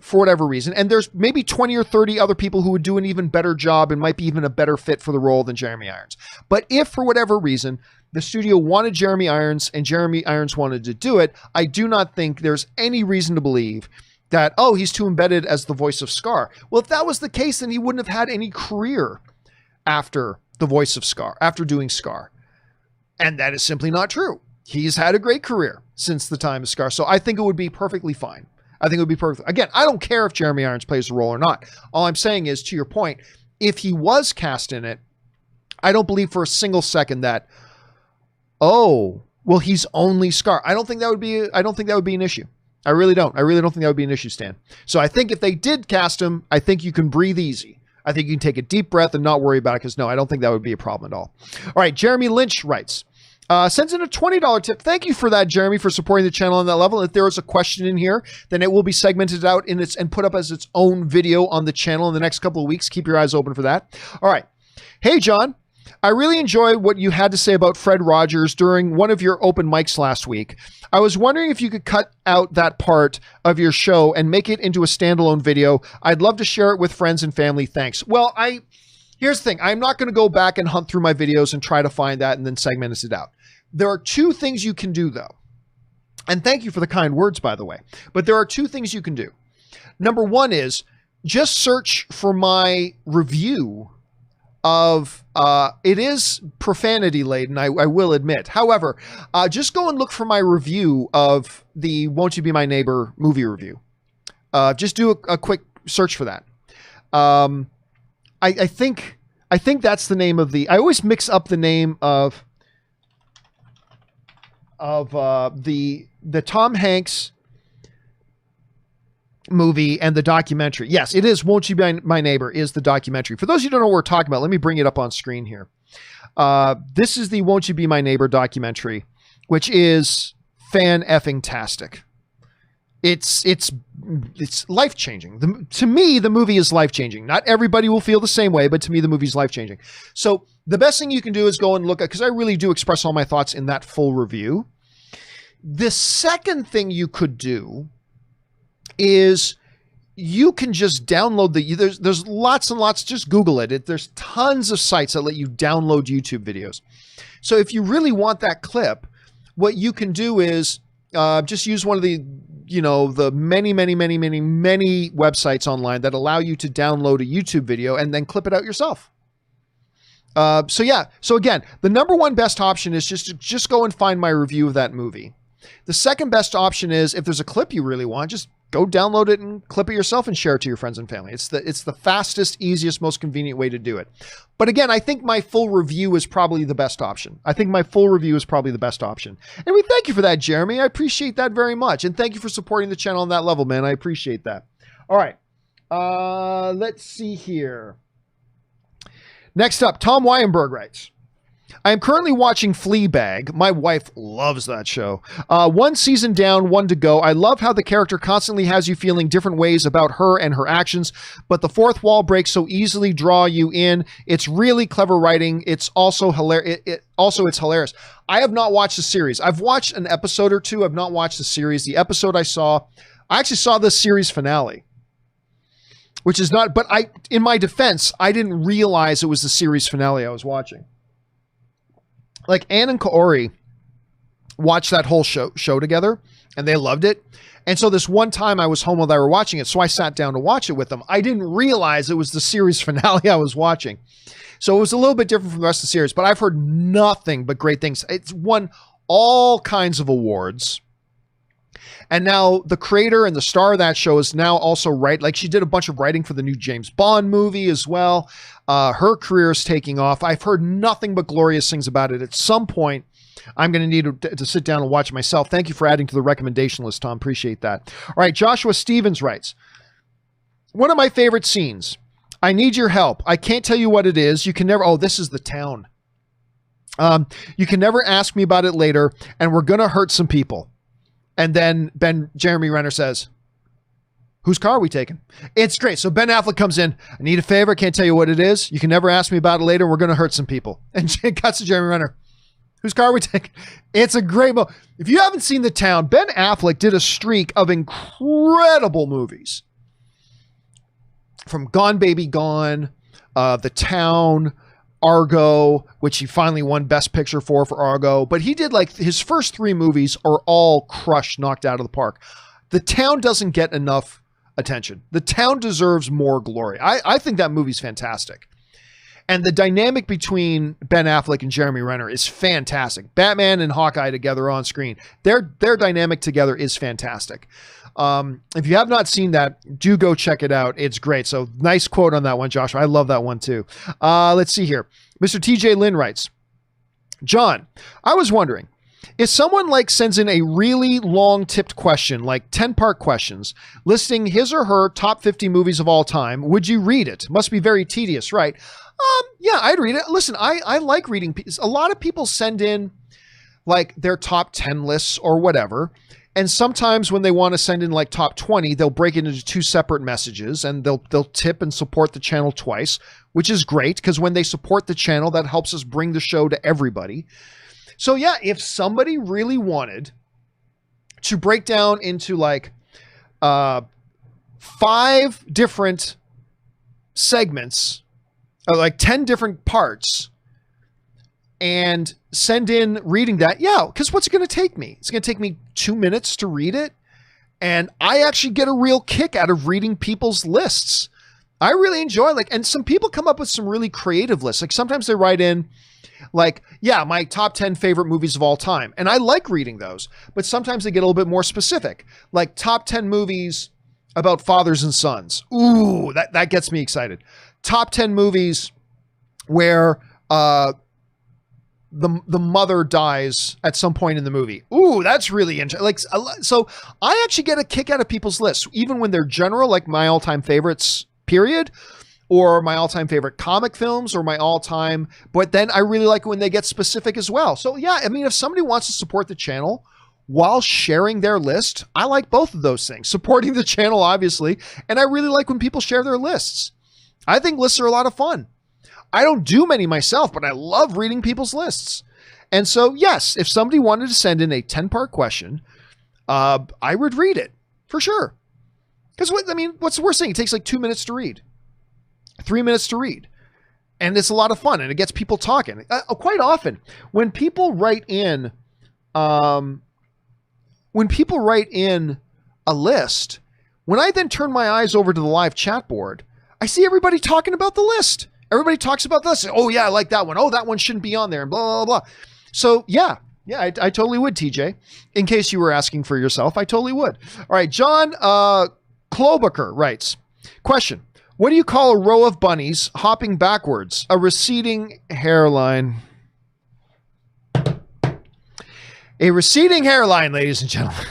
for whatever reason, and there's maybe 20 or 30 other people who would do an even better job and might be even a better fit for the role than Jeremy Irons. But if for whatever reason, the studio wanted Jeremy Irons and Jeremy Irons wanted to do it, I do not think there's any reason to believe that, oh, he's too embedded as the voice of Scar. Well, if that was the case, then he wouldn't have had any career after the voice of Scar, after doing Scar. And that is simply not true. He's had a great career since the time of Scar. So I think it would be perfectly fine. I think it would be perfect. Again, I don't care if Jeremy Irons plays the role or not. All I'm saying is, to your point, if he was cast in it, I don't believe for a single second that, oh, well, he's only Scar. I don't think that would be an issue. I really don't. I really don't think that would be an issue, Stan. So I think if they did cast him, I think you can breathe easy. I think you can take a deep breath and not worry about it, because no, I don't think that would be a problem at all. All right, Jeremy Lynch writes, sends in a $20 tip. Thank you for that, Jeremy, for supporting the channel on that level. If there is a question in here, then it will be segmented out in its and put up as its own video on the channel in the next couple of weeks. Keep your eyes open for that. All right. Hey, John. I really enjoyed what you had to say about Fred Rogers during one of your open mics last week. I was wondering if you could cut out that part of your show and make it into a standalone video. I'd love to share it with friends and family. Thanks. Well, here's the thing. I'm not going to go back and hunt through my videos and try to find that and then segment it out. There are two things you can do, though. And thank you for the kind words, by the way. But there are two things you can do. Number one is just search for my review of, it is profanity laden, I will admit. However, just go and look for my review of the Won't You Be My Neighbor movie review. Just do a quick search for that. I think that's the name of I always mix up the name of the Tom Hanks movie and the documentary. Yes, it is Won't You Be My Neighbor is the documentary. For those of you who don't know what we're talking about, let me bring it up on screen here. This is the Won't You Be My Neighbor documentary, which is fan-effing-tastic. It's life-changing. To me, the movie is life-changing. Not everybody will feel the same way, but to me, the movie's life-changing. So the best thing you can do is go and look at, because I really do express all my thoughts in that full review. The second thing you could do is you can just download there's lots and lots, just Google it. There's tons of sites that let you download YouTube videos. So if you really want that clip, what you can do is just use one of the many websites online that allow you to download a YouTube video and then clip it out yourself. So yeah. So again, the number one best option is just go and find my review of that movie. The second best option is, if there's a clip you really want, just go download it and clip it yourself and share it to your friends and family. It's the fastest, easiest, most convenient way to do it. But again, I think my full review is probably the best option. And we thank you for that, Jeremy. I appreciate that very much. And thank you for supporting the channel on that level, man. I appreciate that. All right. Let's see here. Next up, Tom Wyenberg writes, I am currently watching Fleabag. My wife loves that show. One season down, one to go. I love how the character constantly has you feeling different ways about her and her actions, but the fourth wall breaks so easily draw you in. It's really clever writing. It's also hilarious. It's hilarious. I have not watched the series. I've watched an episode or two. I've not watched the series. The episode I actually saw the series finale, which is not, but in my defense, I didn't realize it was the series finale I was watching. Like, Ann and Kaori watched that whole show together, and they loved it. And so this one time I was home while they were watching it, so I sat down to watch it with them. I didn't realize it was the series finale I was watching. So it was a little bit different from the rest of the series, but I've heard nothing but great things. It's won all kinds of awards. And now the creator and the star of that show is now also she did a bunch of writing for the new James Bond movie as well. Her career is taking off. I've heard nothing but glorious things about it. At some point, I'm going to need to sit down and watch it myself. Thank you for adding to the recommendation list, Tom. Appreciate that. All right, Joshua Stevens writes, one of my favorite scenes. I need your help. I can't tell you what it is. You can never, this is the town. You can never ask me about it later, and we're going to hurt some people. And then Jeremy Renner says, whose car are we taking? It's great. So Ben Affleck comes in. I need a favor. Can't tell you what it is. You can never ask me about it later. We're going to hurt some people. And it cuts to Jeremy Renner. Whose car are we taking? It's a great movie. If you haven't seen The Town, Ben Affleck did a streak of incredible movies. From Gone Baby Gone, The Town, Argo, which he finally won Best Picture for Argo. But he did like his first 3 movies are all crushed, knocked out of the park. The Town doesn't get enough attention. The Town deserves more glory. I think that movie's fantastic. And the dynamic between Ben Affleck and Jeremy Renner is fantastic. Batman and Hawkeye together on screen. Their dynamic together is fantastic. If you have not seen that, do go check it out. It's great. So nice quote on that one, Joshua. I love that one too. Let's see here. Mr. TJ Lynn writes, John, I was wondering, if someone like sends in a really long tipped question, like 10-part questions, listing his or her top 50 movies of all time, would you read it? Must be very tedious, right? Yeah, I'd read it. Listen, I like reading. A lot of people send in like their top 10 lists or whatever. And sometimes when they want to send in like top 20, they'll break it into 2 separate messages and they'll tip and support the channel twice, which is great because when they support the channel, that helps us bring the show to everybody. So yeah, if somebody really wanted to break down into like 5 different segments, like 10 different parts, and send in reading that, yeah, because what's it going to take me? It's going to take me 2 minutes to read it. And I actually get a real kick out of reading people's lists. I really enjoy and some people come up with some really creative lists. Like sometimes they write in like, yeah, my top 10 favorite movies of all time. And I like reading those, but sometimes they get a little bit more specific, like top 10 movies about fathers and sons. Ooh, that gets me excited. Top 10 movies where, the mother dies at some point in the movie. Ooh, that's really interesting. Like, so I actually get a kick out of people's lists, even when they're general, like my all-time favorites, period, or my all-time favorite comic films, or my all-time, but then I really like when they get specific as well. So yeah, I mean, if somebody wants to support the channel while sharing their list, I like both of those things. Supporting the channel, obviously, and I really like when people share their lists. I think lists are a lot of fun. I don't do many myself, but I love reading people's lists. And so, yes, if somebody wanted to send in a 10-part question, I would read it for sure. Because what's the worst thing? It takes like 2 minutes to read, 3 minutes to read, and it's a lot of fun and it gets people talking. Quite often, when people write in, a list, when I then turn my eyes over to the live chat board, I see everybody talking about the list. Everybody talks about this. Oh yeah, I like that one. Oh, that one shouldn't be on there and blah, blah, blah. So yeah, I totally would, TJ. In case you were asking for yourself, I totally would. All right, John Klobucher writes, question, what do you call a row of bunnies hopping backwards? A receding hairline. A receding hairline, ladies and gentlemen.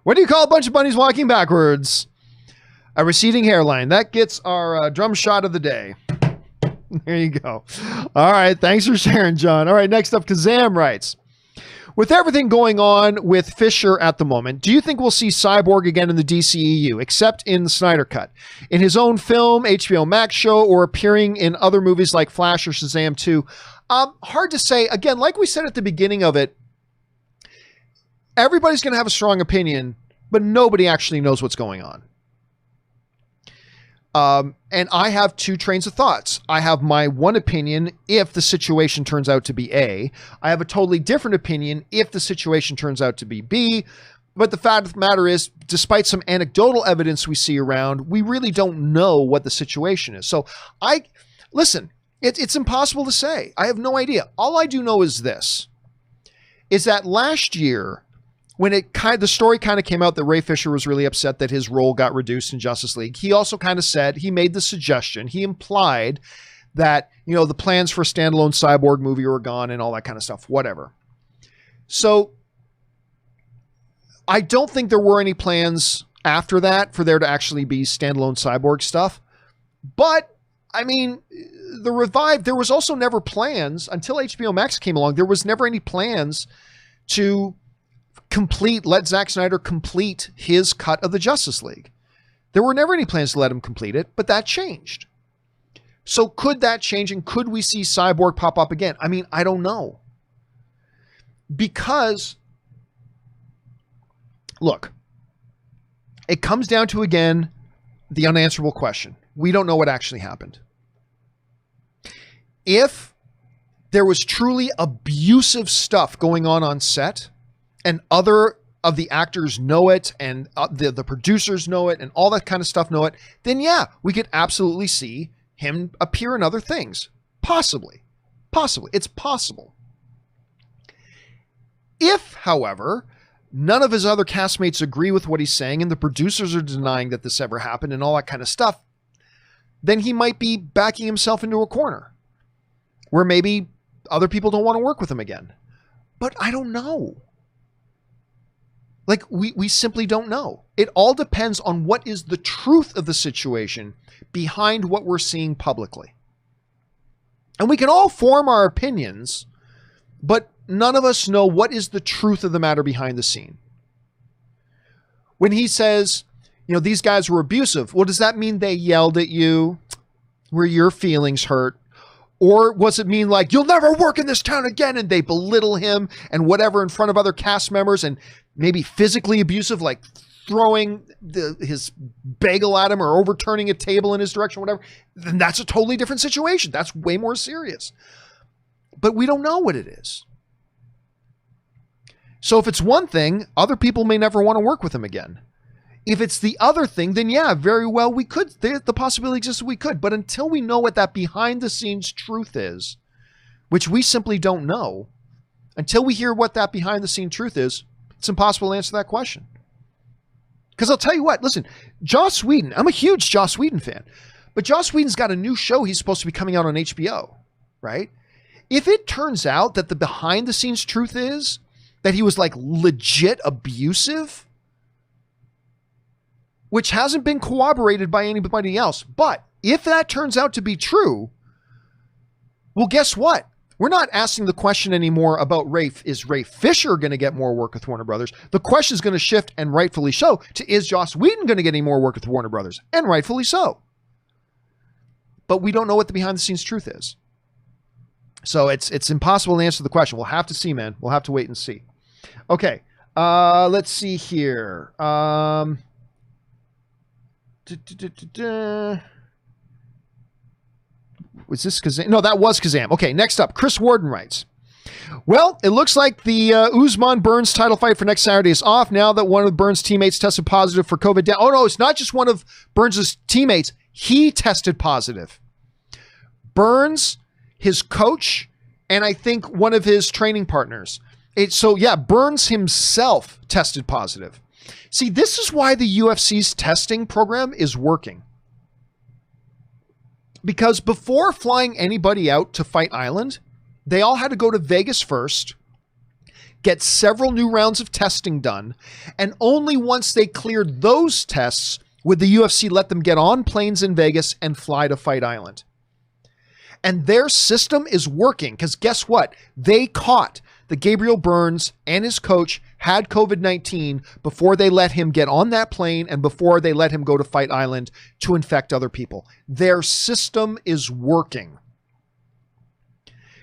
What do you call a bunch of bunnies walking backwards? A receding hairline. That gets our drum shot of the day. There you go. All right. Thanks for sharing, John. All right. Next up, Kazam writes, with everything going on with Fisher at the moment, do you think we'll see Cyborg again in the DCEU, except in the Snyder Cut, in his own film, HBO Max show, or appearing in other movies like Flash or Shazam 2? Hard to say. Again, like we said at the beginning of it, everybody's going to have a strong opinion, but nobody actually knows what's going on. And I have 2 trains of thoughts. I have my one opinion if the situation turns out to be A. I have a totally different opinion if the situation turns out to be B. But the fact of the matter is, despite some anecdotal evidence we see around, we really don't know what the situation is. So listen, it's impossible to say. I have no idea. All I do know is this, is that last year, when the story kind of came out that Ray Fisher was really upset that his role got reduced in Justice League, he also kind of said, he made the suggestion, he implied that, the plans for a standalone Cyborg movie were gone and all that kind of stuff, whatever. So I don't think there were any plans after that for there to actually be standalone Cyborg stuff. But there was also never plans until HBO Max came along. There was never any plans to let Zack Snyder complete his cut of the Justice League. There were never any plans to let him complete it, but that changed. So could that change, and could we see Cyborg pop up again? I don't know. Because, look, it comes down to, again, the unanswerable question. We don't know what actually happened. If there was truly abusive stuff going on set, and other of the actors know it, and the producers know it, and all that kind of stuff know it, then yeah, we could absolutely see him appear in other things. Possibly. It's possible. If, however, none of his other castmates agree with what he's saying, and the producers are denying that this ever happened and all that kind of stuff, then he might be backing himself into a corner where maybe other people don't want to work with him again. But I don't know. Like, we simply don't know. It all depends on what is the truth of the situation behind what we're seeing publicly. And we can all form our opinions, but none of us know what is the truth of the matter behind the scene. When he says, these guys were abusive, well, does that mean they yelled at you? Were your feelings hurt? Or was it mean like, you'll never work in this town again, and they belittle him and whatever in front of other cast members, and maybe physically abusive, like throwing his bagel at him or overturning a table in his direction, whatever? Then that's a totally different situation. That's way more serious. But we don't know what it is. So if it's one thing, other people may never want to work with him again. If it's the other thing, then yeah, very well, we could. The possibility exists we could. But until we know what that behind the scenes truth is, which we simply don't know, until we hear what that behind the scene truth is, it's impossible to answer that question. Because I'll tell you what, listen, Joss Whedon, I'm a huge Joss Whedon fan, but Joss Whedon's got a new show he's supposed to be coming out on HBO, right? If it turns out that the behind the scenes truth is that he was like legit abusive, which hasn't been corroborated by anybody else. But if that turns out to be true, well, guess what? We're not asking the question anymore about is Ray Fisher going to get more work with Warner Brothers? The question is going to shift, and rightfully so, to is Joss Whedon going to get any more work with Warner Brothers? And rightfully so. But we don't know what the behind the scenes truth is. So it's impossible to answer the question. We'll have to see, man. We'll have to wait and see. Okay. Let's see here. Was this Kazam? No, that was Kazam. Okay, next up, Chris Warden writes, well, it looks like the Usman-Burns title fight for next Saturday is off now that one of Burns' teammates tested positive for COVID. Oh, no, it's not just one of Burns' teammates. He tested positive. Burns, his coach, and I think one of his training partners. Burns himself tested positive. See, this is why the UFC's testing program is working. Because before flying anybody out to Fight Island, they all had to go to Vegas first, get several new rounds of testing done, and only once they cleared those tests would the UFC let them get on planes in Vegas and fly to Fight Island. And their system is working, because guess what? They caught that Gabriel Burns and his coach had COVID-19 before they let him get on that plane and before they let him go to Fight Island to infect other people. Their system is working.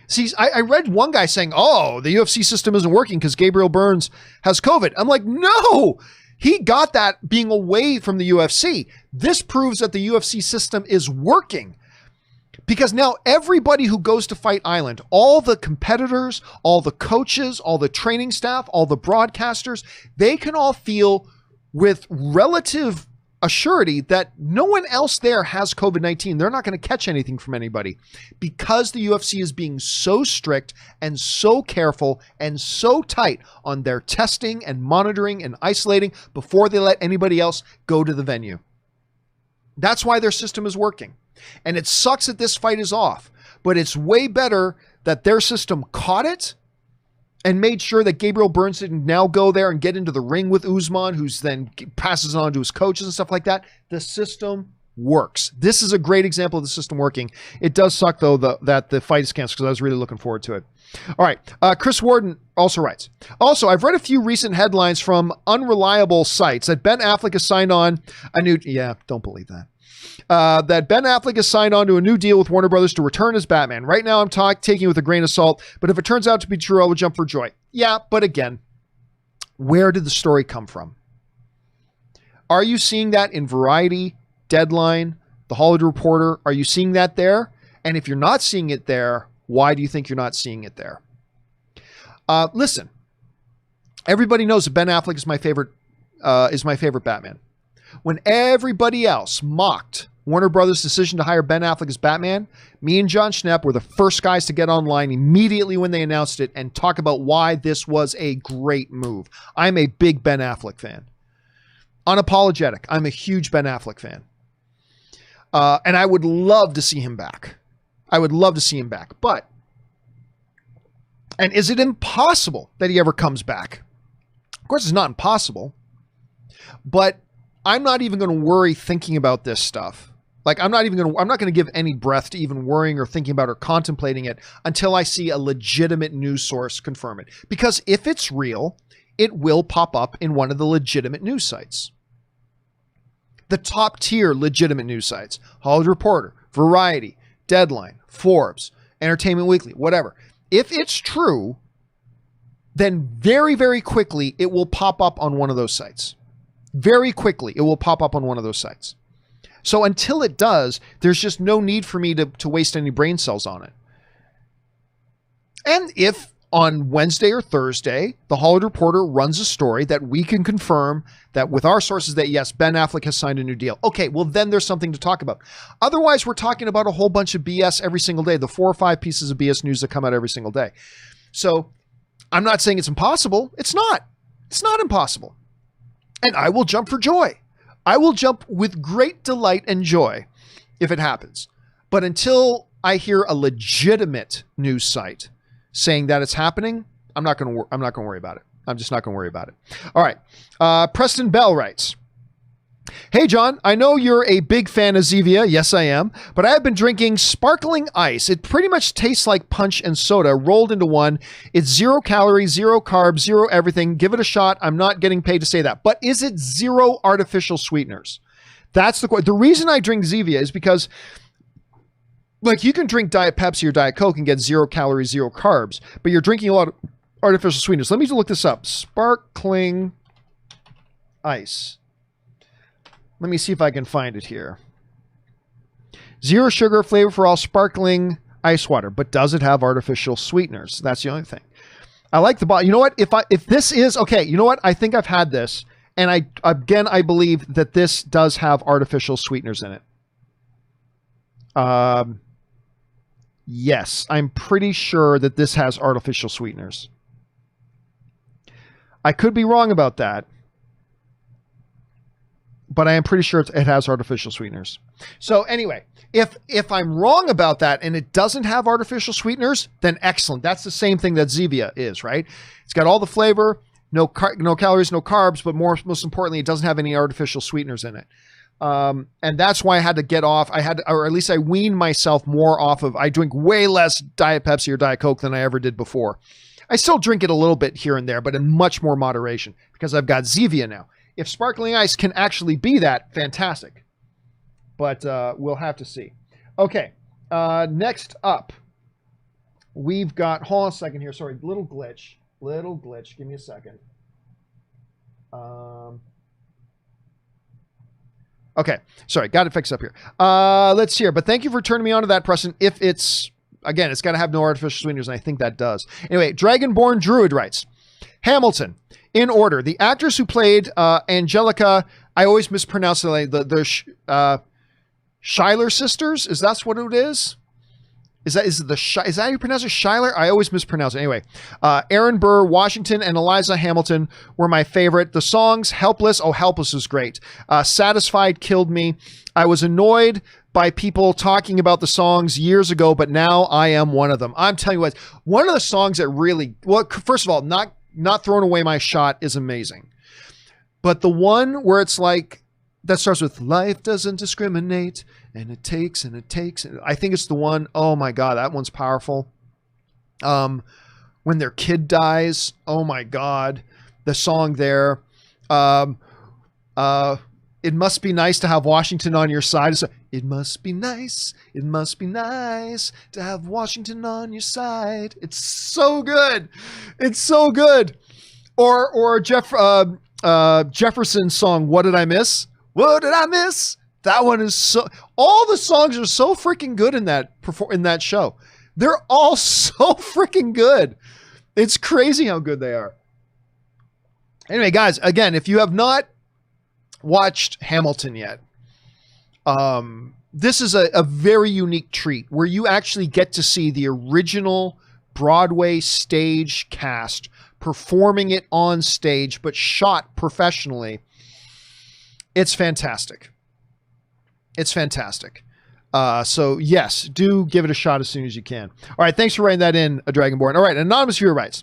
See, I read one guy saying, oh, the UFC system isn't working because Gabriel Burns has COVID. I'm like, no, he got that being away from the UFC. This proves that the UFC system is working. Because now everybody who goes to Fight Island, all the competitors, all the coaches, all the training staff, all the broadcasters, they can all feel with relative assurity that no one else there has COVID-19. They're not going to catch anything from anybody because the UFC is being so strict and so careful and so tight on their testing and monitoring and isolating before they let anybody else go to the venue. That's why their system is working. And it sucks that this fight is off, but it's way better that their system caught it and made sure that Gabriel Burns didn't now go there and get into the ring with Usman, who's then passes on to his coaches and stuff like that. The system works. This is a great example of the system working. It does suck, though, that the fight is canceled because I was really looking forward to it. All right. Chris Warden also writes, also, I've read a few recent headlines from unreliable sites that Ben Affleck has signed on a new... Yeah, don't believe that. That Ben Affleck has signed on to a new deal with Warner Brothers to return as Batman. Right now, I'm taking it with a grain of salt, but if it turns out to be true, I will jump for joy. Yeah, but again, where did the story come from? Are you seeing that in Variety, Deadline, The Hollywood Reporter? Are you seeing that there? And if you're not seeing it there, why do you think you're not seeing it there? Listen, everybody knows that Ben Affleck is my favorite Batman. When everybody else mocked Warner Brothers' decision to hire Ben Affleck as Batman, me and John Schnepp were the first guys to get online immediately when they announced it and talk about why this was a great move. I'm a big Ben Affleck fan. Unapologetic. I'm a huge Ben Affleck fan. And I would love to see him back. But, and is it impossible that he ever comes back? Of course, it's not impossible. But I'm not even going to worry thinking about this stuff. Like, I'm not going to give any breath to even worrying or thinking about or contemplating it until I see a legitimate news source confirm it. Because if it's real, it will pop up in one of the legitimate news sites. The top tier legitimate news sites. Hollywood Reporter, Variety, Deadline, Forbes, Entertainment Weekly, whatever. If it's true, then very, very quickly it will pop up on one of those sites. Very quickly, it will pop up on one of those sites. So until it does, there's just no need for me to waste any brain cells on it. And if on Wednesday or Thursday, the Hollywood Reporter runs a story that we can confirm that with our sources that, yes, Ben Affleck has signed a new deal. Okay, well, then there's something to talk about. Otherwise, we're talking about a whole bunch of BS every single day, the 4 or 5 pieces of BS news that come out every single day. So I'm not saying it's impossible. It's not. It's not impossible. And I will jump for joy. I will jump with great delight and joy if it happens. But until I hear a legitimate news site saying that it's happening, I'm not going to worry about it. I'm just not going to worry about it. All right. Preston Bell writes, "Hey, John, I know you're a big fan of Zevia. Yes, I am. But I have been drinking sparkling ice. It pretty much tastes like punch and soda rolled into one. It's 0 calories, 0 carbs, 0 everything. Give it a shot. I'm not getting paid to say that. But is it 0 artificial sweeteners?" That's the question. The reason I drink Zevia is because, like, you can drink Diet Pepsi or Diet Coke and get 0 calories, 0 carbs, but you're drinking a lot of artificial sweeteners. Let me look this up. Sparkling ice. Let me see if I can find it here. 0 sugar, flavor for all, sparkling ice water. But does it have artificial sweeteners? That's the only thing. I like the bottle. You know what? If this is okay, you know what? I think I've had this, and I believe that this does have artificial sweeteners in it. Yes, I'm pretty sure that this has artificial sweeteners. I could be wrong about that, but I am pretty sure it has artificial sweeteners. So anyway, if I'm wrong about that and it doesn't have artificial sweeteners, then excellent. That's the same thing that Zevia is, right? It's got all the flavor, no calories, no carbs, but most importantly, it doesn't have any artificial sweeteners in it. And that's why I had to get off. Or at least I weaned myself more off of, I drink way less Diet Pepsi or Diet Coke than I ever did before. I still drink it a little bit here and there, but in much more moderation because I've got Zevia now. If sparkling ice can actually be that, fantastic. But we'll have to see. Okay. Next up, we've got, hold on a second here. Sorry, little glitch. Give me a second. Okay. Sorry, got it fixed up here. Let's see here. But thank you for turning me on to that, Preston. If it's, again, it's got to have no artificial sweeteners, and I think that does. Anyway, Dragonborn Druid writes, Hamilton, in order. The actress who played Angelica, I always mispronounce it, the Schuyler sisters. Is that what it is? Is that how you pronounce it? Schuyler? I always mispronounce it. Anyway, Aaron Burr, Washington, and Eliza Hamilton were my favorite. The songs, Helpless. Oh, Helpless is great. Satisfied killed me. I was annoyed by people talking about the songs years ago, but now I am one of them. I'm telling you what, one of the songs that really, well, first of all, not throwing away my shot is amazing. But the one where it's like, that starts with life doesn't discriminate and it takes and it takes. I think it's the one, oh my God, that one's powerful. When their kid dies, oh my God, the song there. it must be nice to have Washington on your side. So, it must be nice. It must be nice to have Washington on your side. It's so good. It's so good. Or Jefferson's song, What Did I Miss? What did I miss? That one is so, all the songs are so freaking good in that show. They're all so freaking good. It's crazy how good they are. Anyway, guys, again, if you have not watched Hamilton yet, this is a very unique treat where you actually get to see the original Broadway stage cast performing it on stage, but shot professionally. It's fantastic. It's fantastic. So yes, do give it a shot as soon as you can. All right. Thanks for writing that in, Dragonborn. All right. Anonymous viewer writes,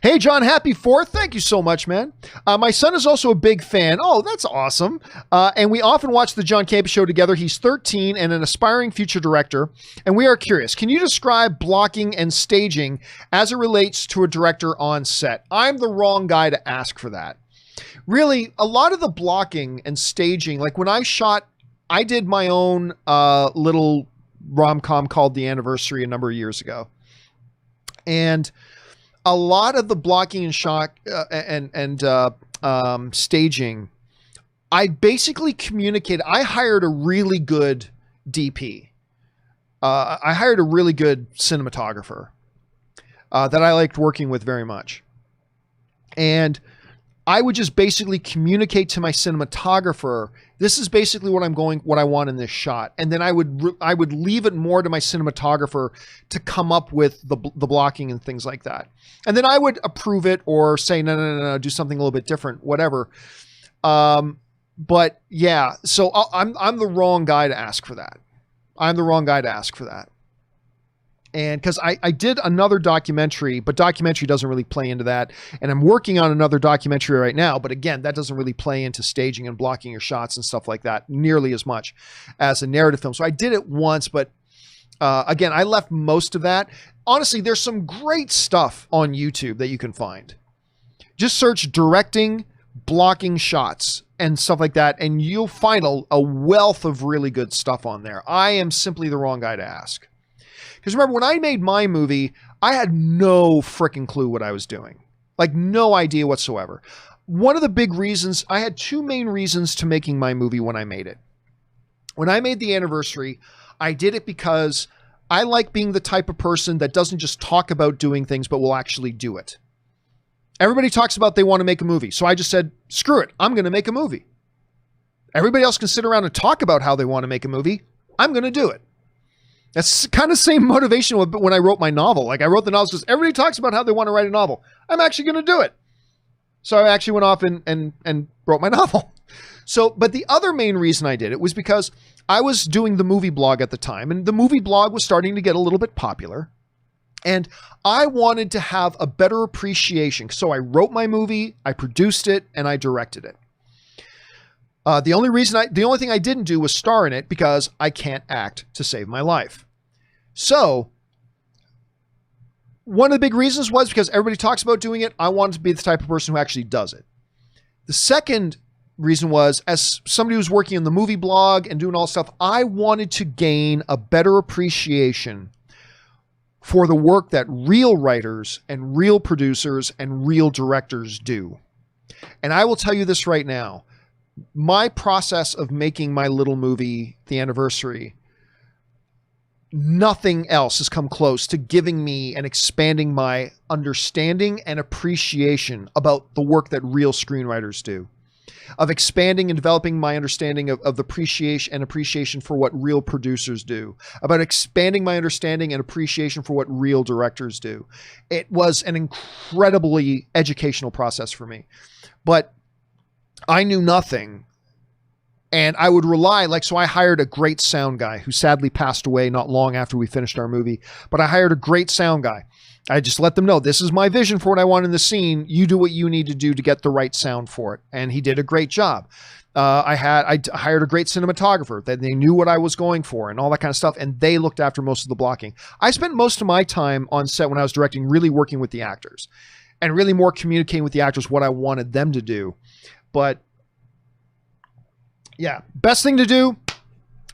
hey, John, happy 4th. Thank you so much, man. My son is also a big fan. Oh, that's awesome. And we often watch the John Campea Show together. He's 13 and an aspiring future director. And we are curious, can you describe blocking and staging as it relates to a director on set? I'm the wrong guy to ask for that. Really, a lot of the blocking and staging, like when I did my own little rom-com called The Anniversary a number of years ago. And a lot of the blocking and staging, I basically communicated. I hired a really good DP. I hired a really good cinematographer that I liked working with very much. And I would just basically communicate to my cinematographer, this is basically what I want in this shot. And then I would leave it more to my cinematographer to come up with the blocking and things like that. And then I would approve it or say, no, do something a little bit different, whatever. But yeah, so I'm the wrong guy to ask for that. And because I did another documentary, but documentary doesn't really play into that. And I'm working on another documentary right now. But again, that doesn't really play into staging and blocking your shots and stuff like that nearly as much as a narrative film. So I did it once, but again, I left most of that. Honestly, there's some great stuff on YouTube that you can find. Just search directing, blocking shots and stuff like that. And you'll find a wealth of really good stuff on there. I am simply the wrong guy to ask. Because remember, when I made my movie, I had no freaking clue what I was doing. Like, no idea whatsoever. One of the big reasons, I had two main reasons to making my movie when I made it. When I made The Anniversary, I did it because I like being the type of person that doesn't just talk about doing things, but will actually do it. Everybody talks about they want to make a movie. So I just said, screw it, I'm going to make a movie. Everybody else can sit around and talk about how they want to make a movie. I'm going to do it. That's kind of the same motivation when I wrote my novel. Like, I wrote the novel because everybody talks about how they want to write a novel. I'm actually going to do it. So I actually went off and wrote my novel. So, but the other main reason I did it was because I was doing the movie blog at the time, and the movie blog was starting to get a little bit popular. And I wanted to have a better appreciation. So I wrote my movie, I produced it, and I directed it. The only thing I didn't do was star in it because I can't act to save my life. So one of the big reasons was because everybody talks about doing it. I wanted to be the type of person who actually does it. The second reason was, as somebody who's working on the movie blog and doing all stuff, I wanted to gain a better appreciation for the work that real writers and real producers and real directors do. And I will tell you this right now. My process of making my little movie, The Anniversary, nothing else has come close to giving me and expanding my understanding and appreciation about the work that real screenwriters do, of expanding and developing my understanding of the appreciation for what real producers do, about expanding my understanding and appreciation for what real directors do. It was an incredibly educational process for me, but I knew nothing. And I would rely, so I hired a great sound guy who sadly passed away not long after we finished our movie, but I hired a great sound guy. I just let them know, this is my vision for what I want in the scene. You do what you need to do to get the right sound for it. And he did a great job. I hired a great cinematographer that they knew what I was going for and all that kind of stuff. And they looked after most of the blocking. I spent most of my time on set when I was directing, really working with the actors and really more communicating with the actors what I wanted them to do. But Yeah. Best thing to do.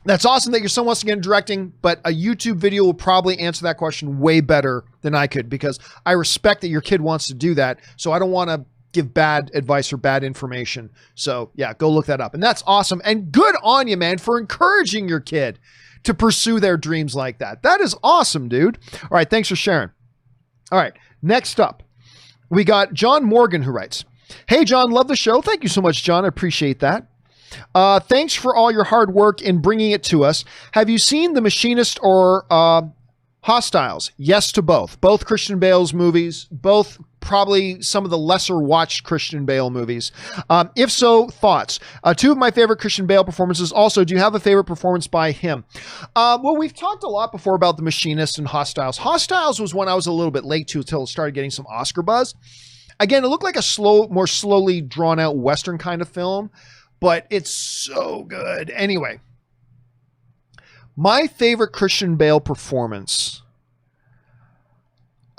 That's awesome that your son wants to get into directing, but a YouTube video will probably answer that question way better than I could, because I respect that your kid wants to do that. So I don't want to give bad advice or bad information. So yeah, go look that up. And that's awesome. And good on you, man, for encouraging your kid to pursue their dreams like that. That is awesome, dude. All right. Thanks for sharing. All right. Next up, we got John Morgan, who writes, "Hey, John, love the show. Thank you so much, John. I appreciate that. Thanks for all your hard work in bringing it to us. Have you seen The Machinist or Hostiles?" Yes to both. Both Christian Bale's movies, both probably some of the lesser watched Christian Bale movies. If so, thoughts? Two of my favorite Christian Bale performances. Also, do you have a favorite performance by him? Well, we've talked a lot before about The Machinist and Hostiles. Hostiles was one I was a little bit late to until it started getting some Oscar buzz. Again, it looked like a more slowly drawn out Western kind of film, but it's so good. Anyway, my favorite Christian Bale performance,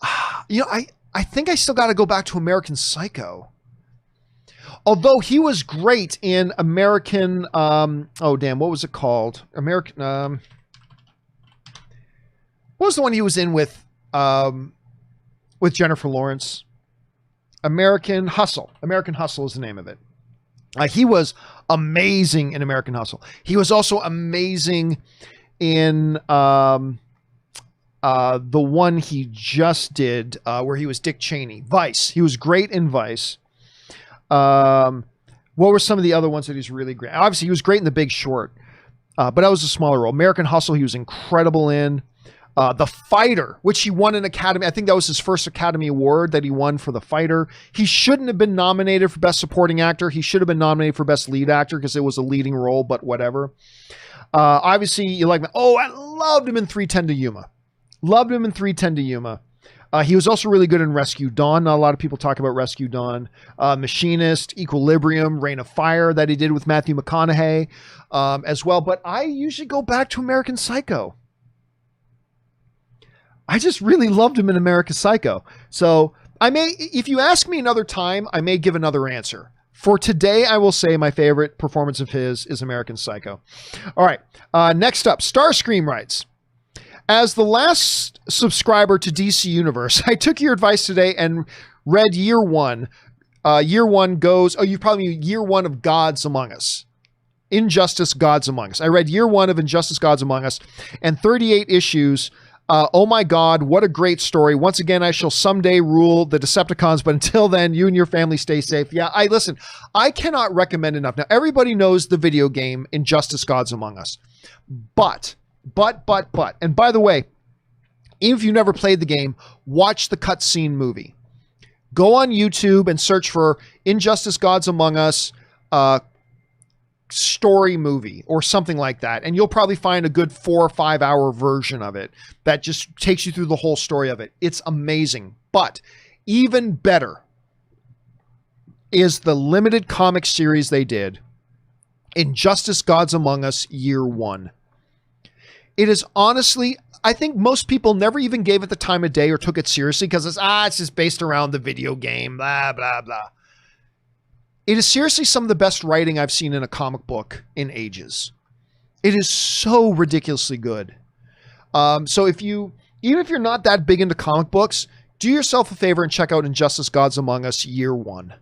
I think I still got to go back to American Psycho. Although he was great in American, what was it called? What was the one he was in with Jennifer Lawrence? American Hustle. American Hustle is the name of it. He was amazing in American Hustle. He was also amazing in the one he just did where he was Dick Cheney, Vice. He was great in Vice. What were some of the other ones that he's really great? Obviously, he was great in The Big Short, but that was a smaller role. American Hustle, he was incredible in. The Fighter, which he won an Academy. I think that was his first Academy Award that he won for The Fighter. He shouldn't have been nominated for Best Supporting Actor. He should have been nominated for Best Lead Actor because it was a leading role, but whatever. Obviously, you like, I loved him in 3:10 to Yuma. Loved him in 3:10 to Yuma. He was also really good in Rescue Dawn. Not a lot of people talk about Rescue Dawn. Machinist, Equilibrium, Reign of Fire that he did with Matthew McConaughey as well. But I usually go back to American Psycho. I just really loved him in American Psycho. So if you ask me another time, I may give another answer. For today, I will say my favorite performance of his is American Psycho. All right. Next up, Starscream writes, "As the last subscriber to DC Universe, I took your advice today and read Year One. Year One goes, you probably mean Year One of Gods Among Us. Injustice, Gods Among Us. I read Year One of Injustice, Gods Among Us and 38 issues. Oh my God, what a great story. Once again, I shall someday rule the Decepticons, but until then, you and your family stay safe." Yeah, I cannot recommend enough. Now, everybody knows the video game Injustice, Gods Among Us. But, and by the way, even if you've never played the game, watch the cutscene movie. Go on YouTube and search for Injustice, Gods Among Us, story movie or something like that, and you'll probably find a good 4 or 5 hour version of it that just takes you through the whole story of it. It's amazing. But even better is the limited comic series they did, Injustice, Gods Among Us Year One. It is honestly, I think most people never even gave it the time of day or took it seriously because it's just based around the video game, blah blah blah. It is seriously some of the best writing I've seen in a comic book in ages. It is so ridiculously good. So even if you're not that big into comic books, do yourself a favor and check out Injustice, Gods Among Us Year One.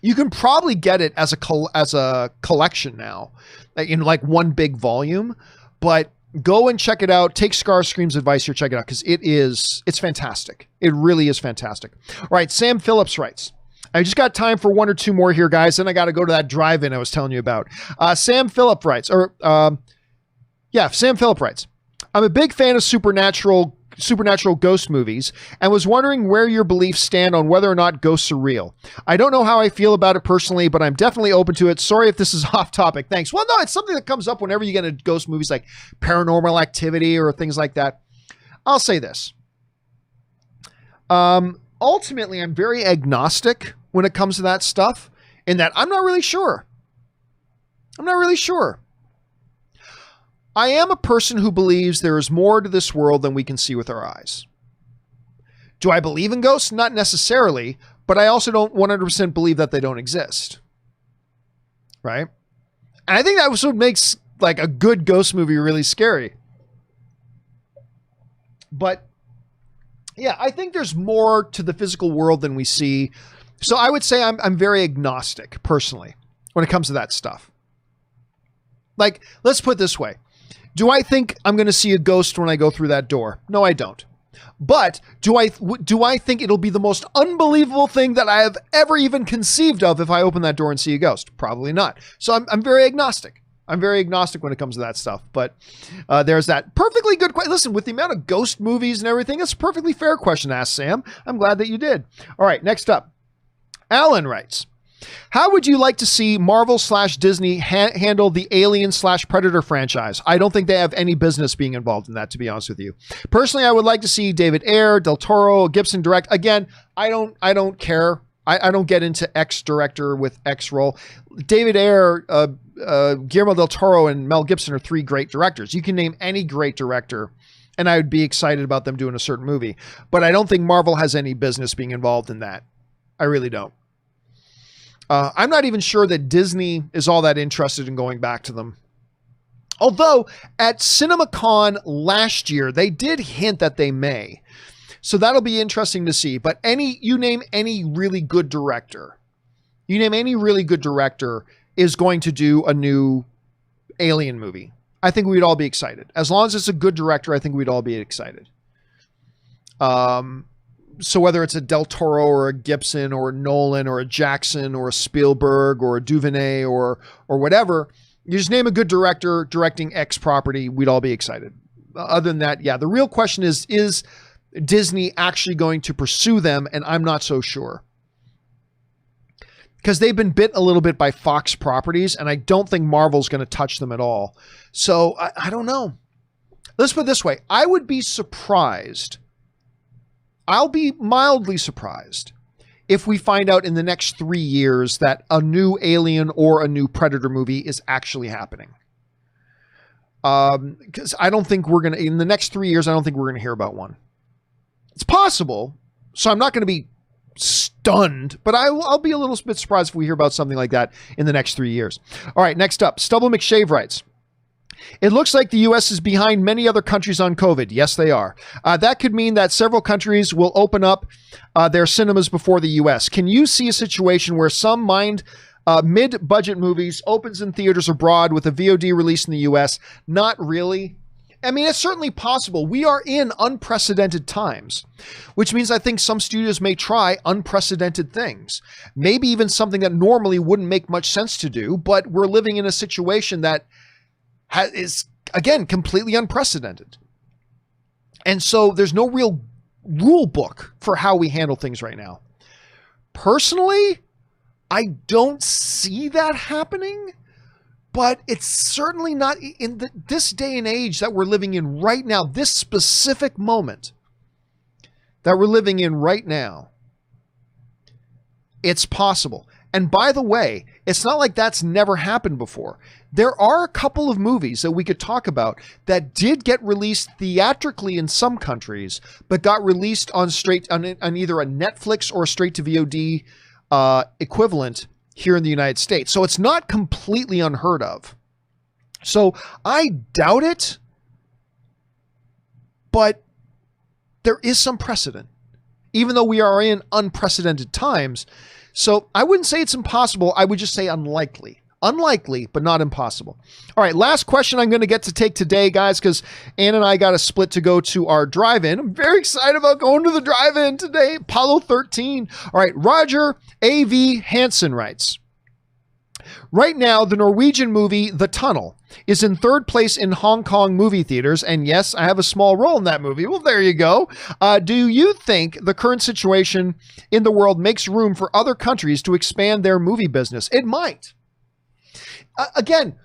You can probably get it as a collection now, in like one big volume, but go and check it out. Take Starscream's advice here. Check it out because it's fantastic. It really is fantastic. All right, Sam Phillips writes, "I just got time for one or two more here, guys. Then I got to go to that drive-in I was telling you about." Sam Phillip writes, Sam Phillip writes, "I'm a big fan of supernatural ghost movies and was wondering where your beliefs stand on whether or not ghosts are real. I don't know how I feel about it personally, but I'm definitely open to it. Sorry if this is off topic. Thanks." Well, no, it's something that comes up whenever you get into ghost movies like Paranormal Activity or things like that. I'll say this. Ultimately, I'm very agnostic when it comes to that stuff, in that I'm not really sure. I am a person who believes there is more to this world than we can see with our eyes. Do I believe in ghosts? Not necessarily, but I also don't 100% believe that they don't exist. Right? And I think that was what makes like a good ghost movie really scary. But yeah, I think there's more to the physical world than we see. So I would say I'm very agnostic personally when it comes to that stuff. Like, let's put it this way. Do I think I'm going to see a ghost when I go through that door? No, I don't. But do I think it'll be the most unbelievable thing that I have ever even conceived of if I open that door and see a ghost? Probably not. So I'm very agnostic. I'm very agnostic when it comes to that stuff. But there's that perfectly good question. Listen, with the amount of ghost movies and everything, it's a perfectly fair question to ask, Sam. I'm glad that you did. All right, next up. Alan writes, how would you like to see Marvel/Disney handle the Alien/Predator franchise? I don't think they have any business being involved in that, to be honest with you. Personally, I would like to see David Ayer, Del Toro, Gibson direct. Again, I don't care. I don't get into X director with X role. David Ayer, Guillermo del Toro, and Mel Gibson are three great directors. You can name any great director, and I would be excited about them doing a certain movie. But I don't think Marvel has any business being involved in that. I really don't. I'm not even sure that Disney is all that interested in going back to them. Although at CinemaCon last year, they did hint that they may. So that'll be interesting to see. But you name any really good director. You name any really good director is going to do a new Alien movie. I think we'd all be excited. As long as it's a good director, I think we'd all be excited. So whether it's a Del Toro or a Gibson or a Nolan or a Jackson or a Spielberg or a Duvernay or whatever, you just name a good director directing X property, we'd all be excited. Other than that, yeah, the real question is Disney actually going to pursue them? And I'm not so sure. Because they've been bit a little bit by Fox properties, and I don't think Marvel's going to touch them at all. So I don't know. Let's put it this way. I would be surprised. I'll be mildly surprised if we find out in the next 3 years that a new Alien or a new Predator movie is actually happening. Because I don't think we're going to, in the next 3 years, I don't think we're going to hear about one. It's possible. So I'm not going to be stunned, but I'll be a little bit surprised if we hear about something like that in the next 3 years. All right, next up, Stubble McShave writes, it looks like the U.S. is behind many other countries on COVID. Yes, they are. That could mean that several countries will open up their cinemas before the U.S. Can you see a situation where some mid-budget movies opens in theaters abroad with a VOD release in the U.S.? Not really. I mean, it's certainly possible. We are in unprecedented times, which means I think some studios may try unprecedented things. Maybe even something that normally wouldn't make much sense to do, but we're living in a situation that is, again, completely unprecedented. And so there's no real rule book for how we handle things right now. Personally, I don't see that happening, but it's certainly not in this day and age that we're living in right now, this specific moment that we're living in right now. It's possible. And by the way, it's not like that's never happened before. There are a couple of movies that we could talk about that did get released theatrically in some countries, but got released on either a Netflix or a straight to VOD equivalent here in the United States. So it's not completely unheard of. So I doubt it, but there is some precedent, even though we are in unprecedented times. So I wouldn't say it's impossible. I would just say unlikely. Unlikely, but not impossible. All right, last question I'm going to get to take today, guys, because Ann and I got a split to go to our drive-in. I'm very excited about going to the drive-in today. Apollo 13. All right, Roger A.V. Hansen writes, right now, the Norwegian movie The Tunnel is in third place in Hong Kong movie theaters. And yes, I have a small role in that movie. Well, there you go. Do you think the current situation in the world makes room for other countries to expand their movie business? It might. Again,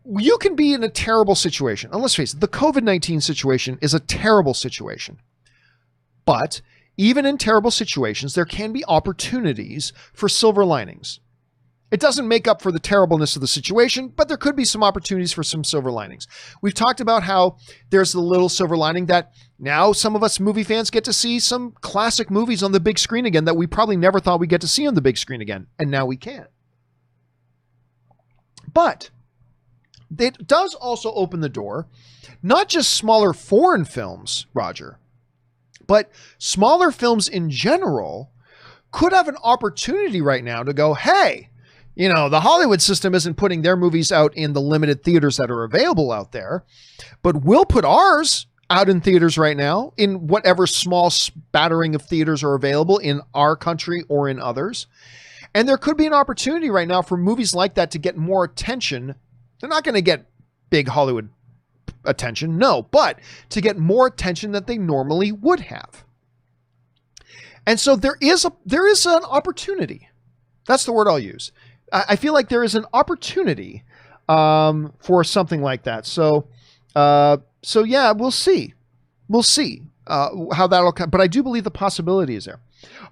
you can be in a terrible situation. And let's face it, the COVID-19 situation is a terrible situation. But even in terrible situations, there can be opportunities for silver linings. It doesn't make up for the terribleness of the situation, but there could be some opportunities for some silver linings. We've talked about how there's the little silver lining that now some of us movie fans get to see some classic movies on the big screen again that we probably never thought we'd get to see on the big screen again. And now we can. But it does also open the door, not just smaller foreign films, Roger, but smaller films in general could have an opportunity right now to go, hey, you know, the Hollywood system isn't putting their movies out in the limited theaters that are available out there, but we'll put ours out in theaters right now in whatever small spattering of theaters are available in our country or in others. And there could be an opportunity right now for movies like that to get more attention. They're not going to get big Hollywood attention, no, but to get more attention than they normally would have. And so there is an opportunity. That's the word I'll use. I feel like there is an opportunity for something like that. So yeah, we'll see. We'll see how that'll come. But I do believe the possibility is there.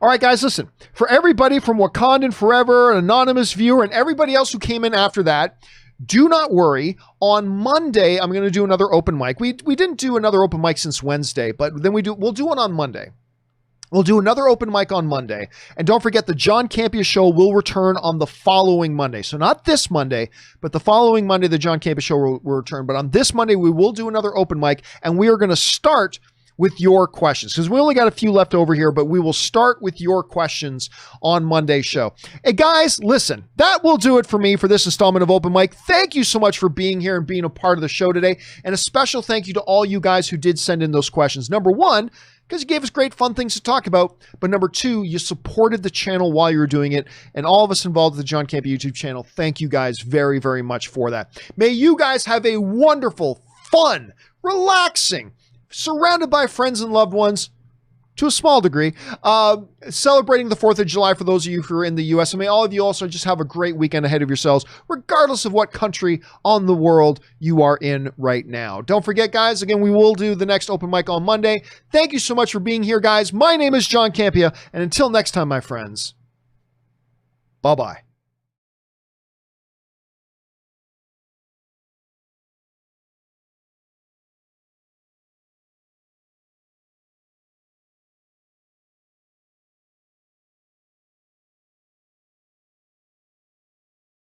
All right, guys, listen. For everybody from Wakandan Forever, an anonymous viewer, and everybody else who came in after that, do not worry. On Monday, I'm going to do another open mic. We didn't do another open mic since Wednesday, but then we'll do one on Monday. We'll do another open mic on Monday. And don't forget, the John Campea Show will return on the following Monday. So not this Monday, but the following Monday, the John Campea Show will return. But on this Monday, we will do another open mic, and we are going to start with your questions, because we only got a few left over here, but we will start with your questions on Monday's show. Hey guys, listen, that will do it for me for this installment of Open Mic. Thank you so much for being here and being a part of the show today. And a special thank you to all you guys who did send in those questions. Number one, because you gave us great fun things to talk about. But number two, you supported the channel while you were doing it. And all of us involved with the John Campea YouTube channel, thank you guys very, very much for that. May you guys have a wonderful, fun, relaxing, surrounded by friends and loved ones, to a small degree, celebrating the 4th of July for those of you who are in the U.S. And may all of you also just have a great weekend ahead of yourselves, regardless of what country on the world you are in right now. Don't forget, guys, again, we will do the next open mic on Monday. Thank you so much for being here, guys. My name is John Campea, and until next time, my friends, bye-bye.